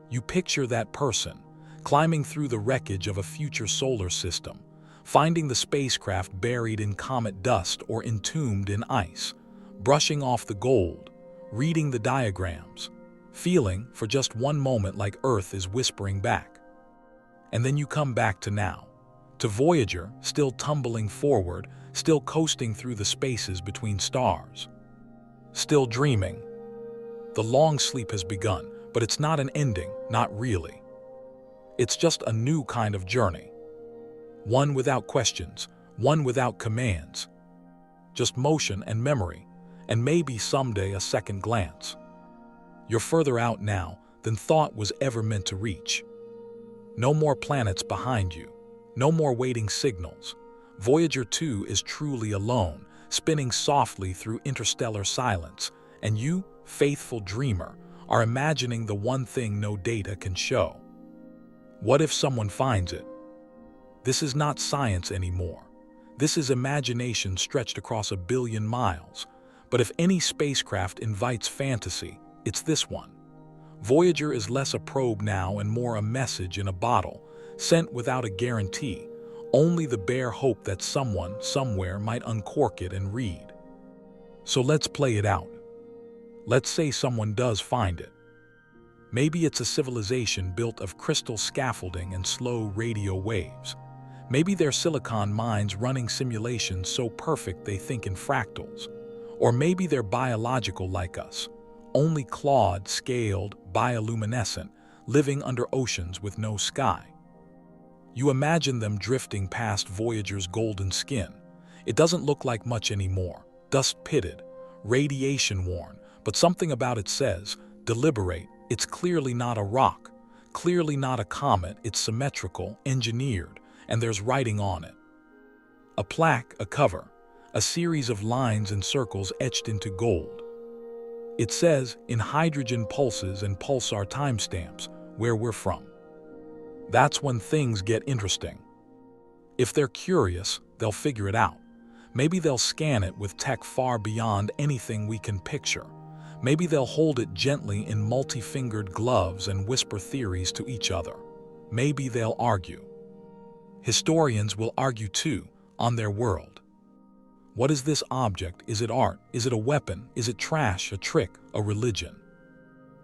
You picture that person, climbing through the wreckage of a future solar system, finding the spacecraft buried in comet dust or entombed in ice, brushing off the gold, reading the diagrams, feeling for just one moment like Earth is whispering back. And then you come back to now, to Voyager, still tumbling forward, still coasting through the spaces between stars, still dreaming. The long sleep has begun. But it's not an ending, not really. It's just a new kind of journey. One without questions, one without commands. Just motion and memory, and maybe someday a second glance. You're further out now than thought was ever meant to reach. No more planets behind you, no more waiting signals. Voyager 2 is truly alone, spinning softly through interstellar silence, and you, faithful dreamer, are imagining the one thing no data can show. What if someone finds it? This is not science anymore. This is imagination stretched across 1 billion miles. But if any spacecraft invites fantasy, it's this one. Voyager is less a probe now and more a message in a bottle, sent without a guarantee, only the bare hope that someone, somewhere might uncork it and read. So let's play it out. Let's say someone does find it. Maybe it's a civilization built of crystal scaffolding and slow radio waves. Maybe they're silicon minds running simulations so perfect they think in fractals. Or maybe they're biological like us, only clawed, scaled, bioluminescent, living under oceans with no sky. You imagine them drifting past Voyager's golden skin. It doesn't look like much anymore, dust-pitted, radiation-worn, but something about it says, deliberate, it's clearly not a rock, clearly not a comet, it's symmetrical, engineered, and there's writing on it. A plaque, a cover, a series of lines and circles etched into gold. It says, in hydrogen pulses and pulsar timestamps, where we're from. That's when things get interesting. If they're curious, they'll figure it out. Maybe they'll scan it with tech far beyond anything we can picture. Maybe they'll hold it gently in multi-fingered gloves and whisper theories to each other. Maybe they'll argue. Historians will argue too, on their world. What is this object? Is it art? Is it a weapon? Is it trash, a trick, a religion?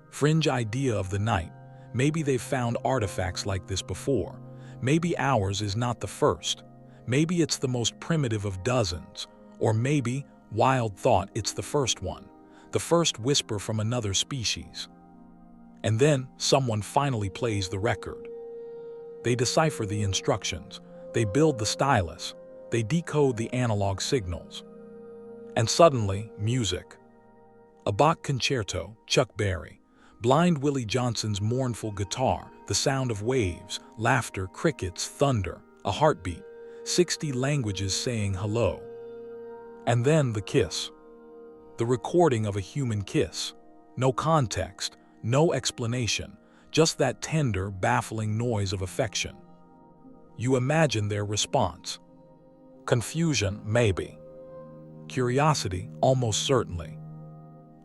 Fringe idea of the night. Maybe they've found artifacts like this before. Maybe ours is not the first. Maybe it's the most primitive of dozens. Or maybe, wild thought, it's the first one. The first whisper from another species. And then someone finally plays the record. They decipher the instructions, they build the stylus, they decode the analog signals. And suddenly, music. A Bach concerto, Chuck Berry, Blind Willie Johnson's mournful guitar, the sound of waves, laughter, crickets, thunder, a heartbeat, 60 languages saying hello. And then the kiss. The recording of a human kiss. No context, no explanation, just that tender, baffling noise of affection. You imagine their response. Confusion, maybe. Curiosity, almost certainly.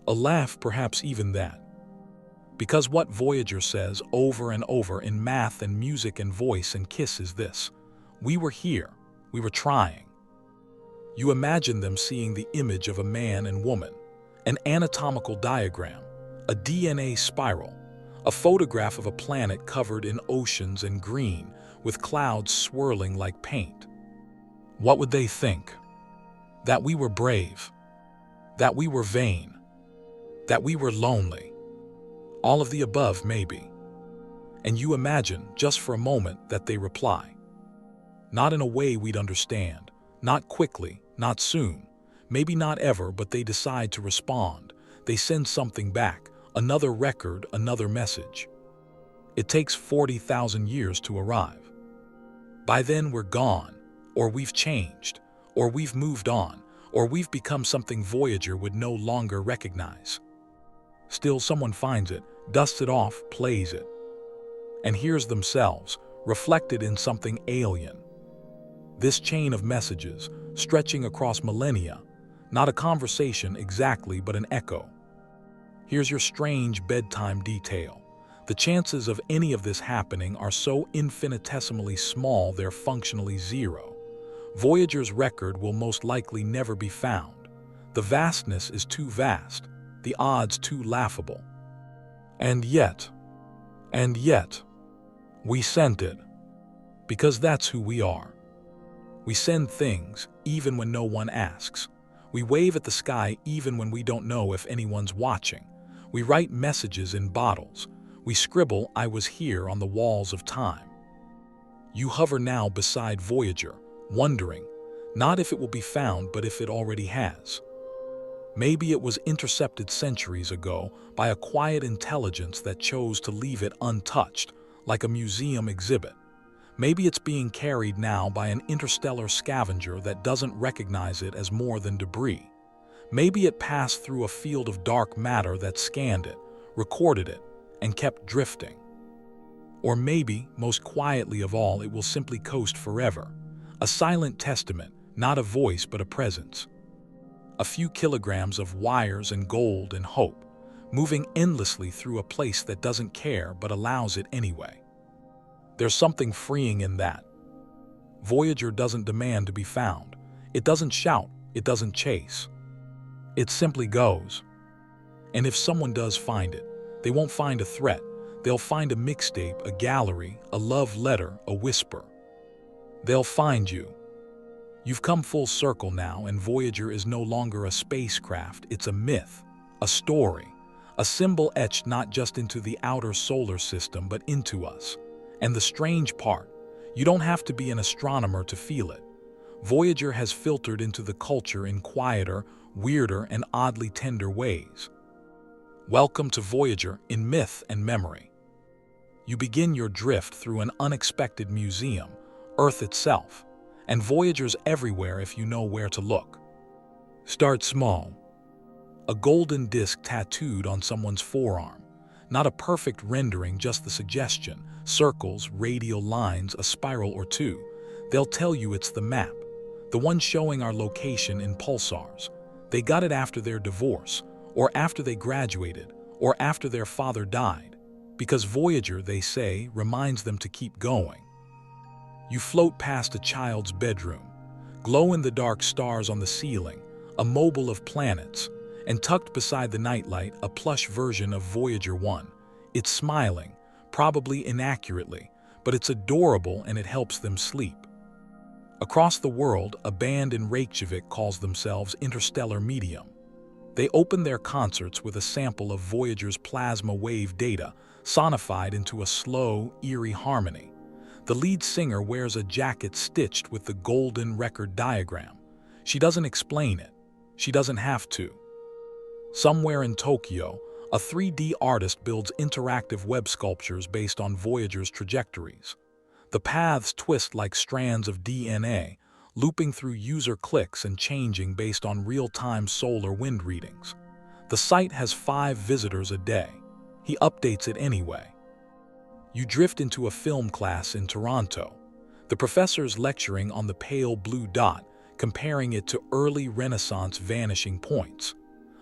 A laugh, perhaps even that. Because what Voyager says over and over in math and music and voice and kiss is this: we were here, we were trying. You imagine them seeing the image of a man and woman, an anatomical diagram, a DNA spiral, a photograph of a planet covered in oceans and green, with clouds swirling like paint. What would they think? That we were brave, that we were vain, that we were lonely. All of the above, maybe. And you imagine, just for a moment, that they reply. Not in a way we'd understand, not quickly, not soon, maybe not ever, but they decide to respond. They send something back, another record, another message. It takes 40,000 years to arrive. By then we're gone, or we've changed, or we've moved on, or we've become something Voyager would no longer recognize. Still, someone finds it, dusts it off, plays it, and hears themselves, reflected in something alien. This chain of messages, stretching across millennia, not a conversation exactly, but an echo. Here's your strange bedtime detail. The chances of any of this happening are so infinitesimally small they're functionally zero. Voyager's record will most likely never be found. The vastness is too vast, the odds too laughable. And yet, we sent it. Because that's who we are. We send things, even when no one asks. We wave at the sky even when we don't know if anyone's watching. We write messages in bottles. We scribble "I was here" on the walls of time. You hover now beside Voyager, wondering, not if it will be found, but if it already has. Maybe it was intercepted centuries ago by a quiet intelligence that chose to leave it untouched, like a museum exhibit. Maybe it's being carried now by an interstellar scavenger that doesn't recognize it as more than debris. Maybe it passed through a field of dark matter that scanned it, recorded it, and kept drifting. Or maybe, most quietly of all, it will simply coast forever. A silent testament, not a voice but a presence. A few kilograms of wires and gold and hope, moving endlessly through a place that doesn't care but allows it anyway. There's something freeing in that. Voyager doesn't demand to be found. It doesn't shout. It doesn't chase. It simply goes. And if someone does find it, they won't find a threat. They'll find a mixtape, a gallery, a love letter, a whisper. They'll find you. You've come full circle now, and Voyager is no longer a spacecraft. It's a myth, a story, a symbol etched not just into the outer solar system, but into us. And the strange part, you don't have to be an astronomer to feel it. Voyager has filtered into the culture in quieter, weirder, and oddly tender ways. Welcome to Voyager in myth and memory. You begin your drift through an unexpected museum, Earth itself, and Voyager's everywhere if you know where to look. Start small. A golden disc tattooed on someone's forearm. Not a perfect rendering, just the suggestion. Circles, radial lines, a spiral or two. They'll tell you it's the map, the one showing our location in pulsars. They got it after their divorce, or after they graduated, or after their father died. Because Voyager, they say, reminds them to keep going. You float past a child's bedroom, glow-in-the-dark stars on the ceiling, a mobile of planets, and tucked beside the nightlight, a plush version of Voyager 1. It's smiling, probably inaccurately, but it's adorable and it helps them sleep. Across the world, a band in Reykjavik calls themselves Interstellar Medium. They open their concerts with a sample of Voyager's plasma wave data, sonified into a slow, eerie harmony. The lead singer wears a jacket stitched with the golden record diagram. She doesn't explain it. She doesn't have to. Somewhere in Tokyo, a 3D artist builds interactive web sculptures based on Voyager's trajectories. The paths twist like strands of DNA, looping through user clicks and changing based on real-time solar wind readings. The site has 5 visitors a day. He updates it anyway. You drift into a film class in Toronto. The professor's lecturing on the pale blue dot, comparing it to early Renaissance vanishing points.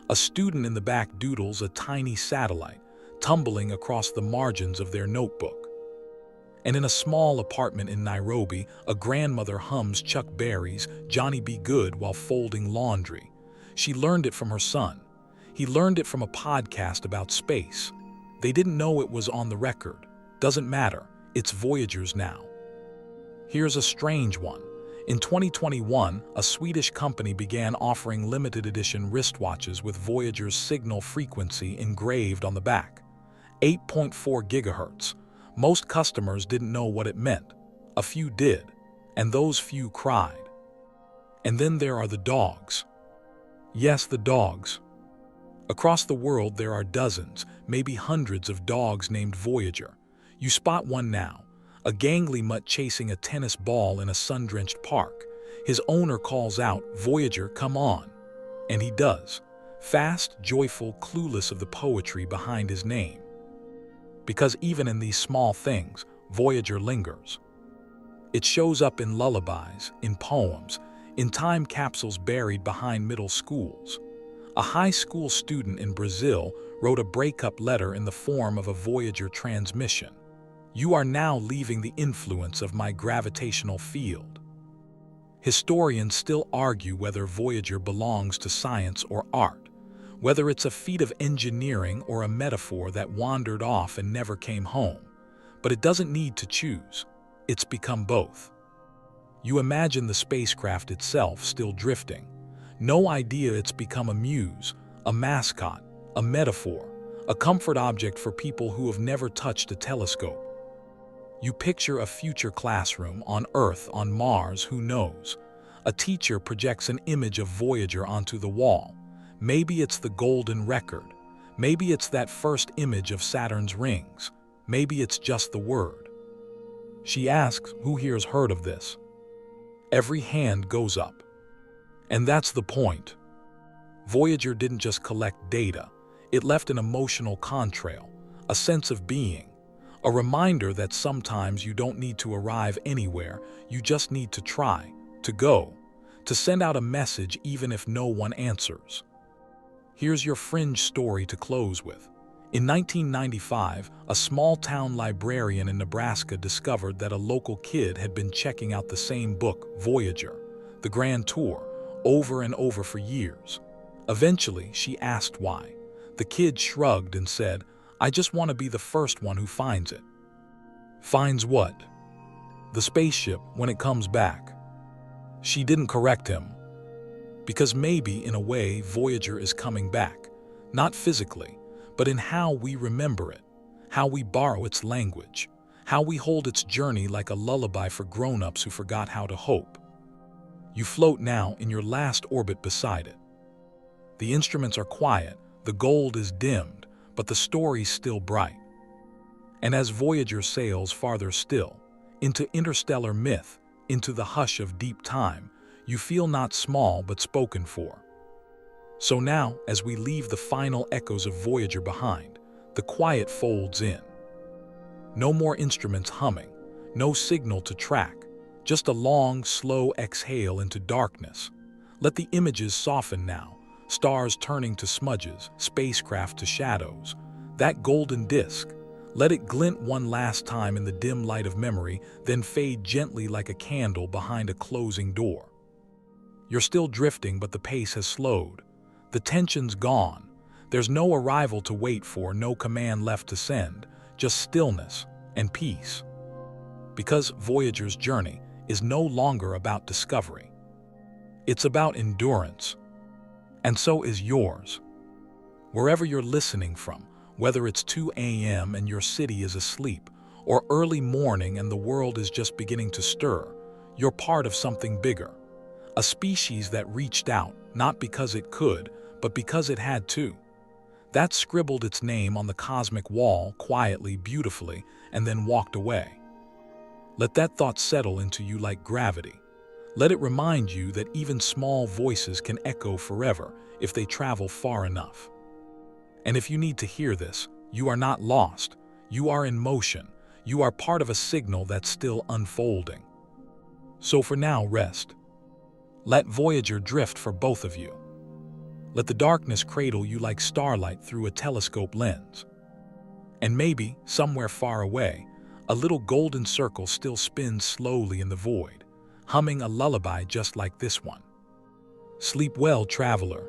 A student in the back doodles a tiny satellite, tumbling across the margins of their notebook. And in a small apartment in Nairobi, a grandmother hums Chuck Berry's Johnny Be Good while folding laundry. She learned it from her son. He learned it from a podcast about space. They didn't know it was on the record. Doesn't matter, it's Voyager's now. Here's a strange one. In 2021, a Swedish company began offering limited edition wristwatches with Voyager's signal frequency engraved on the back. 8.4 gigahertz. Most customers didn't know what it meant. A few did, and those few cried. And then there are the dogs. Yes, the dogs. Across the world there are dozens, maybe hundreds of dogs named Voyager. You spot one now, a gangly mutt chasing a tennis ball in a sun-drenched park. His owner calls out, "Voyager, come on." And he does, fast, joyful, clueless of the poetry behind his name. Because even in these small things, Voyager lingers. It shows up in lullabies, in poems, in time capsules buried behind middle schools. A high school student in Brazil wrote a breakup letter in the form of a Voyager transmission. "You are now leaving the influence of my gravitational field." Historians still argue whether Voyager belongs to science or art, whether it's a feat of engineering or a metaphor that wandered off and never came home. But it doesn't need to choose. It's become both. You imagine the spacecraft itself still drifting. No idea it's become a muse, a mascot, a metaphor, a comfort object for people who have never touched a telescope. You picture a future classroom on Earth, on Mars, who knows? A teacher projects an image of Voyager onto the wall. Maybe it's the golden record. Maybe it's that first image of Saturn's rings. Maybe it's just the word. She asks, who here's heard of this? Every hand goes up. And that's the point. Voyager didn't just collect data. It left an emotional contrail, a sense of being. A reminder that sometimes you don't need to arrive anywhere, you just need to try, to go, to send out a message even if no one answers. Here's your fringe story to close with. In 1995, a small-town librarian in Nebraska discovered that a local kid had been checking out the same book, Voyager, the Grand Tour, over and over for years. Eventually, she asked why. The kid shrugged and said, "I just want to be the first one who finds it." Finds what? The spaceship when it comes back. She didn't correct him. Because maybe, in a way, Voyager is coming back. Not physically, but in how we remember it, how we borrow its language, how we hold its journey like a lullaby for grown-ups who forgot how to hope. You float now in your last orbit beside it. The instruments are quiet, the gold is dimmed, but the story's still bright. And as Voyager sails farther still, into interstellar myth, into the hush of deep time, you feel not small but spoken for. So now, as we leave the final echoes of Voyager behind, the quiet folds in. No more instruments humming, no signal to track, just a long, slow exhale into darkness. Let the images soften now, stars turning to smudges, spacecraft to shadows. That golden disk, let it glint one last time in the dim light of memory, then fade gently like a candle behind a closing door. You're still drifting, but the pace has slowed. The tension's gone. There's no arrival to wait for, no command left to send, just stillness and peace. Because Voyager's journey is no longer about discovery. It's about endurance. And so is yours. Wherever you're listening from, whether it's 2 a.m. and your city is asleep, or early morning and the world is just beginning to stir, you're part of something bigger. A species that reached out, not because it could, but because it had to. That scribbled its name on the cosmic wall quietly, beautifully, and then walked away. Let that thought settle into you like gravity. Let it remind you that even small voices can echo forever if they travel far enough. And if you need to hear this, you are not lost. You are in motion. You are part of a signal that's still unfolding. So for now, rest. Let Voyager drift for both of you. Let the darkness cradle you like starlight through a telescope lens. And maybe, somewhere far away, a little golden circle still spins slowly in the void, humming a lullaby just like this one. Sleep well, traveler.